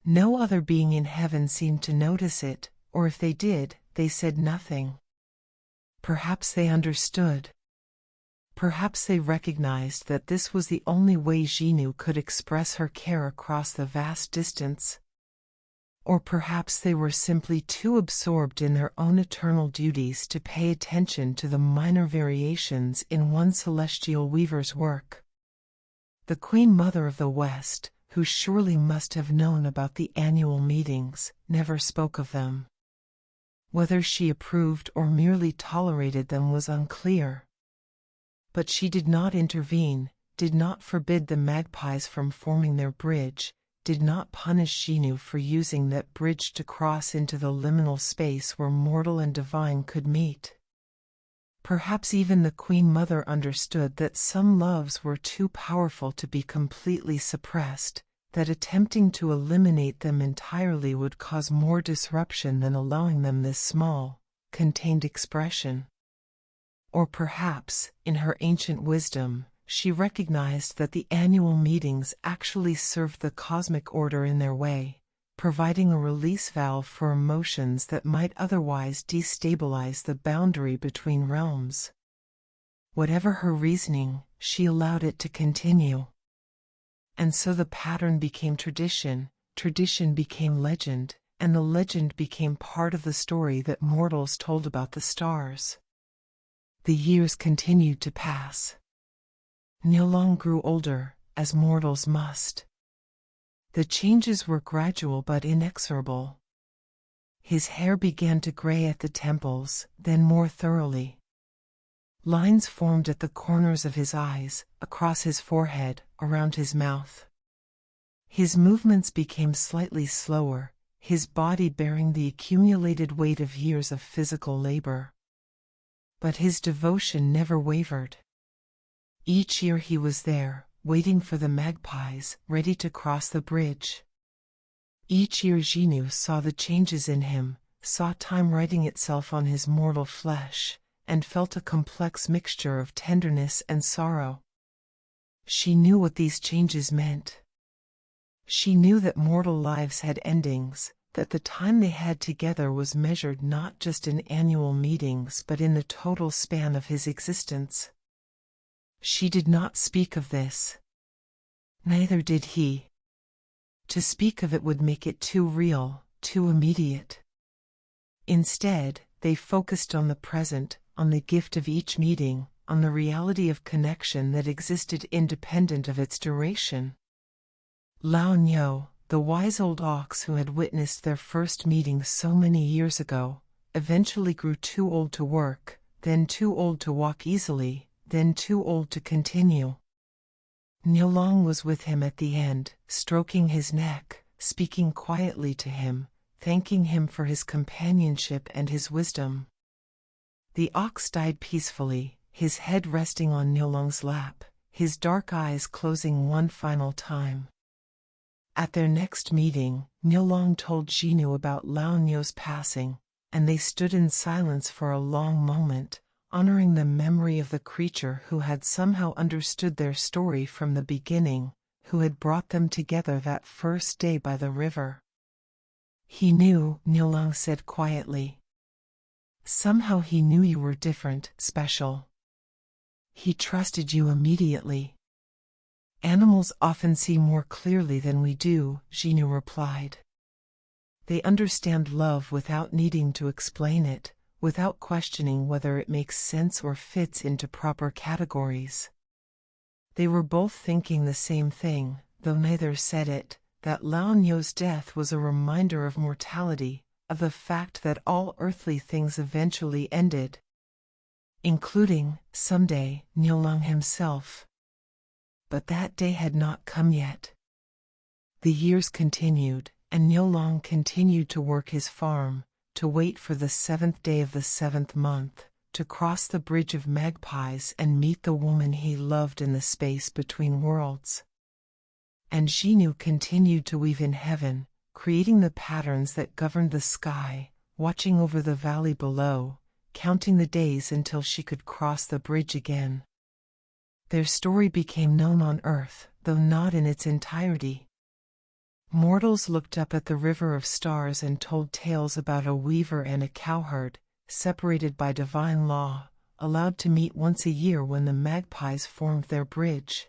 No other being in heaven seemed to notice it, or if they did, they said nothing. Perhaps they understood. Perhaps they recognized that this was the only way Zhinu could express her care across the vast distance. Or perhaps they were simply too absorbed in their own eternal duties to pay attention to the minor variations in one celestial weaver's work. The Queen Mother of the West, who surely must have known about the annual meetings, never spoke of them. Whether she approved or merely tolerated them was unclear. But she did not intervene, did not forbid the magpies from forming their bridge, did not punish Zhinu for using that bridge to cross into the liminal space where mortal and divine could meet. Perhaps even the Queen Mother understood that some loves were too powerful to be completely suppressed, that attempting to eliminate them entirely would cause more disruption than allowing them this small, contained expression. Or perhaps, in her ancient wisdom, she recognized that the annual meetings actually served the cosmic order in their way, providing a release valve for emotions that might otherwise destabilize the boundary between realms. Whatever her reasoning, she allowed it to continue. And so the pattern became tradition, tradition became legend, and the legend became part of the story that mortals told about the stars. The years continued to pass. Niulang grew older, as mortals must. The changes were gradual but inexorable. His hair began to gray at the temples, then more thoroughly. Lines formed at the corners of his eyes, across his forehead, around his mouth. His movements became slightly slower, his body bearing the accumulated weight of years of physical labor. But his devotion never wavered. Each year he was there, waiting for the magpies, ready to cross the bridge. Each year Zhinu saw the changes in him, saw time writing itself on his mortal flesh, and felt a complex mixture of tenderness and sorrow. She knew what these changes meant. She knew that mortal lives had endings, that the time they had together was measured not just in annual meetings but in the total span of his existence. She did not speak of this. Neither did he. To speak of it would make it too real, too immediate. Instead, they focused on the present, on the gift of each meeting, on the reality of connection that existed independent of its duration. Lao Nyo, the wise old ox who had witnessed their first meeting so many years ago, eventually grew too old to work, then too old to walk easily, then too old to continue. Niulang was with him at the end, stroking his neck, speaking quietly to him, thanking him for his companionship and his wisdom. The ox died peacefully, his head resting on Niulang's lap, his dark eyes closing one final time. At their next meeting, Niulang told Zhinu about Lao Nyo's passing, and they stood in silence for a long moment, honoring the memory of the creature who had somehow understood their story from the beginning, who had brought them together that first day by the river. He knew, Niulang said quietly. Somehow he knew you were different, special. He trusted you immediately. Animals often see more clearly than we do, Zhinu replied. They understand love without needing to explain it, without questioning whether it makes sense or fits into proper categories. They were both thinking the same thing, though neither said it, that Lao Nyo's death was a reminder of mortality, of the fact that all earthly things eventually ended. Including, someday, Niulang himself. But that day had not come yet. The years continued, and Niulang continued to work his farm, to wait for the 7th day of the 7th month, to cross the Bridge of Magpies and meet the woman he loved in the space between worlds. And Zhinu continued to weave in heaven, creating the patterns that governed the sky, watching over the valley below, counting the days until she could cross the bridge again. Their story became known on Earth, though not in its entirety. Mortals looked up at the river of stars and told tales about a weaver and a cowherd, separated by divine law, allowed to meet once a year when the magpies formed their bridge.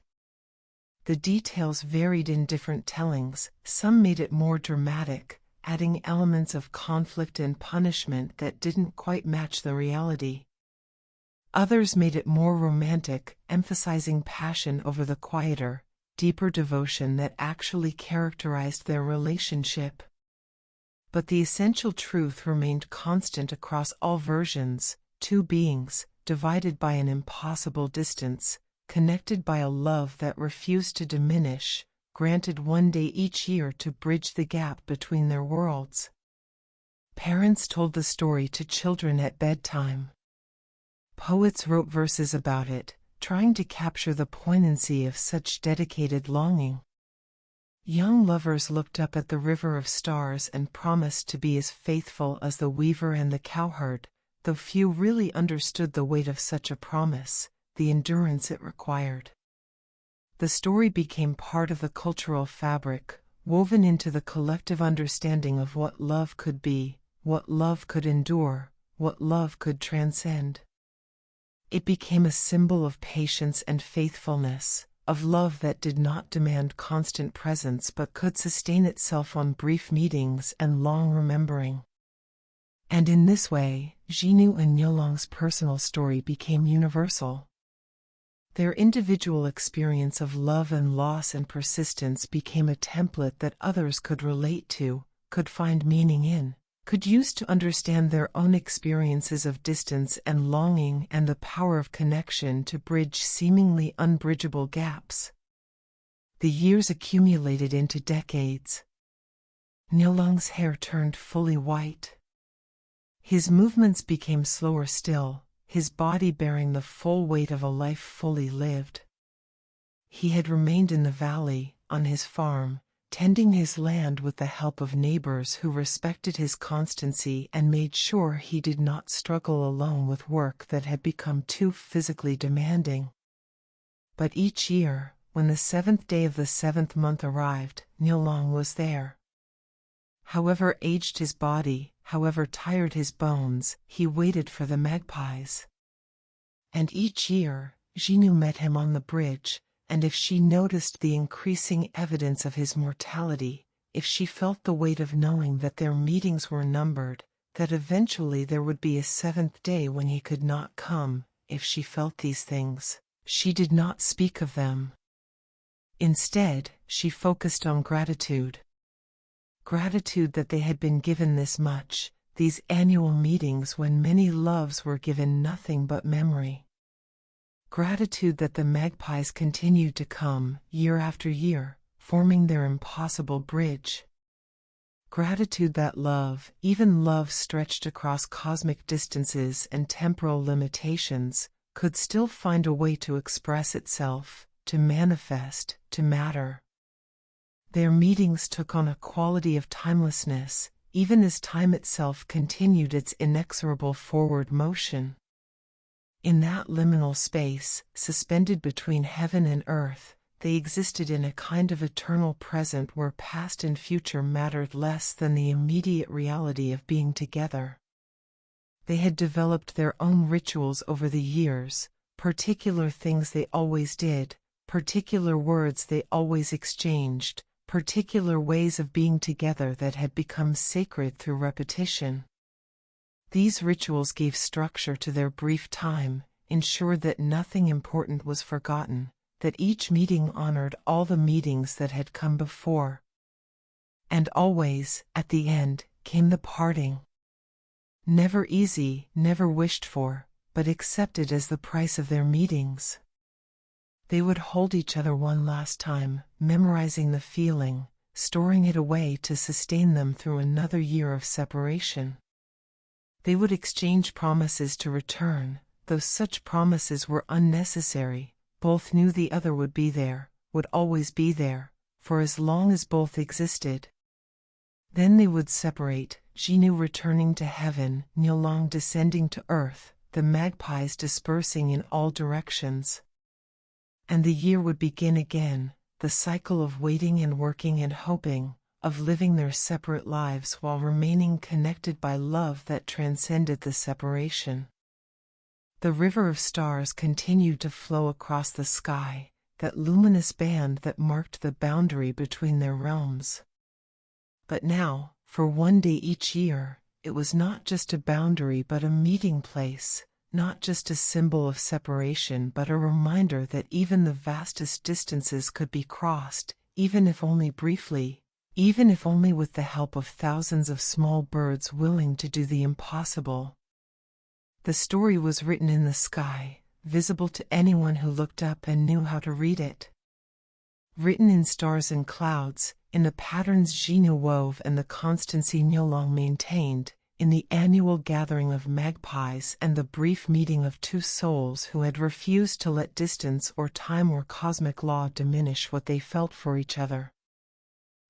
The details varied in different tellings. Some made it more dramatic, adding elements of conflict and punishment that didn't quite match the reality. Others made it more romantic, emphasizing passion over the quieter, deeper devotion that actually characterized their relationship. But the essential truth remained constant across all versions: two beings, divided by an impossible distance, connected by a love that refused to diminish, granted one day each year to bridge the gap between their worlds. Parents told the story to children at bedtime. Poets wrote verses about it, trying to capture the poignancy of such dedicated longing. Young lovers looked up at the river of stars and promised to be as faithful as the weaver and the cowherd, though few really understood the weight of such a promise, the endurance it required. The story became part of the cultural fabric, woven into the collective understanding of what love could be, what love could endure, what love could transcend. It became a symbol of patience and faithfulness, of love that did not demand constant presence but could sustain itself on brief meetings and long remembering. And in this way, Zhinu and Niulang's personal story became universal. Their individual experience of love and loss and persistence became a template that others could relate to, could find meaning in, could use to understand their own experiences of distance and longing and the power of connection to bridge seemingly unbridgeable gaps. The years accumulated into decades. Niulang's hair turned fully white. His movements became slower still, his body bearing the full weight of a life fully lived. He had remained in the valley, on his farm, tending his land with the help of neighbors who respected his constancy and made sure he did not struggle alone with work that had become too physically demanding. But each year, when the 7th day of the 7th month arrived, Niulang was there. However aged his body, however tired his bones, he waited for the magpies. And each year, Zhinu met him on the bridge, and if she noticed the increasing evidence of his mortality, if she felt the weight of knowing that their meetings were numbered, that eventually there would be a 7th day when he could not come, if she felt these things, she did not speak of them. Instead, she focused on gratitude. Gratitude that they had been given this much, these annual meetings when many loves were given nothing but memory. Gratitude that the magpies continued to come, year after year, forming their impossible bridge. Gratitude that love, even love stretched across cosmic distances and temporal limitations, could still find a way to express itself, to manifest, to matter. Their meetings took on a quality of timelessness, even as time itself continued its inexorable forward motion. In that liminal space, suspended between heaven and earth, they existed in a kind of eternal present where past and future mattered less than the immediate reality of being together. They had developed their own rituals over the years, particular things they always did, particular words they always exchanged, particular ways of being together that had become sacred through repetition. These rituals gave structure to their brief time, ensured that nothing important was forgotten, that each meeting honored all the meetings that had come before. And always, at the end, came the parting. Never easy, never wished for, but accepted as the price of their meetings. They would hold each other one last time, memorizing the feeling, storing it away to sustain them through another year of separation. They would exchange promises to return, though such promises were unnecessary. Both knew the other would be there, would always be there, for as long as both existed. Then they would separate, Zhinu returning to heaven, Niulang descending to earth, the magpies dispersing in all directions. And the year would begin again, the cycle of waiting and working and hoping, of living their separate lives while remaining connected by love that transcended the separation. The river of stars continued to flow across the sky, that luminous band that marked the boundary between their realms. But now, for one day each year, it was not just a boundary but a meeting place, not just a symbol of separation but a reminder that even the vastest distances could be crossed, even if only briefly, even if only with the help of thousands of small birds willing to do the impossible. The story was written in the sky, visible to anyone who looked up and knew how to read it. Written in stars and clouds, in the patterns Zhinu wove and the constancy Niulang maintained, in the annual gathering of magpies and the brief meeting of two souls who had refused to let distance or time or cosmic law diminish what they felt for each other.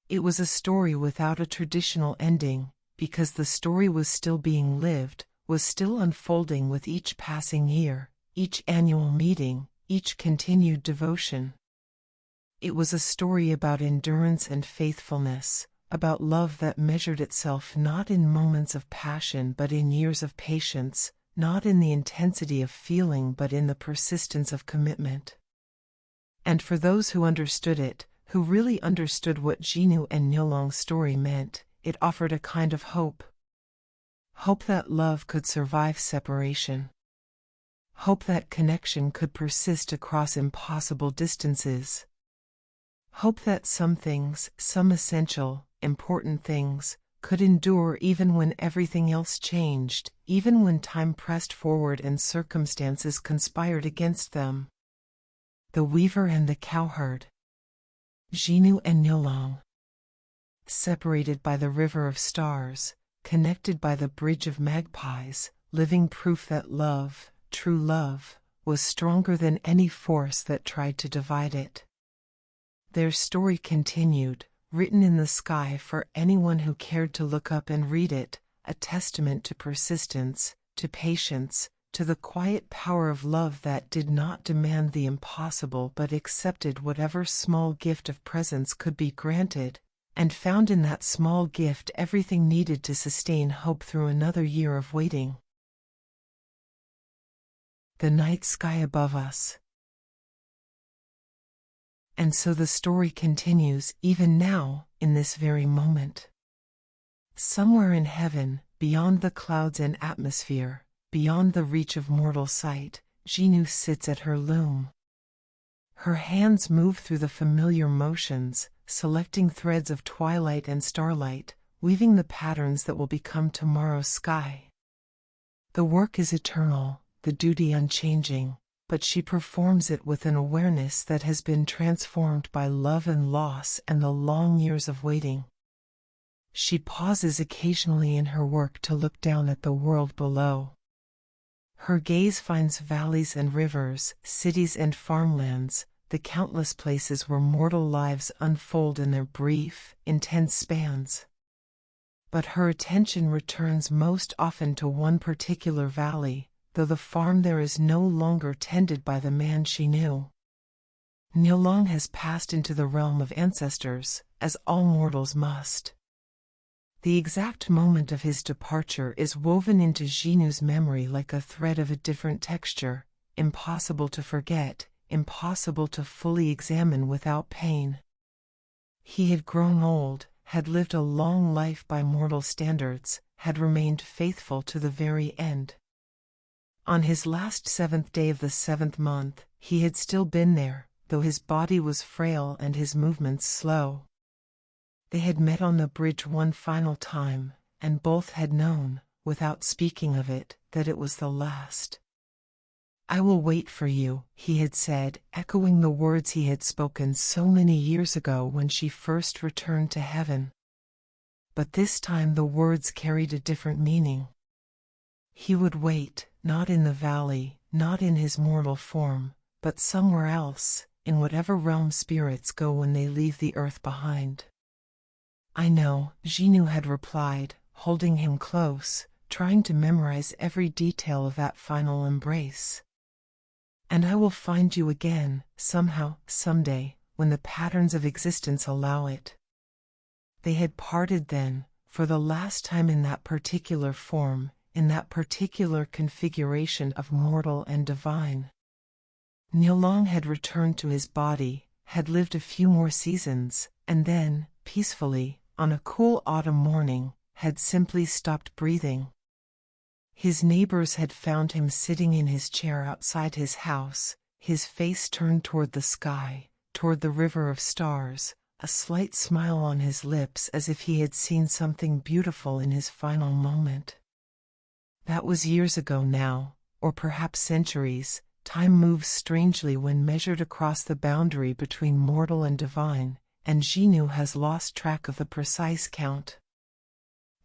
It was a story without a traditional ending, because the story was still being lived, was still unfolding with each passing year, each annual meeting, each continued devotion. It was a story about endurance and faithfulness, about love that measured itself not in moments of passion but in years of patience, not in the intensity of feeling but in the persistence of commitment. And for those who understood it, who really understood what Zhinu and Niulang's story meant, it offered a kind of hope. Hope that love could survive separation. Hope that connection could persist across impossible distances. Hope that some things, some essential, important things, could endure even when everything else changed, even when time pressed forward and circumstances conspired against them. The Weaver and the Cowherd. Zhinu and Niulang. Separated by the river of stars, connected by the Bridge of Magpies, living proof that love, true love, was stronger than any force that tried to divide it. Their story continued, written in the sky for anyone who cared to look up and read it, a testament to persistence, to patience, to the quiet power of love that did not demand the impossible but accepted whatever small gift of presence could be granted, and found in that small gift everything needed to sustain hope through another year of waiting. The night sky above us. And so the story continues, even now, in this very moment. Somewhere in heaven, beyond the clouds and atmosphere, beyond the reach of mortal sight, Zhinu sits at her loom. Her hands move through the familiar motions, selecting threads of twilight and starlight, weaving the patterns that will become tomorrow's sky. The work is eternal, the duty unchanging, but she performs it with an awareness that has been transformed by love and loss and the long years of waiting. She pauses occasionally in her work to look down at the world below. Her gaze finds valleys and rivers, cities and farmlands, the countless places where mortal lives unfold in their brief, intense spans. But her attention returns most often to one particular valley, though the farm there is no longer tended by the man she knew. Niulang has passed into the realm of ancestors, as all mortals must. The exact moment of his departure is woven into Zhinu's memory like a thread of a different texture, impossible to forget, impossible to fully examine without pain. He had grown old, had lived a long life by mortal standards, had remained faithful to the very end. On his last 7th day of the 7th month, he had still been there, though his body was frail and his movements slow. They had met on the bridge one final time, and both had known, without speaking of it, that it was the last. "I will wait for you," he had said, echoing the words he had spoken so many years ago when she first returned to heaven. But this time the words carried a different meaning. He would wait, not in the valley, not in his mortal form, but somewhere else, in whatever realm spirits go when they leave the earth behind. "I know," Zhinu had replied, holding him close, trying to memorize every detail of that final embrace. "And I will find you again, somehow, someday, when the patterns of existence allow it." They had parted then, for the last time in that particular form, in that particular configuration of mortal and divine. Niulang had returned to his body, had lived a few more seasons, and then, peacefully, on a cool autumn morning, had simply stopped breathing. His neighbors had found him sitting in his chair outside his house, his face turned toward the sky, toward the river of stars, a slight smile on his lips as if he had seen something beautiful in his final moment. That was years ago now, or perhaps centuries. Time moves strangely when measured across the boundary between mortal and divine, and Zhinu has lost track of the precise count.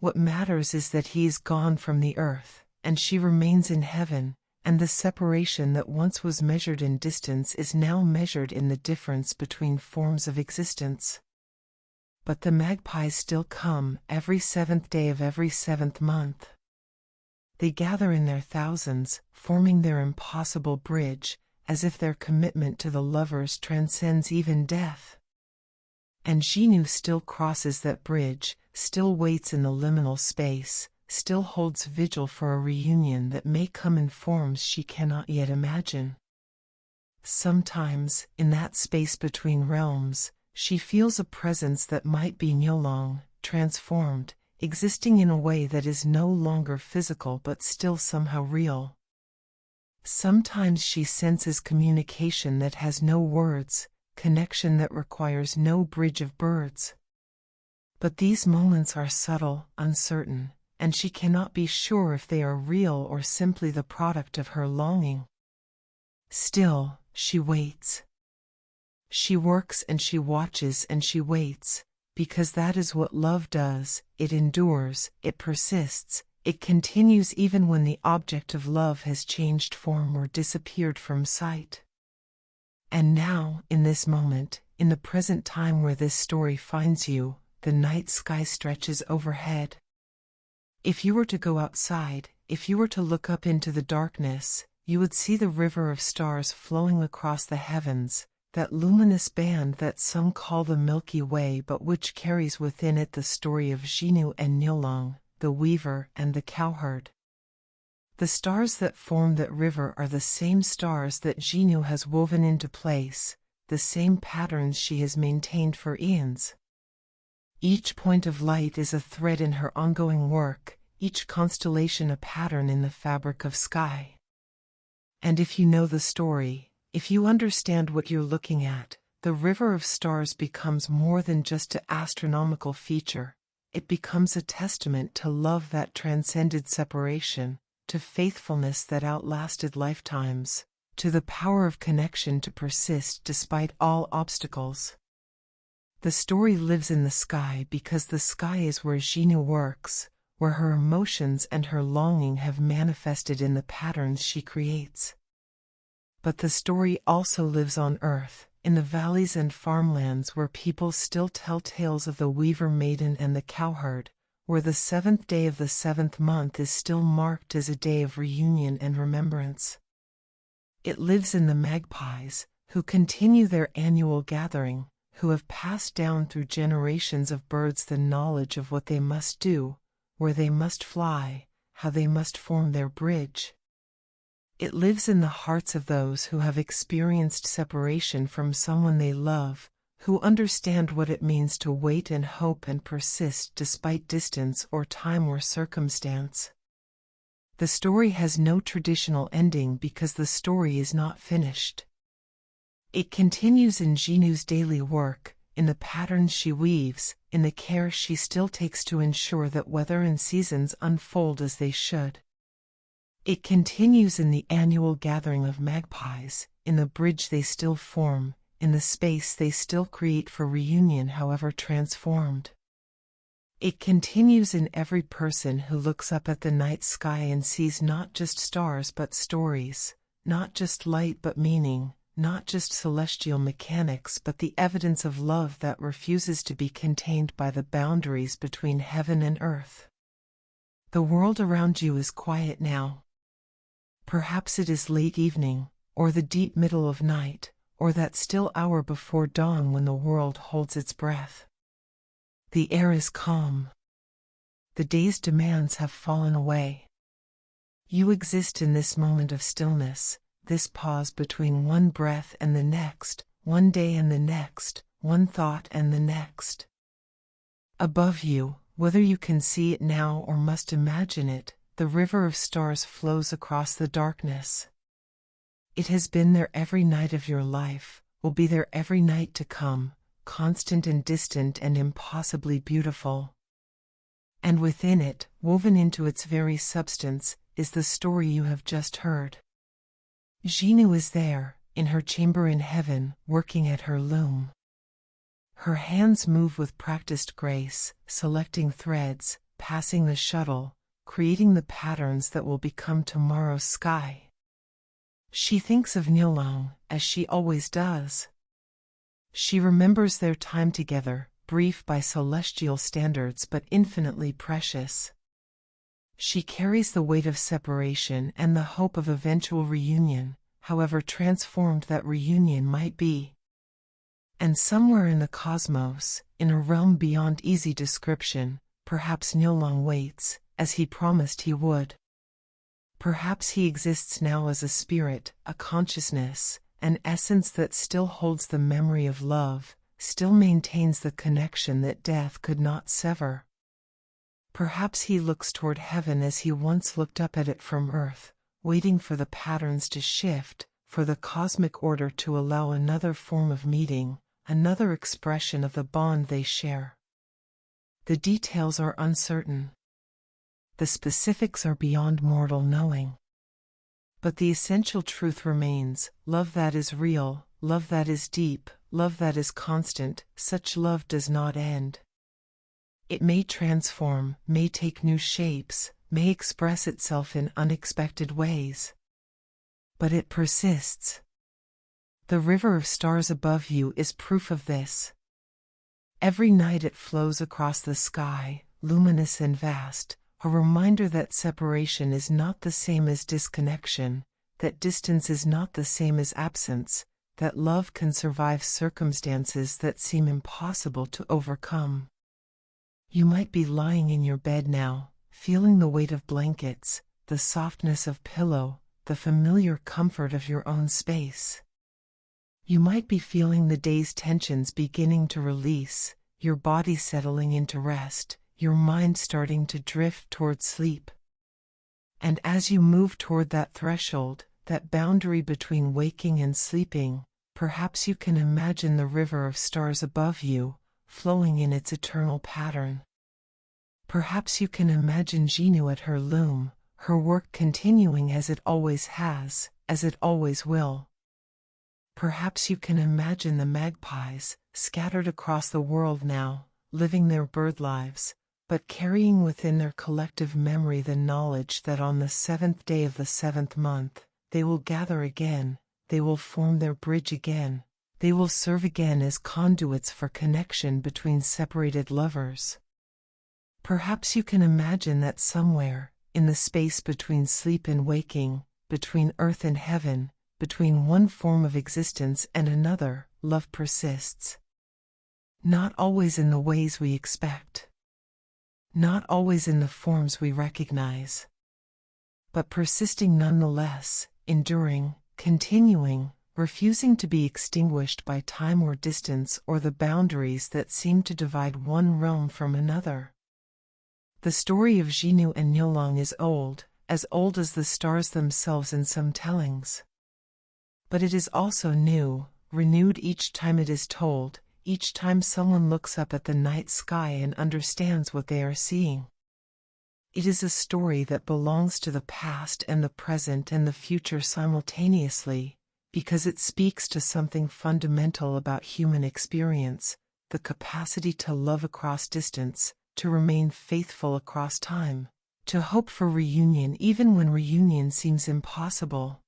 What matters is that he is gone from the earth, and she remains in heaven, and the separation that once was measured in distance is now measured in the difference between forms of existence. But the magpies still come every 7th day of every 7th month. They gather in their thousands, forming their impossible bridge, as if their commitment to the lovers transcends even death. And Zhinu still crosses that bridge, still waits in the liminal space, still holds vigil for a reunion that may come in forms she cannot yet imagine. Sometimes, in that space between realms, she feels a presence that might be Niulang, transformed, existing in a way that is no longer physical but still somehow real. Sometimes she senses communication that has no words, connection that requires no bridge of birds. But these moments are subtle, uncertain, and she cannot be sure if they are real or simply the product of her longing. Still, she waits. She works and she watches and she waits, because that is what love does. It endures, it persists, it continues even when the object of love has changed form or disappeared from sight. And now, in this moment, in the present time where this story finds you, the night sky stretches overhead. If you were to go outside, if you were to look up into the darkness, you would see the river of stars flowing across the heavens, that luminous band that some call the Milky Way but which carries within it the story of Zhinu and Niulang, the Weaver and the Cowherd. The stars that form that river are the same stars that Zhinu has woven into place, the same patterns she has maintained for eons. Each point of light is a thread in her ongoing work, each constellation a pattern in the fabric of sky. And if you know the story, if you understand what you're looking at, the river of stars becomes more than just an astronomical feature. It becomes a testament to love that transcended separation, to faithfulness that outlasted lifetimes, to the power of connection to persist despite all obstacles. The story lives in the sky because the sky is where Zhinu works, where her emotions and her longing have manifested in the patterns she creates. But the story also lives on earth, in the valleys and farmlands where people still tell tales of the Weaver Maiden and the Cowherd, where the 7th day of the 7th month is still marked as a day of reunion and remembrance. It lives in the magpies, who continue their annual gathering, who have passed down through generations of birds the knowledge of what they must do, where they must fly, how they must form their bridge. It lives in the hearts of those who have experienced separation from someone they love, who understand what it means to wait and hope and persist despite distance or time or circumstance. The story has no traditional ending because the story is not finished. It continues in Zhinu's daily work, in the patterns she weaves, in the care she still takes to ensure that weather and seasons unfold as they should. It continues in the annual gathering of magpies, in the bridge they still form, in the space they still create for reunion however transformed. It continues in every person who looks up at the night sky and sees not just stars but stories, not just light but meaning, not just celestial mechanics but the evidence of love that refuses to be contained by the boundaries between heaven and earth. The world around you is quiet now. Perhaps it is late evening, or the deep middle of night, or that still hour before dawn when the world holds its breath. The air is calm. The day's demands have fallen away. You exist in this moment of stillness, this pause between one breath and the next, one day and the next, one thought and the next. Above you, whether you can see it now or must imagine it, the river of stars flows across the darkness. It has been there every night of your life, will be there every night to come, constant and distant and impossibly beautiful. And within it, woven into its very substance, is the story you have just heard. Zhinu is there, in her chamber in heaven, working at her loom. Her hands move with practiced grace, selecting threads, passing the shuttle, creating the patterns that will become tomorrow's sky. She thinks of Niulang, as she always does. She remembers their time together, brief by celestial standards but infinitely precious. She carries the weight of separation and the hope of eventual reunion, however transformed that reunion might be. And somewhere in the cosmos, in a realm beyond easy description, perhaps Niulang waits, as he promised he would. Perhaps he exists now as a spirit, a consciousness, an essence that still holds the memory of love, still maintains the connection that death could not sever. Perhaps he looks toward heaven as he once looked up at it from earth, waiting for the patterns to shift, for the cosmic order to allow another form of meeting, another expression of the bond they share. The details are uncertain. The specifics are beyond mortal knowing. But the essential truth remains: love that is real, love that is deep, love that is constant. Such love does not end. It may transform, may take new shapes, may express itself in unexpected ways. But it persists. The river of stars above you is proof of this. Every night it flows across the sky, luminous and vast, a reminder that separation is not the same as disconnection, that distance is not the same as absence, that love can survive circumstances that seem impossible to overcome. You might be lying in your bed now, feeling the weight of blankets, the softness of pillow, the familiar comfort of your own space. You might be feeling the day's tensions beginning to release, your body settling into rest, your mind starting to drift toward sleep. And as you move toward that threshold, that boundary between waking and sleeping, perhaps you can imagine the river of stars above you, flowing in its eternal pattern. Perhaps you can imagine Zhinu at her loom, her work continuing as it always has, as it always will. Perhaps you can imagine the magpies, scattered across the world now, living their bird lives, but carrying within their collective memory the knowledge that on the 7th day of the 7th month, they will gather again, they will form their bridge again, they will serve again as conduits for connection between separated lovers. Perhaps you can imagine that somewhere, in the space between sleep and waking, between earth and heaven, between one form of existence and another, love persists. Not always in the ways we expect. Not always in the forms we recognize. But persisting nonetheless, enduring, continuing, refusing to be extinguished by time or distance or the boundaries that seem to divide one realm from another. The story of Zhinu and Niulang is old as the stars themselves in some tellings. But it is also new, renewed each time it is told, each time someone looks up at the night sky and understands what they are seeing. It is a story that belongs to the past and the present and the future simultaneously, because it speaks to something fundamental about human experience, the capacity to love across distance, to remain faithful across time, to hope for reunion even when reunion seems impossible.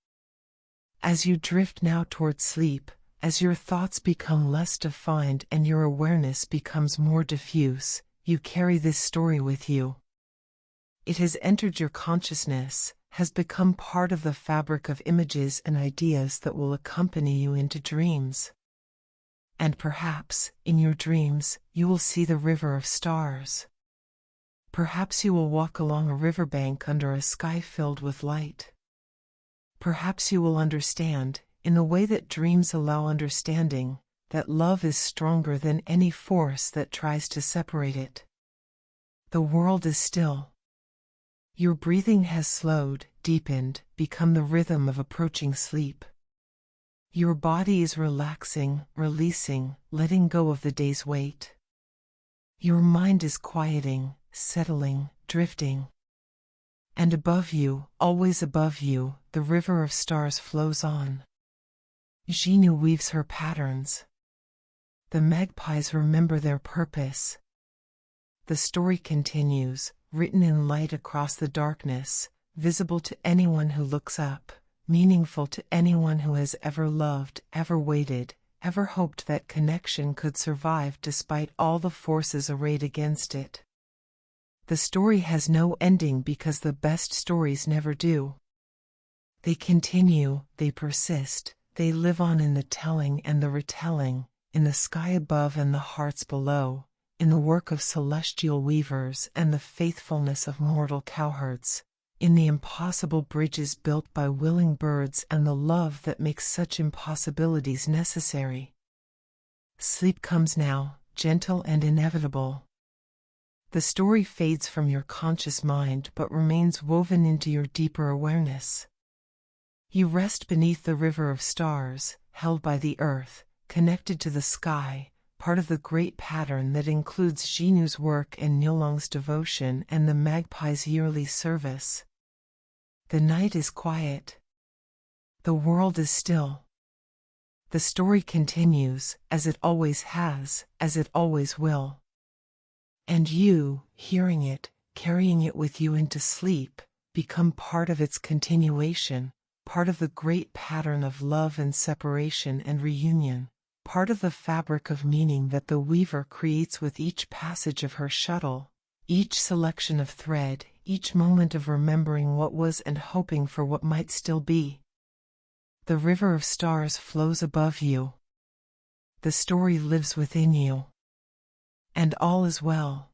As you drift now toward sleep, as your thoughts become less defined and your awareness becomes more diffuse, you carry this story with you. It has entered your consciousness, has become part of the fabric of images and ideas that will accompany you into dreams. And perhaps, in your dreams, you will see the river of stars. Perhaps you will walk along a riverbank under a sky filled with light. Perhaps you will understand, in the way that dreams allow understanding, that love is stronger than any force that tries to separate it. The world is still. Your breathing has slowed, deepened, become the rhythm of approaching sleep. Your body is relaxing, releasing, letting go of the day's weight. Your mind is quieting, settling, drifting. And above you, always above you, the river of stars flows on. Zhinu weaves her patterns. The magpies remember their purpose. The story continues, written in light across the darkness, visible to anyone who looks up, meaningful to anyone who has ever loved, ever waited, ever hoped that connection could survive despite all the forces arrayed against it. The story has no ending because the best stories never do. They continue, they persist, they live on in the telling and the retelling, in the sky above and the hearts below, in the work of celestial weavers and the faithfulness of mortal cowherds, in the impossible bridges built by willing birds and the love that makes such impossibilities necessary. Sleep comes now, gentle and inevitable. The story fades from your conscious mind but remains woven into your deeper awareness. You rest beneath the river of stars, held by the earth, connected to the sky, part of the great pattern that includes Zhinu's work and Niulang's devotion and the magpie's yearly service. The night is quiet. The world is still. The story continues, as it always has, as it always will. And you, hearing it, carrying it with you into sleep, become part of its continuation, part of the great pattern of love and separation and reunion, part of the fabric of meaning that the weaver creates with each passage of her shuttle, each selection of thread, each moment of remembering what was and hoping for what might still be. The river of stars flows above you. The story lives within you. And all is well.